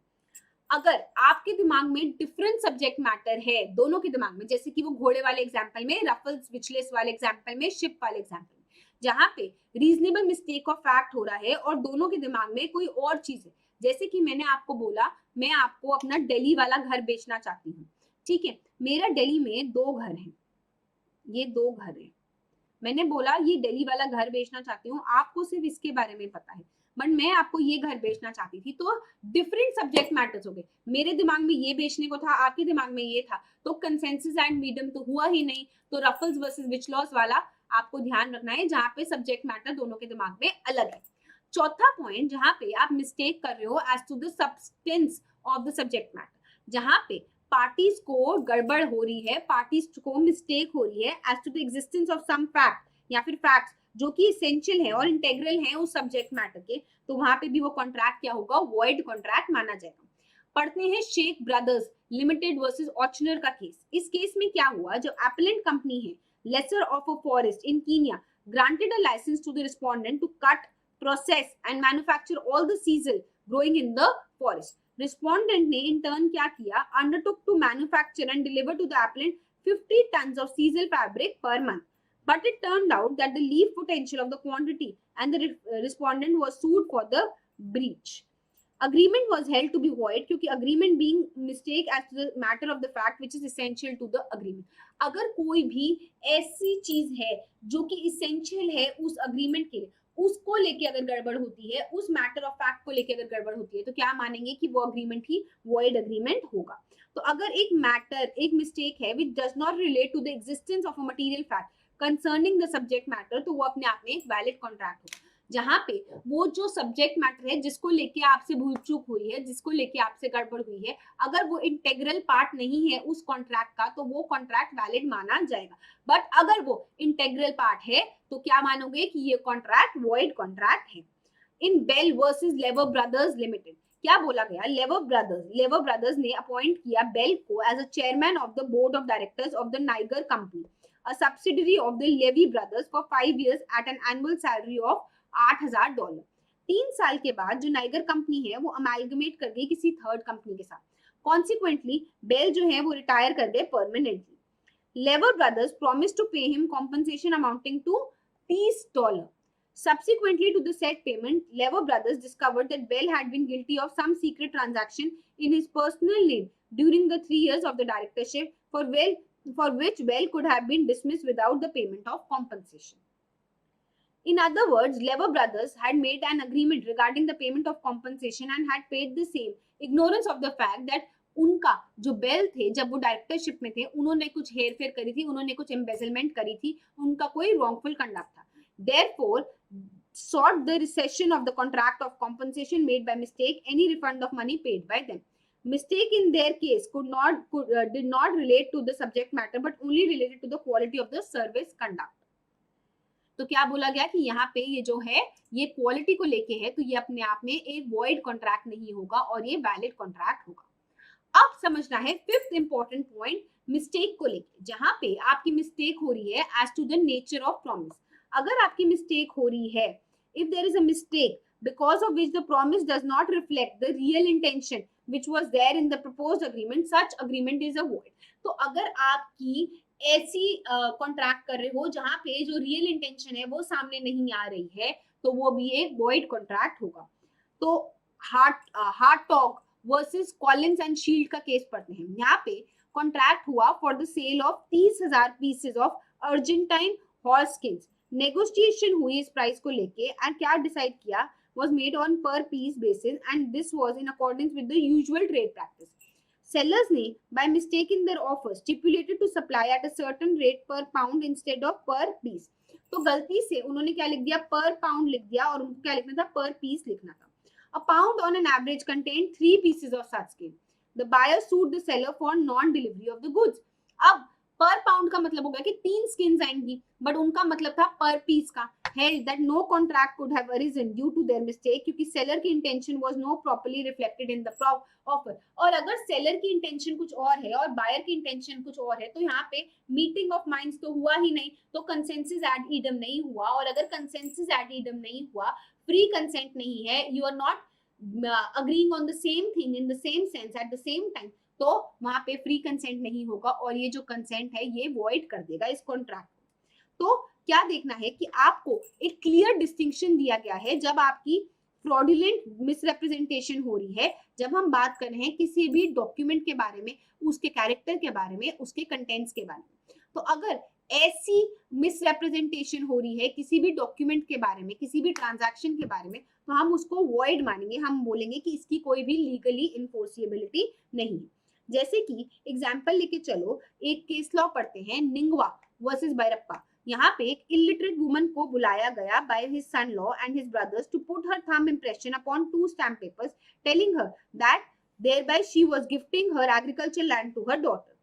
अगर आपके दिमाग में डिफरेंट सब्जेक्ट मैटर है दोनों के दिमाग में, जैसे कि वो घोड़े वाले एग्जाम्पल में, रफल्स विचलेस वाले एग्जाम्पल में, शिप वाले एग्जाम्पल में, जहां पे रीजनेबल मिस्टेक ऑफ फैक्ट हो रहा है और दोनों के दिमाग में कोई और चीज है, जैसे कि मैंने आपको बोला मैं आपको अपना दिल्ली वाला घर बेचना चाहती हूँ, ठीक है, मेरा दिल्ली में 2 घर हैं, ये 2 घर हैं, मैंने बोला ये दिल्ली वाला घर बेचना चाहती हूँ, आपको सिर्फ इसके बारे में पता है बट मैं आपको ये घर बेचना चाहती थी, तो डिफरेंट सब्जेक्ट मैटर्स हो गए, मेरे दिमाग में ये बेचने को था, आपके दिमाग में ये था, तो कंसेंसस एंड मीडियम तो हुआ ही नहीं, तो रफल्स वर्सेस विचलॉस वाला आपको ध्यान रखना है जहां पे सब्जेक्ट मैटर दोनों के दिमाग में अलग है। चौथा पॉइंट जहां पे आप मिस्टेक कर रहे हो as to the substance of the subject matter, जहां पे पार्टीज को गड़बड़ हो रही है, पार्टीज को मिस्टेक हो रही है as to the existence of some fact या फिर फैक्ट्स जो कि एसेंशियल है और इंटेग्रल है उस सब्जेक्ट मैटर के, तो वहां पे भी वो कॉन्ट्रैक्ट क्या होगा, वॉइड कॉन्ट्रैक्ट माना जाएगा। पढ़ते हैं Sheikh brothers limited versus Ochsner का केस। इस केस में क्या हुआ, जो एपेलेंट कंपनी है lessor of a forest in Kenya granted a licence to the respondent to cut, process and manufacture all the sisal growing in the forest. Respondent ने in turn क्या किया, undertook to manufacture and deliver to the applicant 50 tons of sisal fabric per month. But it turned out that the leaf potential of the quantity and the respondent was sued for the breach. Agreement was held to be void क्योंकि agreement being mistake as to the matter of the fact which is essential to the agreement. अगर कोई भी ऐसी चीज है जो कि essential है उस agreement के लिए, उसको लेके अगर गड़बड़ होती है, उस मैटर ऑफ फैक्ट को लेके अगर गड़बड़ होती है, तो क्या मानेंगे कि वो अग्रीमेंट ही वॉइड अग्रीमेंट होगा। तो अगर एक मैटर, एक मिस्टेक है which does not relate to the existence of a material fact concerning the subject matter, तो वो अपने आप में एक वैलिड कॉन्ट्रैक्ट होगा, जहां पे वो जो सब्जेक्ट मैटर है जिसको लेके आपसे भूल चूक हुई है, जिसको लेके आपसे गड़बड़ हुई है, अगर वो इंटेग्रल पार्ट नहीं है उस कॉन्ट्रैक्ट का, तो वो कॉन्ट्रैक्ट वैलिड माना जाएगा। बट अगर वो इंटेग्रल पार्ट है तो क्या मानोगे कि ये कॉन्ट्रैक्ट वॉइड कॉन्ट्रैक्ट है। In Bell versus Lever brothers limited क्या बोला गया, लेवर ब्रदर्स ने अपॉइंट किया बेल को as a chairman of the board of directors of the Niger company, a subsidiary of the Levi brothers for 5 years at an annual salary of $8,000। 3 साल के बाद जो नाइगर कंपनी है वो amalgamate कर गई किसी थर्ड कंपनी के साथ, कॉन्सिक्वेंटली बेल जो है वो रिटायर कर गए permanently. Lever brothers promised to pay him compensation amounting to $30. Subsequently to the said payment, Lever brothers discovered that Bell had been guilty of some secret transaction in his personal name during the 3 years of the directorship, for which Bell could have been dismissed without the payment of compensation. In other words, Lever brothers had made an agreement regarding the payment of compensation and had paid the same, ignorance of the fact that उनका जो bell थे जब वो directorship में थे उन्होंने कुछ हेर फेर करी थी, उन्होंने कुछ एम्बेजलमेंट करी थी, उनका कोई रॉन्गफुल कंडक्ट था। Therefore, sought the rescission of the contract of compensation made by mistake, any refund of money paid by them. Mistake in their case did not relate to the subject matter but only related to the quality of the service conduct. तो क्या बोला गया कि यहाँ पे ये जो है ये क्वालिटी को लेके है, तो ये अपने आप में एक वॉइड कॉन्ट्रैक्ट नहीं होगा और ये वैलिड कॉन्ट्रैक्ट होगा। अब समझना है फिफ्थ इंपॉर्टेंट पॉइंट मिस्टेक को लेके, जहां पे आपकी मिस्टेक हो रही है as to the nature of promise. अगर आपकी मिस्टेक हो रही है, if there is a mistake because of which the promise does not reflect the real intention which was there in the proposed agreement, such agreement is a void. तो अगर आपकी ऐसी contract कर रहे हो जहां पे जो रियल इंटेंशन है वो सामने नहीं आ रही है, तो वो भी एक वॉइड कॉन्ट्रैक्ट होगा। तो Hartog versus Collins and Shield का केस पढ़ते हैं। यहाँ पे कॉन्ट्रैक्ट हुआ for the sale of 30,000 pieces of Argentine horse skins. Negotiation हुई इस प्राइस को लेके एंड क्या डिसाइड किया was made on per piece basis and this was in accordance with the usual trade practice. Sellers ने by mistake in their offer stipulated to supply at a certain rate per pound instead of per piece. तो गलती से उन्होंने क्या लिख दिया, per pound लिख दिया और उनको क्या लिखना था, per piece लिखना था। A pound on an average contained 3 pieces of such skin. The buyer sued the seller for non-delivery of the goods. अब पर पाउंड का मतलब होगा कि 3 स्किन्स आएंगी, बट उनका मतलब था पर पीस का। held that no contract could have arisen due to their mistake, क्योंकि सेलर की intention was not properly reflected in the offer। और अगर सेलर की इंटेंशन कुछ और है और बायर की इंटेंशन कुछ और है, तो यहाँ पे मीटिंग ऑफ माइंड्स तो हुआ ही नहीं, तो कंसेंसस एड इडम नहीं हुआ। और अगर कंसेंसस एड इडम नहीं हुआ, फ्री कंसेंट नहीं है, you are not agreeing on the same thing in the same sense at the same time, तो वहां पे फ्री कंसेंट नहीं होगा और ये जो कंसेंट है ये वॉइड कर देगा इस कॉन्ट्रैक्ट को। तो क्या देखना है कि आपको एक क्लियर डिस्टिंक्शन दिया गया है जब आपकी फ्रॉडुलेंट मिसरिप्रेजेंटेशन हो रही है, जब हम बात कर रहे हैं किसी भी डॉक्यूमेंट के बारे में, उसके कैरेक्टर के बारे में, उसके कंटेंट्स के बारे में। तो अगर ऐसी मिसरिप्रेजेंटेशन हो रही है किसी भी डॉक्यूमेंट के बारे में, किसी भी ट्रांजैक्शन के बारे में, तो हम उसको वॉइड मानेंगे, हम बोलेंगे कि इसकी कोई भी लीगली इन्फोर्सिएबिलिटी नहीं है। जैसे कि एग्जाम्पल लेके चलो, एक केस लॉ पढ़ते हैं, निंगवा वर्सेस बैरप्पा। यहाँ पे एक इलिटरेट वुमन को बुलाया गया by his son law and his brothers to put her thumb impression upon 2 stamp papers telling her that thereby she was gifting her agricultural land to her daughter,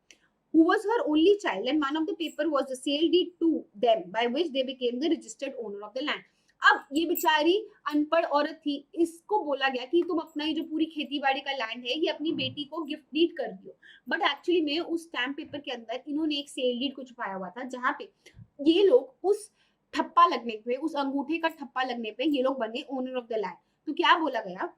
who was her only child, and one of the paper was the sale deed to them by which they became the registered owner of the land. अब ये बेचारी अनपढ़ औरत थी, इसको बोला गया कि तुम अपना ये जो पूरी खेती बाड़ी का लैंड है ये अपनी बेटी को गिफ्ट डीड कर दियो, बट एक्चुअली में उस स्टैम्प पेपर के अंदर इन्होंने एक सेल डीड को छुपाया हुआ था, जहाँ पे ये लोग उस ठप्पा लगने पे, उस अंगूठे का ठप्पा लगने पे ये लोग बने ओनर ऑफ द लैंड। तो क्या बोला गया,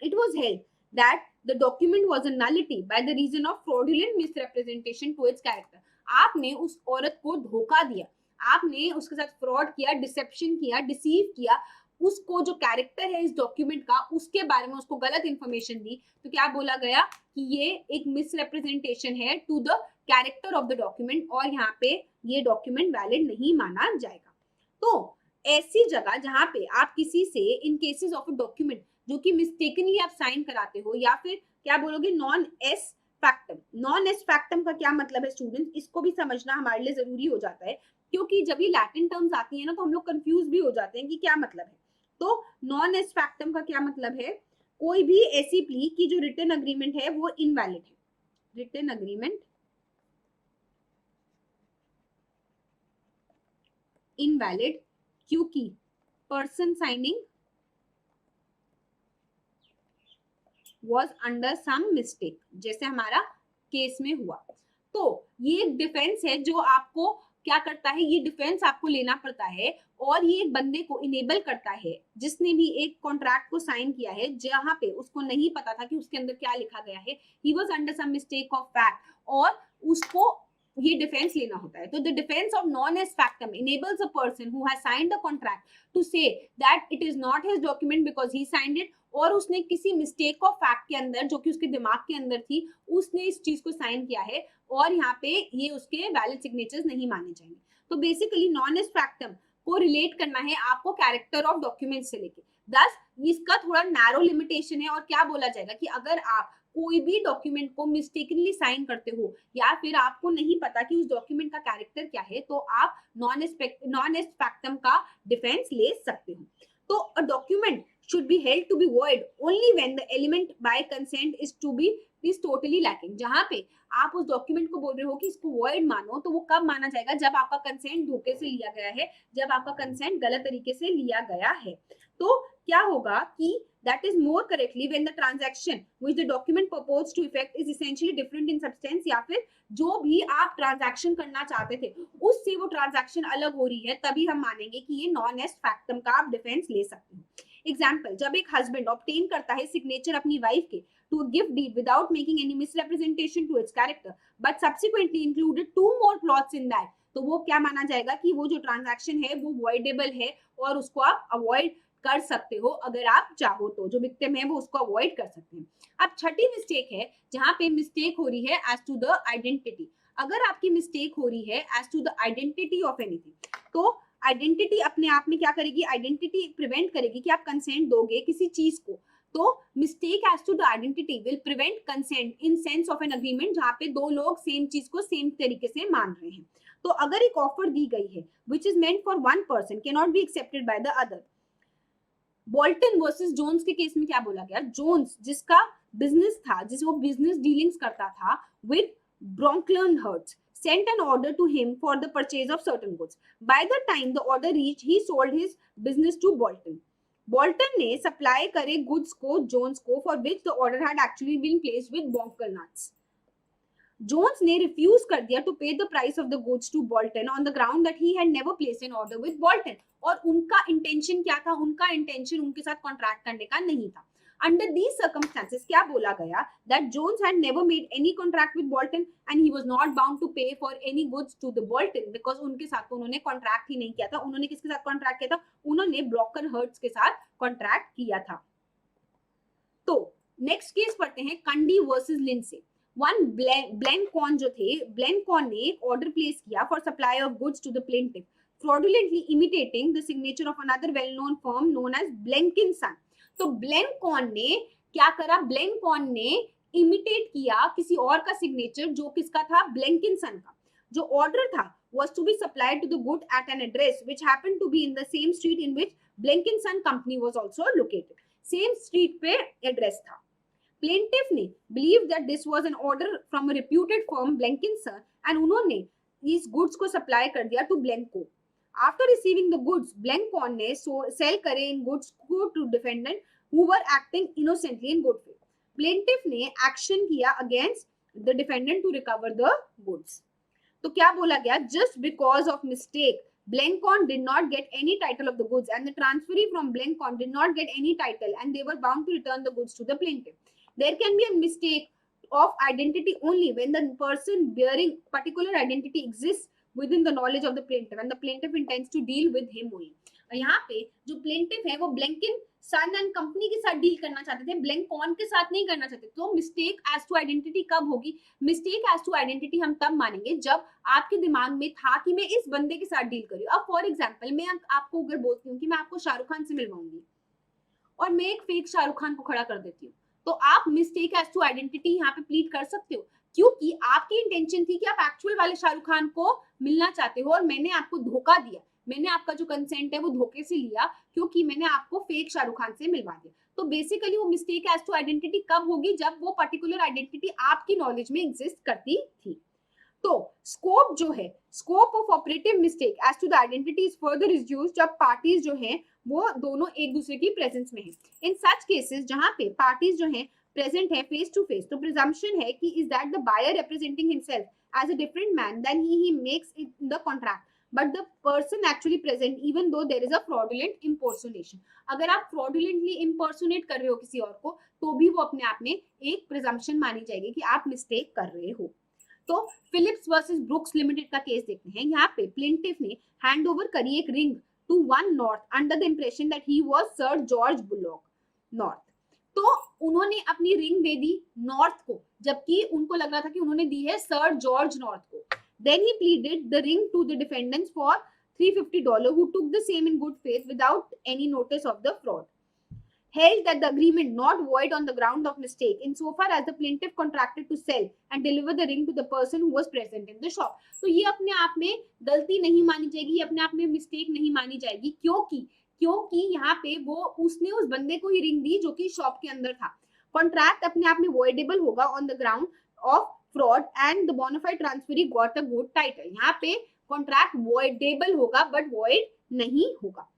it was held that the document was a nullity by the reason of fraudulent misrepresentation to its character। आपने उस औरत को धोखा दिया, आपने उसके साथ फ्रॉड किया, डिसेप्शन किया, डिसीव किया, उसको जो कैरेक्टर है इस डॉक्यूमेंट का उसके बारे में उसको गलत इंफॉर्मेशन दी। तो क्या बोला गया कि ये एक मिसरिप्रेजेंटेशन है to the character of the document और यहाँ पे ये डॉक्यूमेंट वैलिड नहीं माना जाएगा। तो ऐसी जगह जहाँ पे आप किसी से इन केसेस ऑफ अ डॉक्यूमेंट जो कि मिस्टेकनली आप साइन कराते हो, या फिर क्या बोलोगे नॉन एस फैक्टम। नॉन एस फैक्टम का क्या मतलब है स्टूडेंट्स, इसको भी समझना हमारे लिए जरूरी हो जाता है, क्योंकि जब ये लैटिन टर्म्स आती है ना तो हम लोग कंफ्यूज भी हो जाते हैं कि क्या मतलब है। तो नॉन एस फैक्टम का क्या मतलब है, कोई भी ऐसी प्ली की जो रिटन अग्रीमेंट है वो इनवैलिड है। रिटन अग्रीमेंट इनवैलिड क्योंकि person signing was under some mistake, जैसे हमारा केस में हुआ। तो ये एक डिफेंस है जो आपको क्या करता है, ये डिफेंस आपको लेना पड़ता है और ये एक बंदे को इनेबल करता है जिसने भी एक कॉन्ट्रैक्ट को साइन किया है जहां पे उसको नहीं पता था कि उसके अंदर क्या लिखा गया है, he was under some mistake of fact, और उसको ये डिफेंस लेना होता है। तो the defence of non est factum enables a person who has signed the contract to say that it is not his document because he signed it, और उसने किसी मिस्टेक ऑफ फैक्ट के अंदर जो कि उसके दिमाग के अंदर थी उसने इस चीज को साइन किया है और यहाँ पे ये उसके वैलिड सिग्नेचर्स नहीं माने जाएंगे। तो बेसिकली नॉन एस फैक्टम को रिलेट करना है आपको कैरेक्टर ऑफ डॉक्यूमेंट से लेके, दस इसका थोड़ा नैरो लिमिटेशन है। और क्या बोला जाएगा कि अगर आप कोई भी डॉक्यूमेंट को मिस्टेकनली साइन करते हो या फिर आपको नहीं पता कि उस डॉक्यूमेंट का कैरेक्टर क्या है, तो आप नॉन एस फैक्टम का डिफेंस ले सकते हो। तो a document should be held to be void only when the element by consent is to be is totally lacking. जहां पे आप उस डॉक्यूमेंट को बोल रहे हो कि इसको वॉइड मानो, तो वो कब माना जाएगा? जब आपका कंसेंट धोखे से लिया गया है, जब आपका कंसेंट गलत तरीके से लिया गया है। तो क्या होगा कि that is more correctly when the transaction which the document purports to effect is essentially different in substance, या फिर जो भी आप ट्रांजैक्शन करना चाहते थे उससे वो ट्रांजैक्शन अलग हो रही है, तभी हम मानेंगे कि ये नॉन एस्ट फैक्टम का आप डिफेंस ले सकते हो। एग्जाम्पल, जब एक हस्बैंड ऑब्टेन करता है सिग्नेचर अपनी वाइफ के to a gift deed without making any misrepresentation to its character but subsequently included 2 more clauses in that, तो वो क्या माना जाएगा कि वो जो ट्रांजैक्शन है वो वॉइडेबल है और उसको आप अवॉइड कर सकते हो अगर आप चाहो तो। जो विक्टिम है वो उसको अवॉइड कर सकते हैं। अब छठी मिस्टेक है जहां पे मिस्टेक हो रही है एज टू द आइडेंटिटी। अगर आपकी मिस्टेक हो रही है as to the identity of anything, तो आइडेंटिटी अपने आप में क्या करेगी? आइडेंटिटी प्रिवेंट करेगी कि आप कंसेंट दोगे किसी चीज को। तो mistake as to the identity will prevent consent in sense of an agreement, जहां पे दो लोग सेम चीज को सेम तरीके से मान रहे हैं। तो अगर एक ऑफर दी गई है which is meant for one person can not be accepted by the other. Bolton versus Jones के केस में क्या बोला गया? जोन्स जिसका बिजनेस था, जिस वो बिजनेस डीलिंग्स करता था with Brocklehurst, sent an order to him for the purchase of certain goods. By the time the order reached, he sold his business to Bolton. Bolton ने supply करे goods को Jones को, for which the order had actually been placed with Bonkelnuts. Jones ने refuse कर दिया to pay the price of the goods to Bolton on the ground that he had never placed an order with Bolton. और उनका intention क्या था? उनका intention उनके साथ कॉन्ट्रैक्ट करने का नहीं था। अंडर दीज सर्कमस्टेंसेस क्या बोला गया? That Jones had never made any contract with Boulton and he was not bound to pay for any goods to the Boulton, because उनके साथ तो उन्होंने कॉन्ट्रैक्ट ही नहीं किया था। उन्होंने किसके साथ कॉन्ट्रैक्ट किया था? उन्होंने ब्रोकन हर्ट्स के साथ कॉन्ट्रैक्ट किया था। तो नेक्स्ट केस पढ़ते हैं, Cundy versus Lindsay. One Blenkarn जो थे, ब्लैंकॉन ने एक ऑर्डर प्लेस किया for supply of goods to the plaintiff, fraudulently imitating the signature of another well-known firm known as Blenkinson. तो ब्लैंकॉन ने क्या करा? ब्लैंकॉन ने इमिटेट किया किसी और का सिग्नेचर, जो किसका था? ब्लैंकिंसन का। जो ऑर्डर था was to be supplied to the good at an address which happened to be in the same street in which Blenkinson company was also located. Same street पे एड्रेस था। प्लेंटिफ ने believed that this was an order from a reputed firm Blenkinson and उन्होंने इस goods को supply कर दिया to Blenkarn. After receiving the goods, Blencon ने sell करे इन गुड्स को to defendant who were acting innocently in good faith. Plaintiff ने एक्शन किया against the defendant to recover the goods. तो क्या बोला गया? Just because of mistake, Blencon did not get any title of the goods and the transferee from Blencon did not get any title and they were bound to return the goods to the plaintiff. There can be a mistake of identity only when the person bearing particular identity exists within the knowledge of the plaintiff and the plaintiff intends to deal with him only. यहाँ पे जो plaintiff है वो ब्लैंकिन सन and company के साथ deal करना चाहते थे, ब्लैंकॉन के साथ नहीं करना चाहते। तो मिस्टेक एज टू आइडेंटिटी कब होगी? मिस्टेक एज टू आइडेंटिटी हम तब मानेंगे जब आपके दिमाग में था कि मैं इस बंदे के साथ डील करूँ। अब फॉर एग्जाम्पल मैं आपको अगर बोलती हूँ कि मैं आपको शाहरुख खान से मिलवाऊंगी और मैं एक फेक शाहरुख खान को खड़ा कर देती हूँ, तो आप मिस्टेक एज टू आइडेंटिटी यहाँ पे प्लीड कर सकते हो, क्योंकि आपकी इंटेंशन थी कि आप एक्चुअल वाले शाहरुख खान को मिलना चाहते हो और मैंने आपको धोखा दिया, मैंने आपका जो कंसेंट है वो धोखे से लिया क्योंकि मैंने आपको फेक शाहरुख खान से मिलवा दिया। तो बेसिकली वो मिस्टेक एज टू आइडेंटिटी कब होगी? जब वो पर्टिकुलर आइडेंटिटी आपकी नॉलेज में एग्जिस्ट करती थी। तो स्कोप जो है, scope of operative mistake as to the identity is further reduced जब पार्टीज जो है वो दोनों एक दूसरे की प्रेजेंस में है। इन सच केसेस जहां पे पार्टीज जो है प्रेजेंट है फेस टू फेस, तो प्रिजम्पशन है कि is that the buyer representing himself as a different man than he makes it in the contract but the person actually present even though there is a fraudulent impersonation. अगर आप fraudulently impersonate कर रहे हो किसी और को तो भी वो अपने आप में एक presumption मानी जाएगी कि आप mistake कर रहे हो। तो Phillips versus Brooks Limited का केस देखते हैं। यहाँ पे plaintiff ने hand over करी एक ring to one North under the impression that he was Sir George Bullock North. तो उन्होंने अपनी रिंग दे दी नॉर्थ को, जबकि उनको लग रहा था कि उन्होंने दी है सर जॉर्ज नॉर्थ को। Then he pleaded the ring to the defendants for $350 who took the same in good faith without any notice of the fraud. Held that the agreement not void on the ground of mistake insofar as the plaintiff contracted to sell and deliver the ring to the person who was present in the shop. तो ये अपने आप में गलती नहीं मानी जाएगी, ये अपने आप में मिस्टेक नहीं मानी जाएगी, क्योंकि यहाँ पे वो उसने उस बंदे को ही रिंग दी जो कि शॉप के अंदर था। कॉन्ट्रैक्ट अपने आप में voidable होगा on the ground of fraud and the bona fide transferee got a good title. यहाँ पे कॉन्ट्रैक्ट voidable होगा बट void नहीं होगा।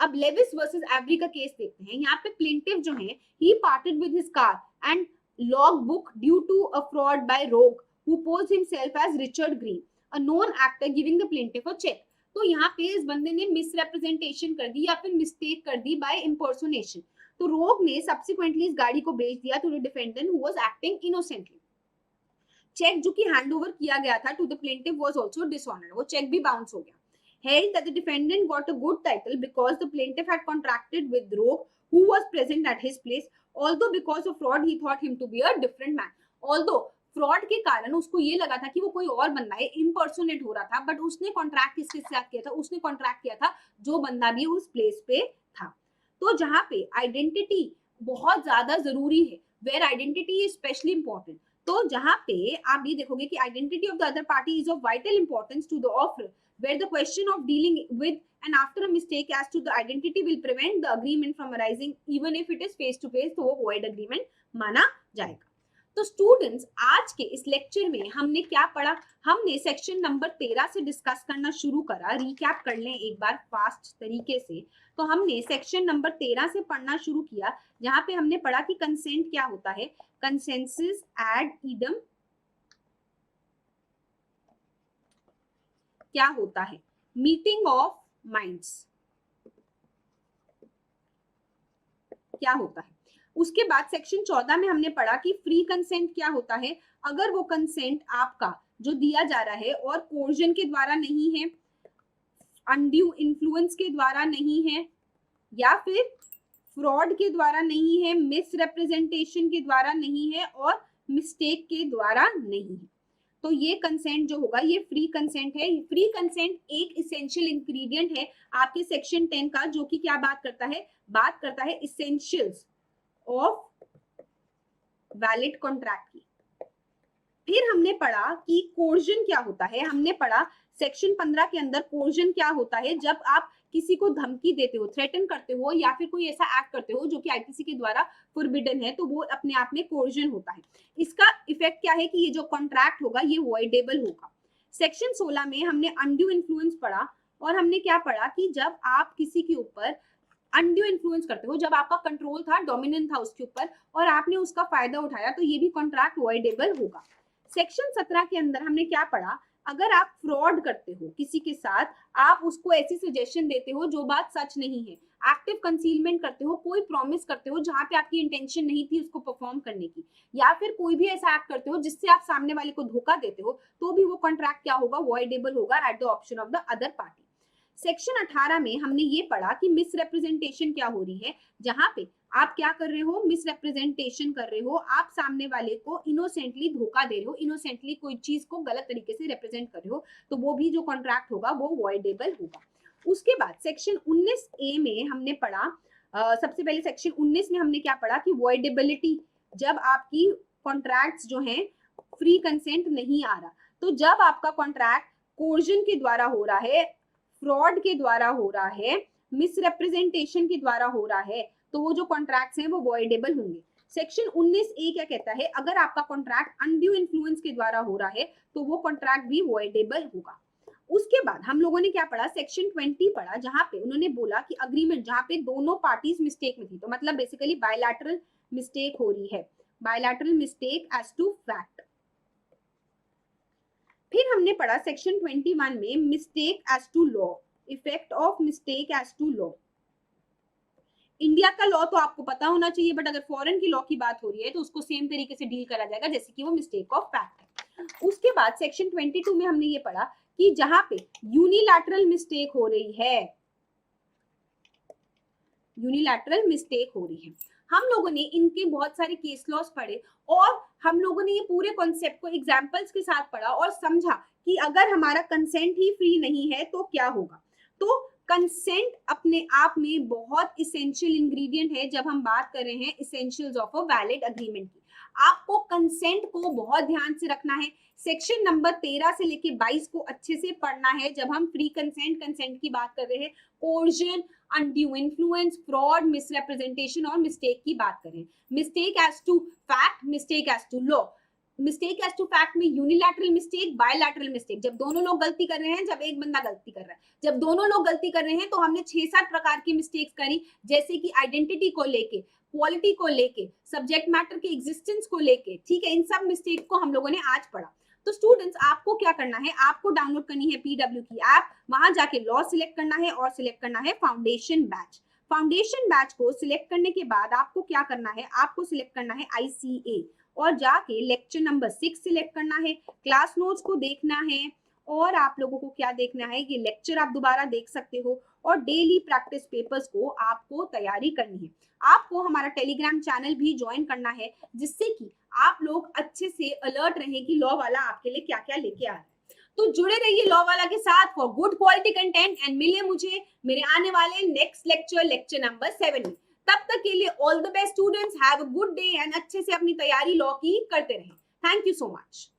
अब लेविस वर्सेस एवरी का केस देखते हैं। यहाँ पे प्लेंटिफ जो है he parted with his car and log book due to a fraud by rogue who posed himself as Richard Greene, a known actor giving the plaintiff a cheque. तो यहाँ पे इस बंदे ने मिसरिप्रेजेंटेशन कर दी या फिर मिस्टेक कर दी बाय इम्पर्सोनेशन। तो रोग ने सब्सिक्वेंटली इस गाड़ी को बेच दिया to the defendant who was acting innocently. Cheque जो कि हैंड ओवर किया गया था to the plaintiff was also dishonoured, वो चेक भी बाउंस हो गया। Held that the defendant got a good title because the plaintiff had contracted with Rogue, who was present at his place, although because of fraud he thought him to be a different man. Although fraud के कारण उसको ये लगा था कि वो कोई और बंदा है, इम्पर्सोनेट हो रहा था, बट उसने कॉन्ट्रैक्ट किसके साथ किया था? उसने कॉन्ट्रैक्ट किया था जो बंदा भी उस प्लेस पे था। तो जहाँ पे आइडेंटिटी बहुत ज्यादा जरूरी है, where identity is specially important. तो जहाँ पे आप ये देखोगे कि identity of the other party is of vital importance to the offer, where the question of dealing with and after a mistake as to the identity will prevent the agreement from arising even if it is face to face, तो वो void agreement माना जाएगा। तो students आज के इस lecture में हमने क्या पढ़ा? हमने सेक्शन नंबर 13 से डिस्कस करना शुरू करा। रिकैप कर लें एक बार फास्ट तरीके से। तो हमने सेक्शन नंबर 13 से पढ़ना शुरू किया, जहां पे हमने पढ़ा कि कंसेंट क्या होता है, कंसेंसस एड इडम क्या होता है, मीटिंग ऑफ माइंड्स क्या होता है। उसके बाद सेक्शन 14 में हमने पढ़ा कि फ्री कंसेंट क्या होता है, अगर वो कंसेंट आपका जो दिया जा रहा है और कोर्जन के द्वारा नहीं है, अनड्यू इन्फ्लुएंस के द्वारा नहीं है, या फिर फ्रॉड के द्वारा नहीं है, मिसरिप्रेजेंटेशन के द्वारा नहीं है और मिस्टेक के द्वारा नहीं है, तो ये कंसेंट जो होगा ये फ्री कंसेंट है। फ्री कंसेंट एक इसेंशियल इंग्रेडिएंट है आपके सेक्शन 10 का, जो कि क्या बात करता है इसेंशियल्स ऑफ वैलिड कॉन्ट्रैक्ट की। फिर हमने पढ़ा कि कोर्जन क्या होता है। हमने पढ़ा सेक्शन 15 के अंदर कोर्जन क्या होता है, जब आप किसी को धमकी देते हो, थ्रेटन करते हो या फिर कोई ऐसा एक्ट करते हो जो कि आईपीसी के द्वारा फॉरबिडन है, तो वो अपने आप में कोर्जन होता है। इसका इफेक्ट क्या है कि ये जो कॉन्ट्रैक्ट होगा ये वॉइडेबल होगा। सेक्शन 16 में हमने अनड्यू इन्फ्लुएंस पढ़ा और हमने क्या पढ़ा कि जब आप किसी के ऊपर अनड्यू इन्फ्लुएंस करते हो, जब आपका कंट्रोल था, डोमिनेंट था उसके ऊपर और आपने उसका फायदा उठाया, तो ये भी कॉन्ट्रैक्ट वॉइडेबल होगा। सेक्शन 17 के अंदर हमने क्या पढ़ा, अगर आप फ्रॉड करते हो किसी के साथ, आप उसको ऐसी सजेशन देते हो जो बात सच नहीं है, एक्टिव कंसीलमेंट करते हो, कोई प्रॉमिस करते हो जहां पे आपकी इंटेंशन नहीं थी उसको परफॉर्म करने की, या फिर कोई भी ऐसा एक्ट करते हो जिससे आप सामने वाले को धोखा देते हो, तो भी वो कॉन्ट्रैक्ट क्या होगा, वॉइडेबल होगा at the option of the other party. Section 18 में हमने ये पढ़ा कि मिसरिप्रेजेंटेशन क्या हो रही है, जहां पे आप क्या कर रहे हो, मिसरिप्रेजेंटेशन कर रहे हो, आप सामने वाले को इनोसेंटली धोखा दे रहे हो, इनोसेंटली कोई चीज को गलत तरीके से रिप्रेजेंट कर रहे हो, तो वो भी जो कॉन्ट्रैक्ट होगा वो वॉइडेबल होगा। उसके बाद सेक्शन 19A में हमने पढ़ा, सबसे पहले सेक्शन 19 में हमने क्या पढ़ा कि वॉइडेबिलिटी, जब आपकी कॉन्ट्रैक्ट्स जो हैं फ्री कंसेंट नहीं आ रहा, तो जब आपका कॉन्ट्रैक्ट कोर्जन के द्वारा हो रहा है, फ्रॉड के द्वारा हो रहा है, मिसरिप्रेजेंटेशन के द्वारा हो रहा है, तो वो जो कॉन्ट्रैक्ट्स हैं वो वॉइडेबल होंगे। सेक्शन 19A क्या कहता है, अगर आपका कॉन्ट्रैक्ट अनड्यू इन्फ्लुएंस के द्वारा हो रहा है तो वो कॉन्ट्रैक्ट भी वॉइडेबल होगा। उसके बाद हम लोगों ने क्या पढ़ा, सेक्शन 20 पढ़ा, जहां पे उन्होंने बोला कि अग्रीमेंट जहां पे दोनों पार्टीज मिस्टेक में थी, तो मतलब बेसिकली बायलैटरल मिस्टेक हो रही है, bilateral mistake as to fact. फिर हमने पढ़ा सेक्शन 21 में mistake as to law, effect of mistake as to law. India का लॉ तो आपको पता होना चाहिए, बट अगर फॉरेन की लॉ की बात हो रही है तो उसको सेम तरीके से डील करा जाएगा जैसे कि वो मिस्टेक ऑफ फैक्ट है। उसके बाद सेक्शन 22 में हमने ये पढ़ा कि जहां पे यूनिलैटरल मिस्टेक हो रही है, यूनिलैटरल मिस्टेक हो रही है, हम लोगों ने इनके बहुत सारे केस लॉस पढ़े और हम लोगों ने ये पूरे कॉन्सेप्ट को एग्जांपल्स के साथ पढ़ा और समझा कि अगर हमारा कंसेंट ही फ्री नहीं है तो क्या होगा। तो कंसेंट अपने आप में बहुत इसेंशियल इंग्रेडिएंट है जब हम बात कर रहे हैं essentials of a valid agreement की। आपको कंसेंट को बहुत ध्यान से रखना है। सेक्शन नंबर 13 से लेके 22 को अच्छे से पढ़ना है जब हम फ्री कंसेंट की बात कर रहे हैं, coercion, undue influence, fraud, misrepresentation और मिस्टेक की बात करें। Mistake as to fact, mistake as to law. Mistake as to fact में यूनिलैटरल मिस्टेक, बायलैटरल मिस्टेक, जब दोनों लोग गलती कर रहे हैं, जब एक बंदा गलती कर रहा है, जब दोनों लोग गलती कर रहे हैं तो हमने 6-7 प्रकार की मिस्टेक्स करी, जैसे कि आइडेंटिटी को लेके, क्वालिटी को लेके, सब्जेक्ट मैटर के एग्जिस्टेंस को लेके, ठीक है। इन सब मिस्टेक को हम लोगों ने आज पढ़ा। तो स्टूडेंट्स, आपको क्या करना है, आपको डाउनलोड करनी है पीडब्ल्यू की ऐप, वहां जाके लॉ सिलेक्ट करना है और सिलेक्ट करना है फाउंडेशन बैच। फाउंडेशन बैच को सिलेक्ट करने के बाद आपको क्या करना है, आपको सिलेक्ट करना है आईसीए और जाके लेक्चर नंबर 6 सिलेक्ट करना है, क्लास नोट्स को देखना है और आप लोगों को क्या देखना है, ये लेक्चर आप दोबारा देख सकते हो और डेली प्रैक्टिस पेपर्स को आपको तैयारी करनी है। आपको हमारा टेलीग्राम चैनल भी ज्वाइन करना है, जिससे कि आप लोग अच्छे से अलर्ट रहें कि लॉ वाला आपके लिए क्या क्या लेके आ रहा है। तो जुड़े रहिए लॉ वाला के साथ for good quality content and मिलिए मुझे मेरे आने वाले नेक्स्ट लेक्चर नंबर 7 में। तब तक के लिए all the best students, have a good day and अच्छे से अपनी तैयारी लॉ की करते रहें। Thank you so much.